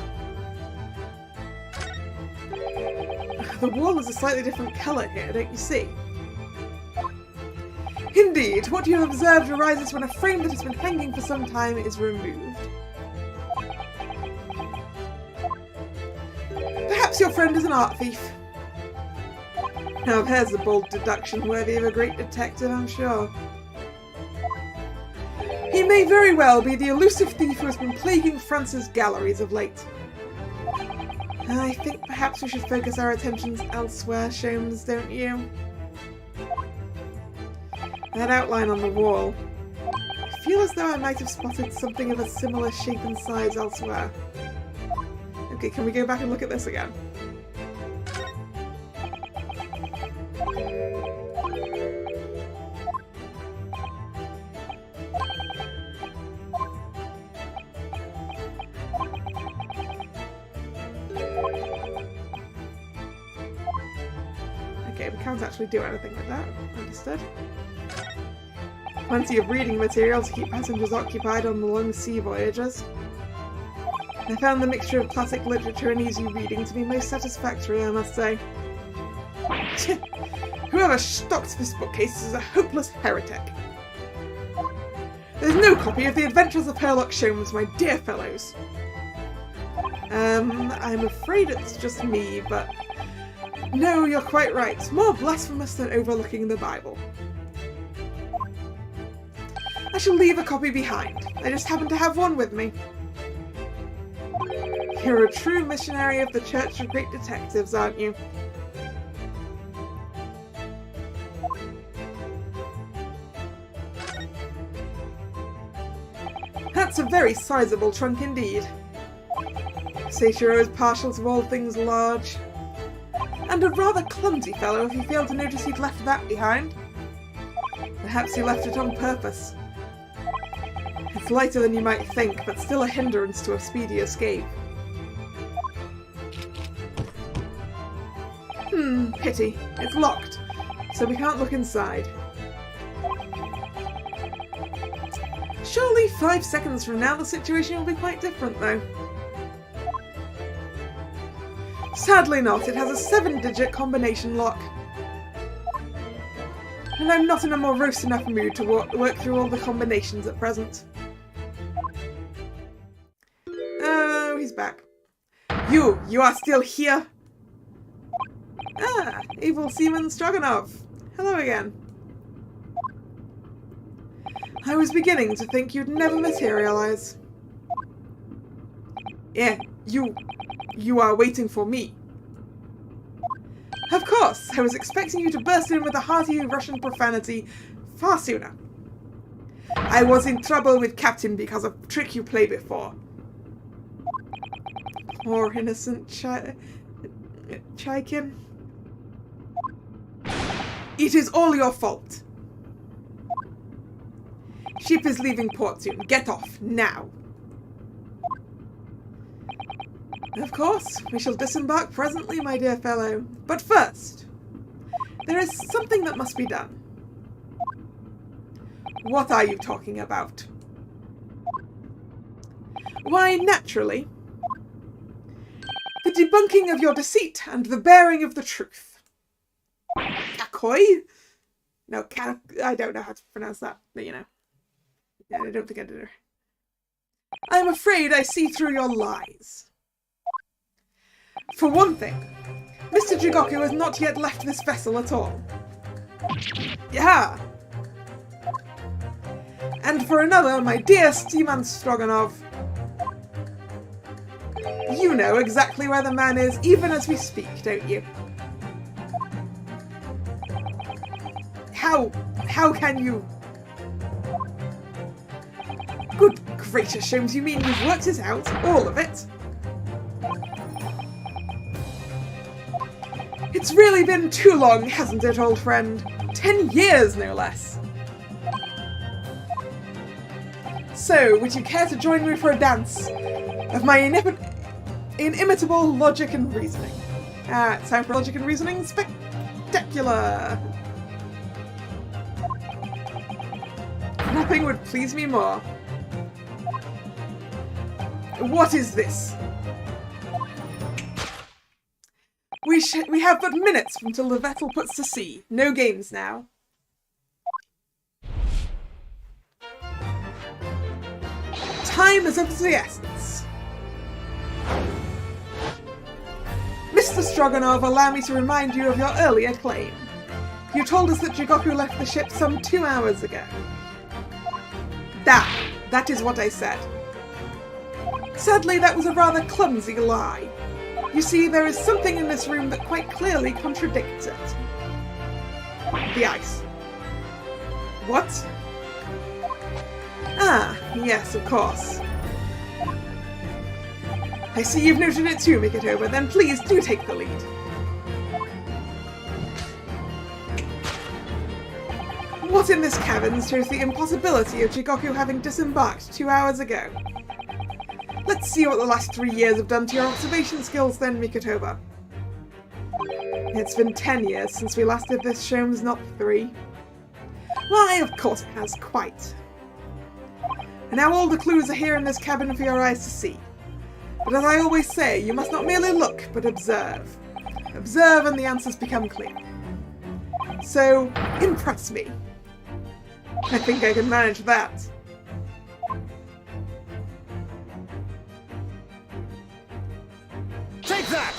Speaker 1: The wall is a slightly different colour here, don't you see? Indeed, what you have observed arises when a frame that has been hanging for some time is removed. Perhaps your friend is an art thief. Now there's a bold deduction worthy of a great detective, I'm sure. He may very well be the elusive thief who has been plaguing France's galleries of late. I think perhaps we should focus our attentions elsewhere, Sholmes, don't you? That outline on the wall. I feel as though I might have spotted something of a similar shape and size elsewhere. Okay, can we go back and look at this again? Okay, we can't actually do anything with that. Understood. Plenty of reading material to keep passengers occupied on the long sea voyages. I found the mixture of classic literature and easy reading to be most satisfactory, I must say. Whoever stocked this bookcase is a hopeless heretic. There's no copy of The Adventures of Sherlock Holmes, my dear fellows. I'm afraid it's just me, but... No, you're quite right. More blasphemous than overlooking the Bible. I shall leave a copy behind. I just happen to have one with me. You're a true missionary of the Church of Great Detectives, aren't you? That's a very sizable trunk indeed. Seichiro is partial to all things large. And a rather clumsy fellow if you failed to notice he'd left that behind. Perhaps he left it on purpose. It's lighter than you might think, but still a hindrance to a speedy escape. Pity. It's locked, so we can't look inside. Surely 5 seconds from now the situation will be quite different, though. Sadly not, it has a 7-digit combination lock. And I'm not in a morose enough mood to work through all the combinations at present. Oh, he's back. You are still here? Ah, Evil Seaman Stroganoff. Hello again. I was beginning to think you'd never materialize. Yeah, you are waiting for me. Of course, I was expecting you to burst in with a hearty Russian profanity far sooner. I was in trouble with Captain because of a trick you played before. Poor innocent Chaikin. It is all your fault. Ship is leaving port soon. Get off, now. Of course, we shall disembark presently, my dear fellow. But first, there is something that must be done. What are you talking about? Why, naturally, the debunking of your deceit and the bearing of the truth. Kakoi? No, I don't know how to pronounce that, but you know. Yeah, I don't think I did it. I'm afraid I see through your lies. For one thing, Mr. Jigoku has not yet left this vessel at all. Yeah. And for another, my dear Seaman Stroganov, you know exactly where the man is, even as we speak, don't you? How can you? Good gracious, Sholmes, you mean you've worked it out? All of it? It's really been too long, hasn't it, old friend? 10 years, no less. So, would you care to join me for a dance of my inimitable logic and reasoning? It's time for logic and reasoning spectacular! Nothing would please me more. What is this? We have but minutes until the vessel puts to sea. No games now. Time is of the essence. Mr. Stroganov, allow me to remind you of your earlier claim. You told us that Jigoku left the ship some 2 hours ago. That is what I said. Sadly, that was a rather clumsy lie. You see, there is something in this room that quite clearly contradicts it. The ice. What? Ah, yes, of course. I see you've noted it too, Mikitoba. Then please do take the lead. What in this cabin shows the impossibility of Jigoku having disembarked 2 hours ago? Let's see what the last 3 years have done to your observation skills then, Mikitoba. It's been 10 years since we last did this, Sholmes, not 3. Why, of course it has, quite. And now all the clues are here in this cabin for your eyes to see. But as I always say, you must not merely look, but observe. Observe and the answers become clear. So, impress me. I think I can manage that.
Speaker 3: Take that!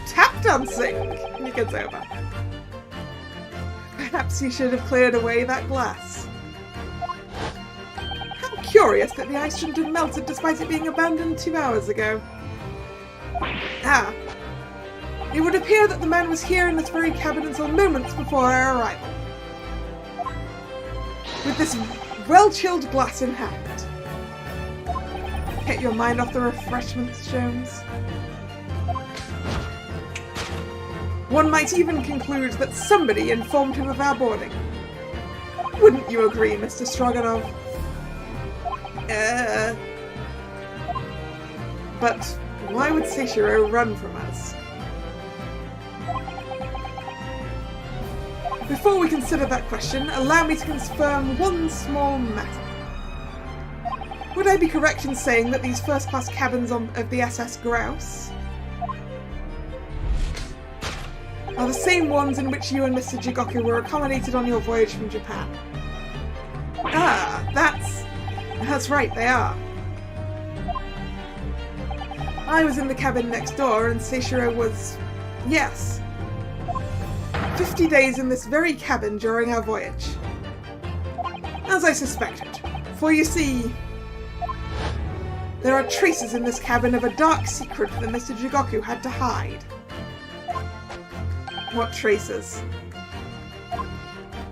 Speaker 1: Tap dancing! Mikitoba. Perhaps you should have cleared away that glass. How curious that the ice shouldn't have melted despite it being abandoned 2 hours ago. Ah. It would appear that the man was here in this very cabin until moments before our arrival. With this well-chilled glass in hand. Get your mind off the refreshments, Sholmes. One might even conclude that somebody informed him of our boarding. Wouldn't you agree, Mr. Stroganov? But why would Seishiro run from us? Before we consider that question, allow me to confirm one small matter. Would I be correct in saying that these first-class cabins of the SS Grouse are the same ones in which you and Mr. Jigoku were accommodated on your voyage from Japan? Ah, that's right, they are. I was in the cabin next door, and Seishiro was... yes. 50 days in this very cabin during our voyage. As I suspected. For you see, there are traces in this cabin of a dark secret that Mr. Jigoku had to hide. What traces?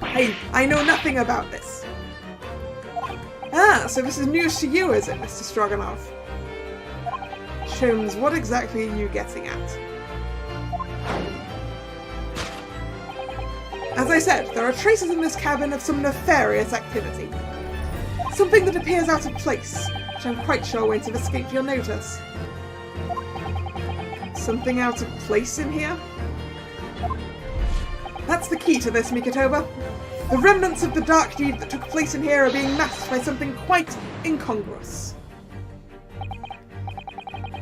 Speaker 1: Hey, I know nothing about this. Ah, so this is news to you, is it, Mr. Stroganov? Sholmes, what exactly are you getting at? As I said, there are traces in this cabin of some nefarious activity. Something that appears out of place, which I'm quite sure won't have escaped your notice. Something out of place in here? That's the key to this, Mikitoba. The remnants of the dark deed that took place in here are being masked by something quite incongruous.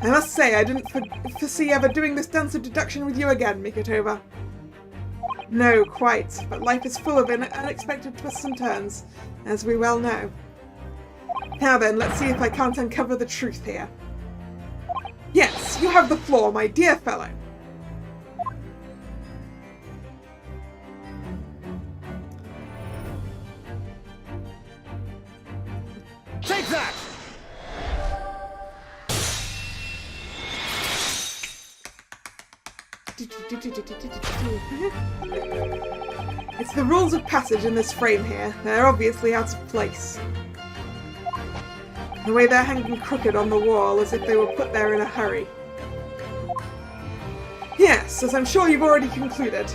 Speaker 1: I must say, I didn't foresee ever doing this dance of deduction with you again, Mikitoba. No, quite, but life is full of unexpected twists and turns, as we well know. Now then, let's see if I can't uncover the truth here. Yes, you have the floor, my dear fellow.
Speaker 3: Take that!
Speaker 1: It's the rules of passage in this frame here. They're obviously out of place. The way they're hanging crooked on the wall, as if they were put there in a hurry. Yes, as I'm sure you've already concluded.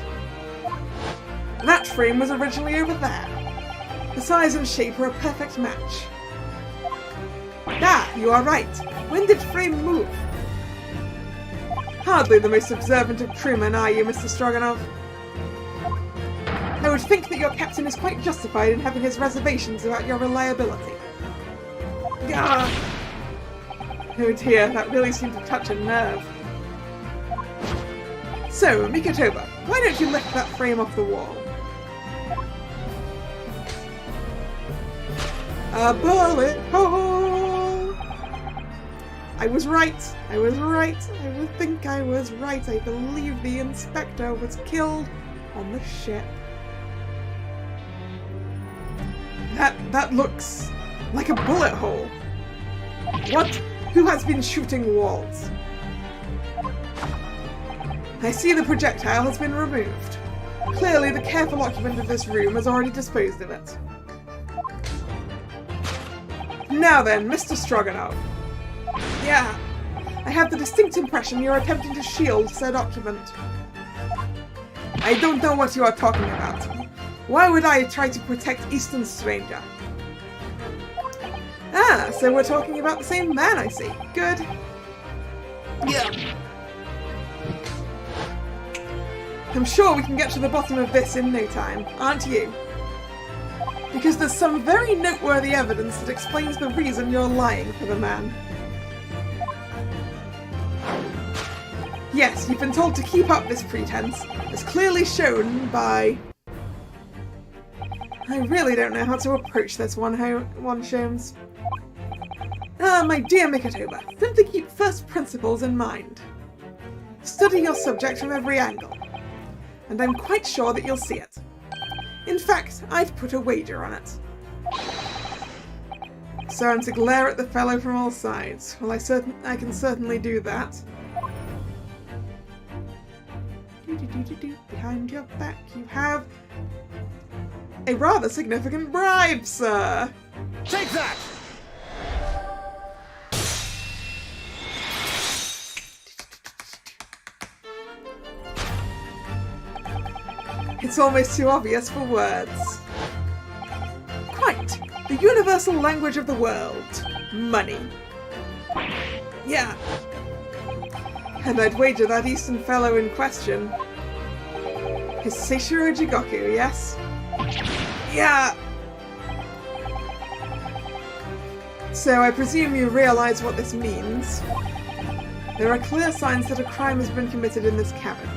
Speaker 1: That frame was originally over there. The size and shape are a perfect match. Ah, you are right. When did frame move? Hardly the most observant of crewmen, are you, Mr. Stroganov? I would think that your captain is quite justified in having his reservations about your reliability. Gah! Oh dear, that really seemed to touch a nerve. So, Mikotoba, why don't you lift that frame off the wall? A bullet hole! I was right. I was right. I would think I was right. I believe the inspector was killed on the ship. That looks like a bullet hole. What? Who has been shooting walls? I see the projectile has been removed. Clearly the careful occupant of this room has already disposed of it. Now then, Mr. Stroganoff. Yeah, I have the distinct impression you're attempting to shield said occupant. I don't know what you are talking about. Why would I try to protect Eastern Stranger? Ah, so we're talking about the same man, I see. Good. Yeah. I'm sure we can get to the bottom of this in no time, aren't you? Because there's some very noteworthy evidence that explains the reason you're lying for the man. Yes, you've been told to keep up this pretense, as clearly shown by... I really don't know how to approach this one, Sholmes. Ah, my dear Mikotoba, simply keep first principles in mind. Study your subject from every angle, and I'm quite sure that you'll see it. In fact, I'd put a wager on it. So I'm to glare at the fellow from all sides. Well, I can certainly do that. Behind your back you have a rather significant bribe, sir.
Speaker 3: Take that!
Speaker 1: It's almost too obvious for words. Quite. The universal language of the world. Money. Yeah. And I'd wager that Eastern fellow in question is Seishiro Jigoku, yes? Yeah. So I presume you realise what this means. There are clear signs that a crime has been committed in this cabin.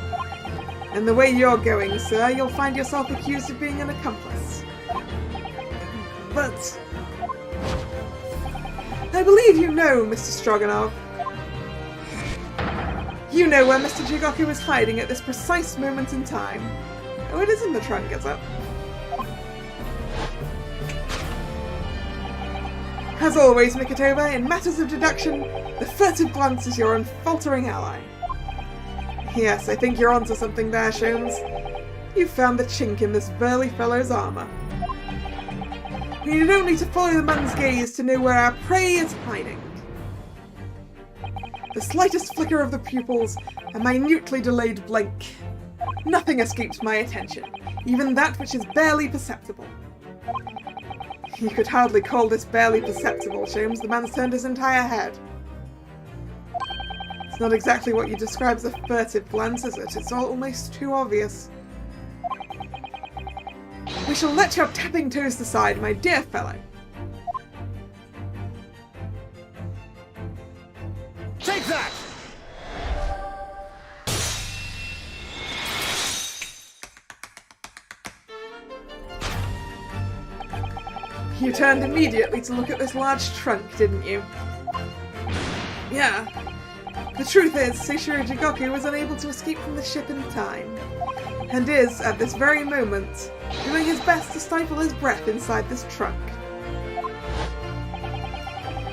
Speaker 1: And the way you're going, sir, you'll find yourself accused of being an accomplice. But... I believe you know, Mr. Stroganoff. You know where Mr. Jigoku is hiding at this precise moment in time. Oh, it is in the trunk, is it? As always, Mikotoba, in matters of deduction, the furtive glance is your unfaltering ally. Yes, I think you're onto something there, Sholmes. You've found the chink in this burly fellow's armour. You don't need to follow the man's gaze to know where our prey is hiding. The slightest flicker of the pupils, a minutely delayed blink. Nothing escapes my attention, even that which is barely perceptible. You could hardly call this barely perceptible, Sholmes. The man's turned his entire head. It's not exactly what you describe as a furtive glance, is it? It's almost too obvious. We shall let your tapping toes decide, my dear fellow.
Speaker 3: Take that!
Speaker 1: You turned immediately to look at this large trunk, didn't you? Yeah. The truth is, Seishiro Jigoku was unable to escape from the ship in time, and is, at this very moment, doing his best to stifle his breath inside this trunk.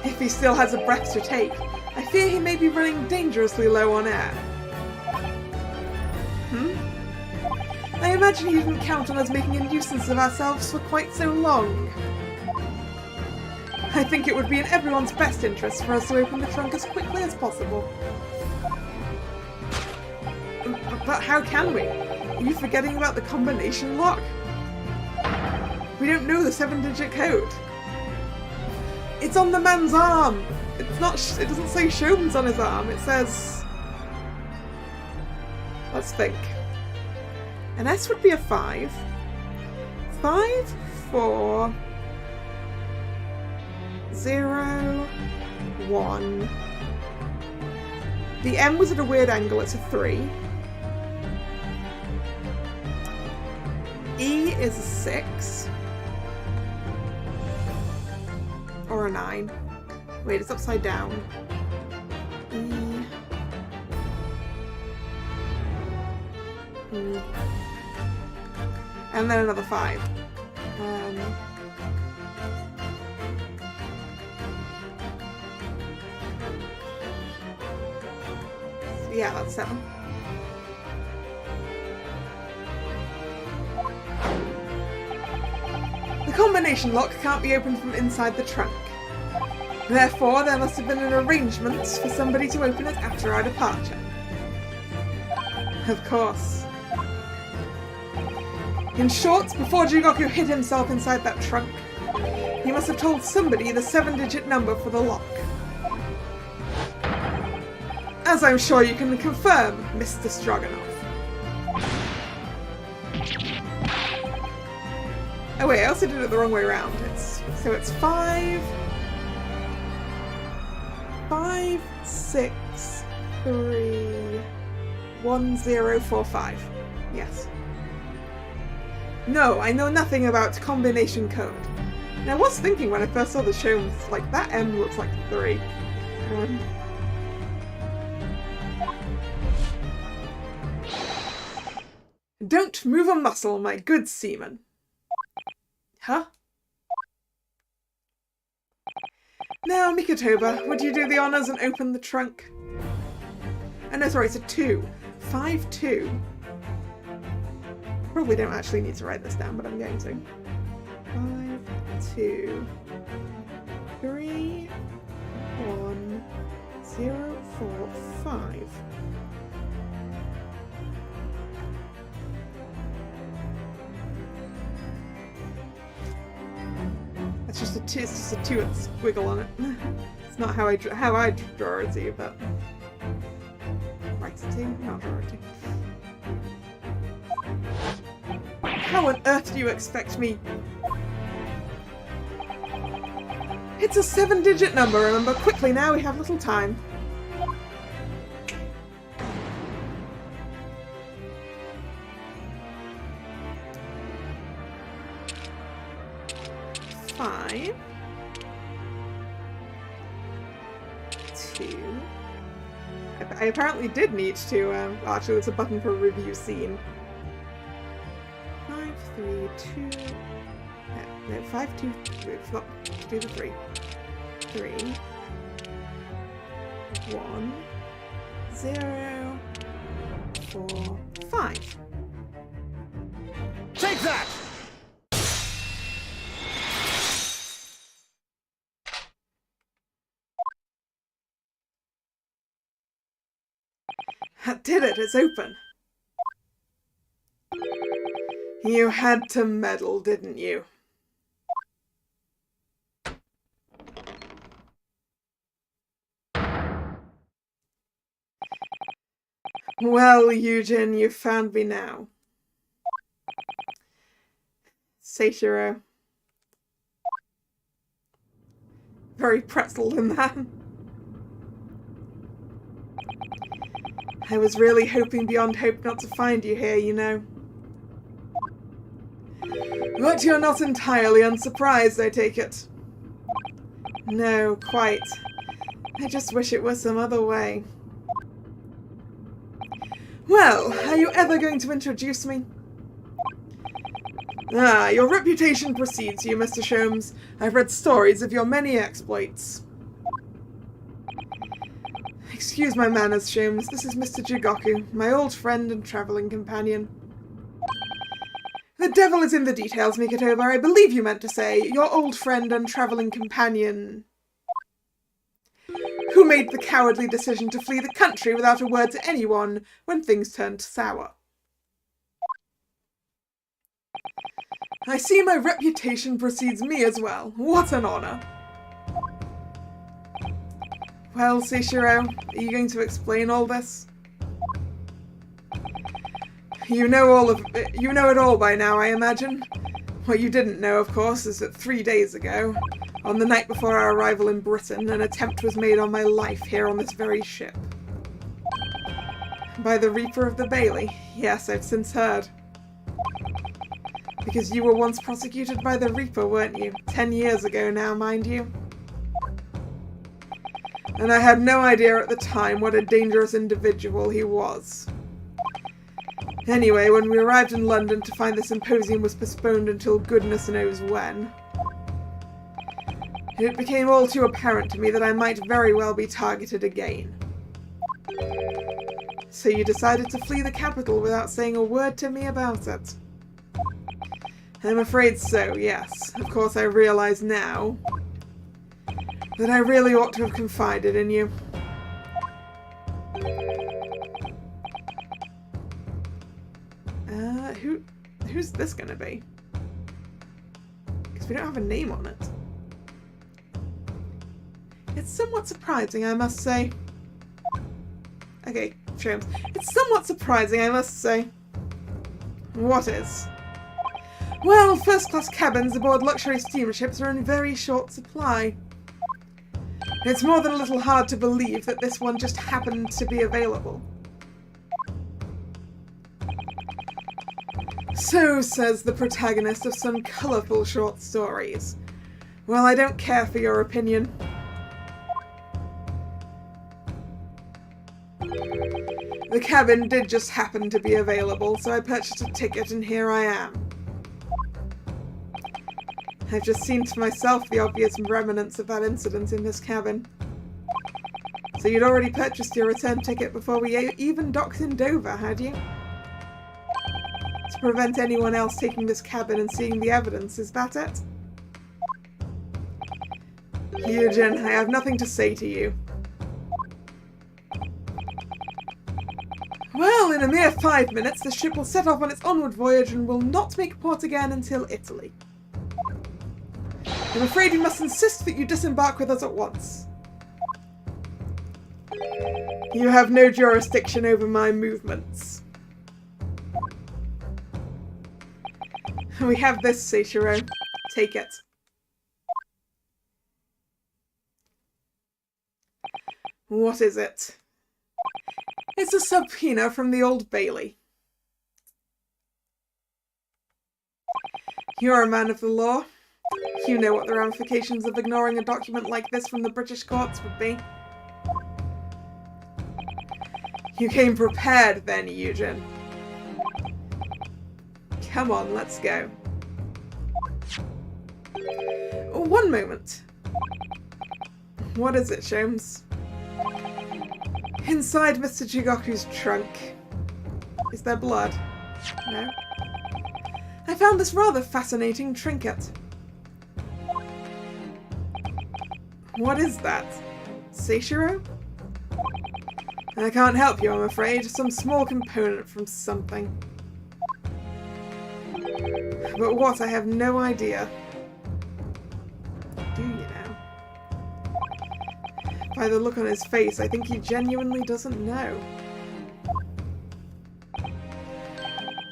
Speaker 1: If he still has a breath to take, I fear he may be running dangerously low on air. I imagine he didn't count on us making a nuisance of ourselves for quite so long. I think it would be in everyone's best interest for us to open the trunk as quickly as possible. But how can we? Are you forgetting about the combination lock? We don't know the 7-digit code. It's on the man's arm! It's not. It doesn't say Sholmes on his arm, it says... Let's think. An S would be a 5. 5, 4, 0, 1. The M was at a weird angle, it's a 3. E is a 6. Or a 9. Wait, it's upside down. E. And then another 5. Yeah, that's 7. The combination lock can't be opened from inside the trunk. Therefore, there must have been an arrangement for somebody to open it after our departure. Of course. In short, before Jigoku hid himself inside that trunk, he must have told somebody the 7-digit number for the lock. As I'm sure you can confirm, Mr. Stroganoff. Oh wait, I also did it the wrong way around. So it's 5, 6, 3, 1, 0, 4, 5. Yes. No, I know nothing about combination code. And I was thinking when I first saw the show, like, that M looks like a 3. Don't move a muscle, my good seaman. Huh? Now, Mikotoba, would you do the honours and open the trunk? Oh no, sorry, it's a 2. 5, 2. Probably don't actually need to write this down, but I'm going to. 5, 2, 3, 1, 0, 4, 5. It's just a 2. It's just a 2 with a squiggle on it. It's not how I draw a 2, but write a 2, not draw a 2. How on earth do you expect me? It's a 7-digit number, remember? Quickly now, we have little time. Five, 2. I apparently did need to, actually there's a button for review scene. 5, 3, 2, no, 5, 2, 3, do the 3. 3, 1, 0, 4, 5.
Speaker 3: Take that!
Speaker 1: That did it, it's open. You had to meddle, didn't you? Well, Eugen, you found me now. Seishiro. Very pretzeled in that. I was really hoping beyond hope not to find you here, you know. But you're not entirely unsurprised, I take it. No, quite. I just wish it were some other way. Well, are you ever going to introduce me? Ah, your reputation precedes you, Mr. Sholmes. I've read stories of your many exploits. Excuse my manners, Sholmes. This is Mr. Jigoku, my old friend and travelling companion. The devil is in the details, Mikotoba. I believe you meant to say, your old friend and travelling companion, who made the cowardly decision to flee the country without a word to anyone when things turned sour. I see my reputation precedes me as well. What an honour. Well, Seishiro, are you going to explain all this? You know it all by now, I imagine. What you didn't know, of course, is that 3 days ago, on the night before our arrival in Britain, an attempt was made on my life here on this very ship. By the Reaper of the Bailey. Yes, I've since heard. Because you were once prosecuted by the Reaper, weren't you? 10 years ago now, mind you. And I had no idea at the time what a dangerous individual he was. Anyway, when we arrived in London to find the symposium was postponed until goodness knows when, it became all too apparent to me that I might very well be targeted again. So you decided to flee the capital without saying a word to me about it? I'm afraid so, yes. Of course I realise now that I really ought to have confided in you. Who's this gonna be? Because we don't have a name on it. It's somewhat surprising, I must say. Okay, Shrooms. It's somewhat surprising, I must say. What is? Well, first-class cabins aboard luxury steamships are in very short supply. It's more than a little hard to believe that this one just happened to be available. So says the protagonist of some colourful short stories. Well, I don't care for your opinion. The cabin did just happen to be available, so I purchased a ticket and here I am. I've just seen to myself the obvious remnants of that incident in this cabin. So you'd already purchased your return ticket before we even docked in Dover, had you? To prevent anyone else taking this cabin and seeing the evidence, is that it? Eugen, I have nothing to say to you. Well, in a mere 5 minutes, the ship will set off on its onward voyage and will not make port again until Italy. I'm afraid we must insist that you disembark with us at once. You have no jurisdiction over my movements. We have this, Seishiro. Take it. What is it? It's a subpoena from the Old Bailey. You're a man of the law. You know what the ramifications of ignoring a document like this from the British courts would be. You came prepared then, Eugen. Come on, let's go. One moment. What is it, Sholmes? Inside Mr. Jigoku's trunk. Is there blood? No. I found this rather fascinating trinket. What is that? Seishiro? I can't help you, I'm afraid. Some small component from something. But what? I have no idea. Do you now? By the look on his face, I think he genuinely doesn't know.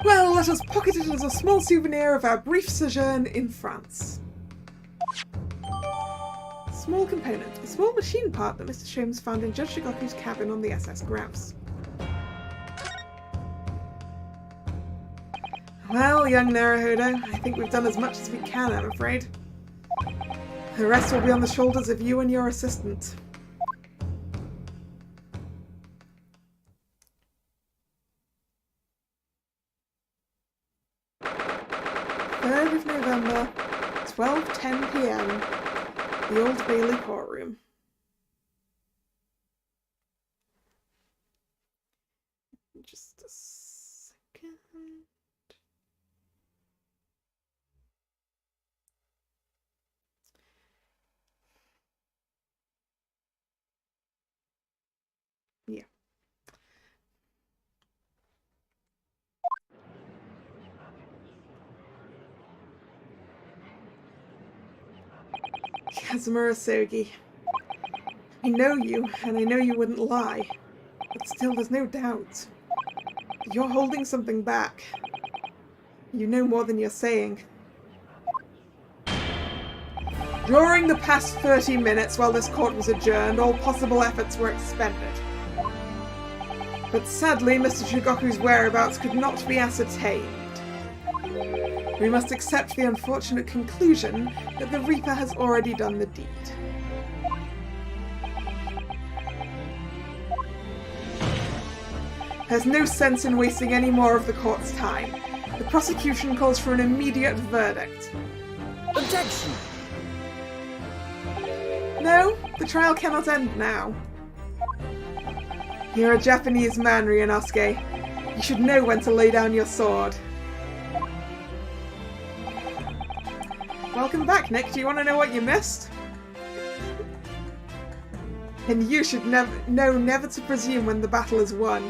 Speaker 1: Well, let us pocket it as a small souvenir of our brief sojourn in France. Small component. A small machine part that Mr. Sholmes found in Judge Shigoku's cabin on the SS Grouse. Well, young Naruhodo, I think we've done as much as we can, I'm afraid. The rest will be on the shoulders of you and your assistant. November, 12:10 p.m. The Old Bailey courtroom. Just a second. Yeah. Kazuma Asogi. I know you, and I know you wouldn't lie. But still, there's no doubt. You're holding something back. You know more than you're saying. During the past 30 minutes while this court was adjourned, all possible efforts were expended. But sadly, Mr. Jigoku's whereabouts could not be ascertained. We must accept the unfortunate conclusion that the Reaper has already done the deed. There's no sense in wasting any more of the court's time. The prosecution calls for an immediate verdict.
Speaker 2: Objection!
Speaker 1: No, the trial cannot end now. You're a Japanese man, Ryunosuke. You should know when to lay down your sword. Welcome back, Nick. Do you want to know what you missed? And you should know never to presume when the battle is won.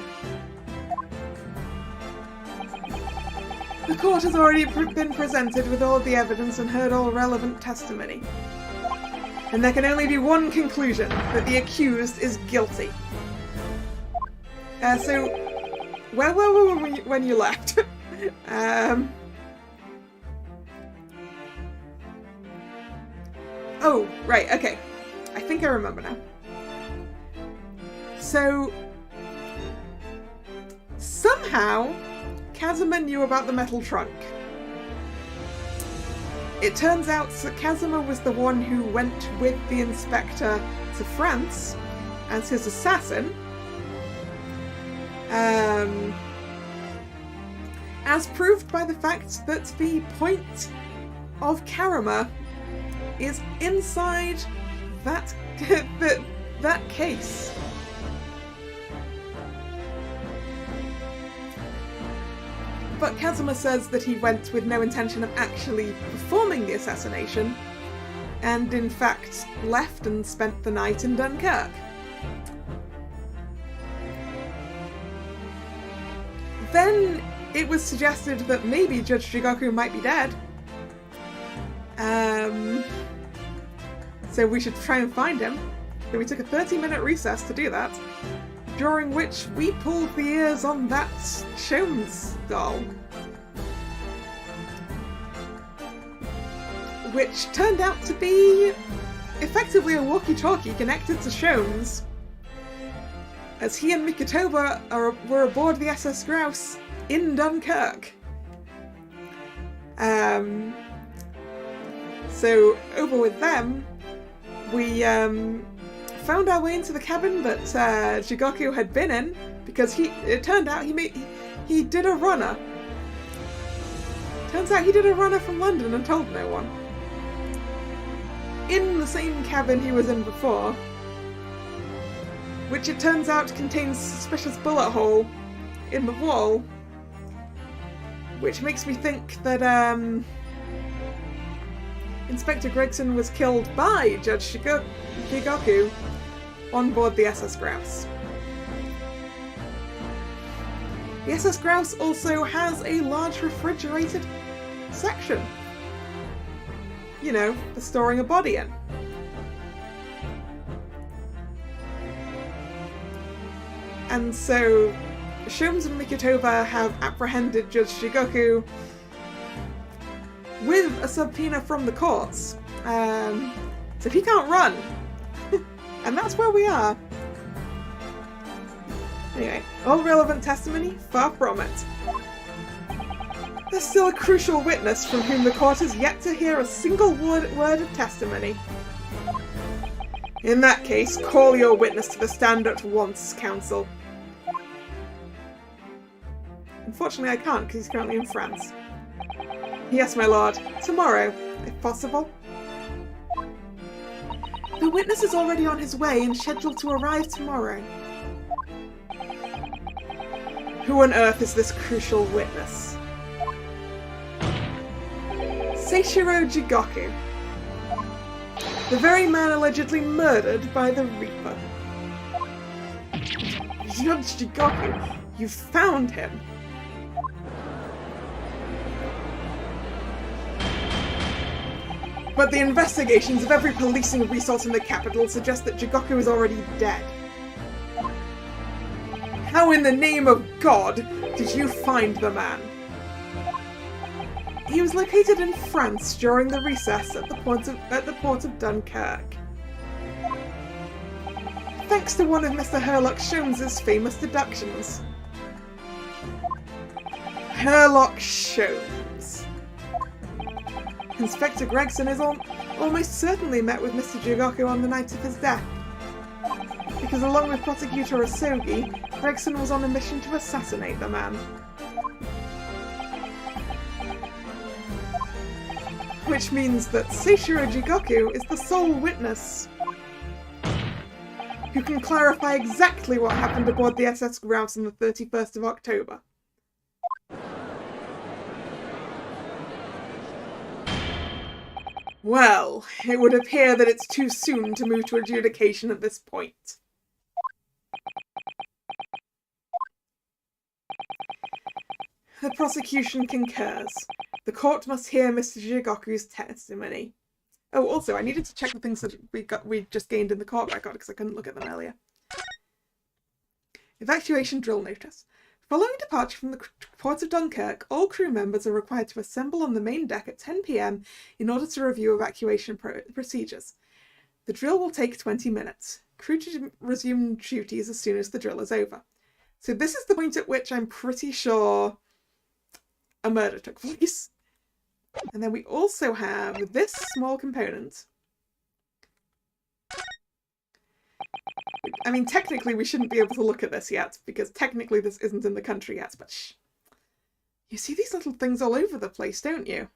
Speaker 1: The court has already been presented with all the evidence and heard all relevant testimony. And there can only be one conclusion, that the accused is guilty. So, where were we when you left? Oh, right, okay. I think I remember now. So, somehow, Kazuma knew about the metal trunk. It turns out that Kazuma was the one who went with the inspector to France as his assassin. As proved by the fact that the point of Karama is inside that that case. But Kazuma says that he went with no intention of actually performing the assassination, and in fact left and spent the night in Dunkirk. Then it was suggested that maybe Judge Jigoku might be dead. So we should try and find him. So we took a 30-minute recess to do that, during which we pulled the ears on that Sholmes doll. Which turned out to be effectively a walkie-talkie connected to Sholmes, as he and Mikotoba were aboard the SS Grouse in Dunkirk. So over with them, we found our way into the cabin that Jigoku had been in, because it turned out he did a runner. Turns out he did a runner from London and told no one. In the same cabin he was in before, which it turns out contains a suspicious bullet hole in the wall, which makes me think that Inspector Gregson was killed by Judge Jigoku on board the SS Grouse. The SS Grouse also has a large refrigerated section. You know, for storing a body in. And so, Sholmes and Mikotoba have apprehended Judge Jigoku with a subpoena from the courts. So he can't run. And that's where we are. Anyway, all relevant testimony? Far from it. There's still a crucial witness from whom the court has yet to hear a single word of testimony. In that case, call your witness to the stand at once, counsel. Unfortunately, I can't because he's currently in France. Yes, my lord. Tomorrow, if possible. The witness is already on his way and scheduled to arrive tomorrow. Who on earth is this crucial witness? Seishiro Jigoku. The very man allegedly murdered by the Reaper. Judge Jigoku, you found him. But the investigations of every policing resource in the capital suggest that Jigoku is already dead. How in the name of God did you find the man? He was located in France during the recess at the port of Dunkirk. Thanks to one of Mr. Herlock Sholmes' famous deductions. Herlock Sholmes. Inspector Gregson is almost certainly met with Mr. Jigoku on the night of his death, because along with Prosecutor Asogi, Gregson was on a mission to assassinate the man. Which means that Seishiro Jigoku is the sole witness who can clarify exactly what happened aboard the SS Grouse on the 31st of October. Well, it would appear that it's too soon to move to adjudication at this point. The prosecution concurs. The court must hear Mr. Jigoku's testimony. Oh, also, I needed to check the things that we just gained in the court record because I couldn't look at them earlier. Evacuation drill notice. Following departure from the port of Dunkirk, all crew members are required to assemble on the main deck at 10 p.m. in order to review evacuation procedures. The drill will take 20 minutes. Crew to resume duties as soon as the drill is over. So this is the point at which I'm pretty sure a murder took place. And then we also have this small component. I mean, technically we shouldn't be able to look at this yet, because technically this isn't in the country yet, but shh. You see these little things all over the place, don't you?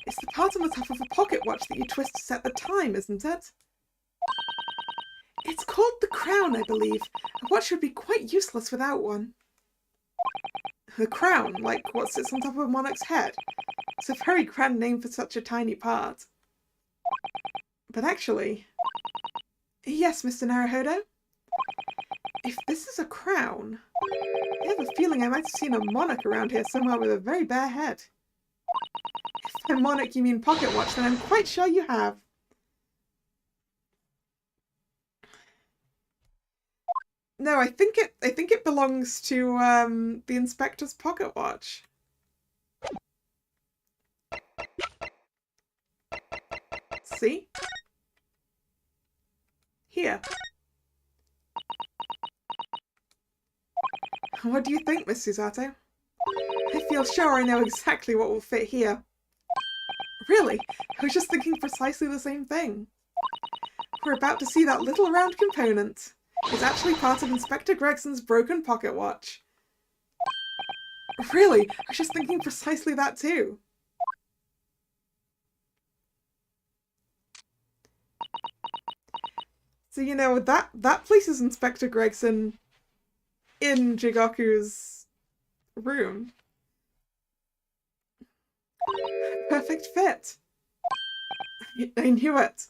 Speaker 1: It's the part on the top of a pocket watch that you twist to set the time, isn't it? It's called the crown, I believe. A watch would be quite useless without one. The crown, like what sits on top of a monarch's head. It's a very grand name for such a tiny part. But actually... Yes, Mr. Naruhodo? If this is a crown, I have a feeling I might have seen a monarch around here somewhere with a very bare head. If by monarch you mean pocket watch, then I'm quite sure you have. No, I think it belongs to the inspector's pocket watch. See? Here. What do you think, Miss Susato? I feel sure I know exactly what will fit here. Really? I was just thinking precisely the same thing. We're about to see that little round component. It's actually part of Inspector Gregson's broken pocket watch. Really? I was just thinking precisely that too. So, you know, that places Inspector Gregson in Jigoku's room. Perfect fit. I knew it.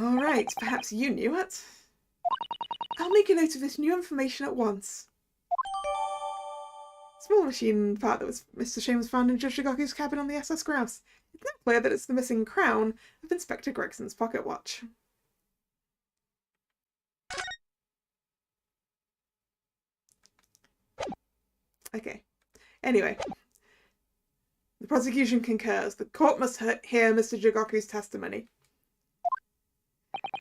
Speaker 1: Alright, perhaps you knew it. I'll make a note of this new information at once. Small machine part that was Mr. Sholmes found in Judge Jigoku's cabin on the SS Grouse. It's now clear that it's the missing crown of Inspector Gregson's pocket watch. Okay. Anyway. The prosecution concurs. The court must hear Mr. Jigoku's testimony.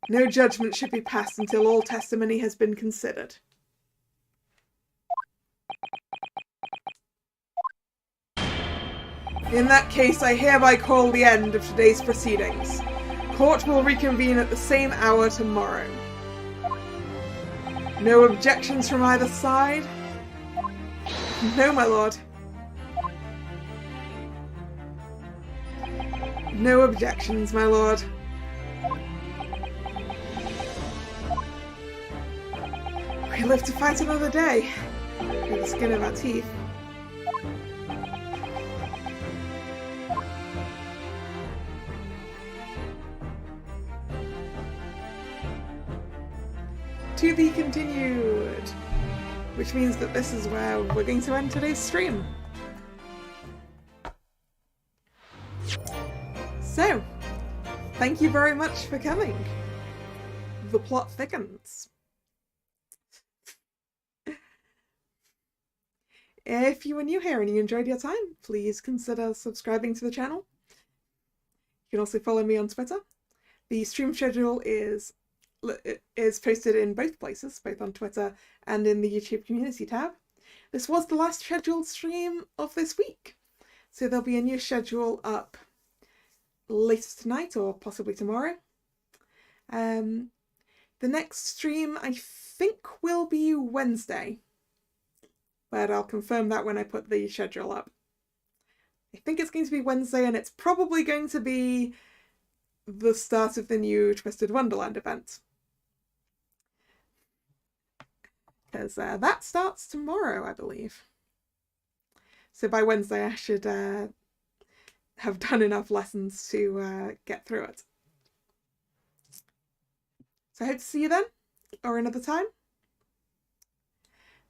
Speaker 1: No judgment should be passed until all testimony has been considered. In that case, I hereby call the end of today's proceedings. Court will reconvene at the same hour tomorrow. No objections from either side? No, my lord. No objections, my lord. We live to fight another day, through the skin of our teeth. To be continued, which means that this is where we're going to end today's stream. So, thank you very much for coming. The plot thickens. If you are new here and you enjoyed your time, please consider subscribing to the channel. You can also follow me on Twitter. The stream schedule is posted in both places, both on Twitter and in the YouTube community tab. This was the last scheduled stream of this week, so there'll be a new schedule up later tonight or possibly tomorrow. The next stream I think will be Wednesday, but I'll confirm that when I put the schedule up. I think it's going to be Wednesday, and it's probably going to be the start of the new Twisted Wonderland event, because that starts tomorrow, I believe. So by Wednesday I should have done enough lessons to get through it. So I hope to see you then, or another time.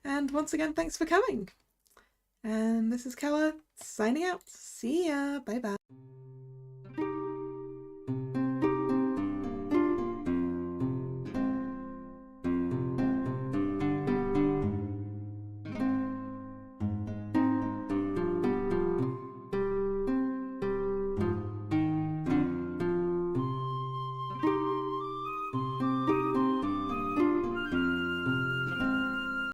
Speaker 1: And once again, thanks for coming. And this is Kalla signing out. See ya. Bye bye.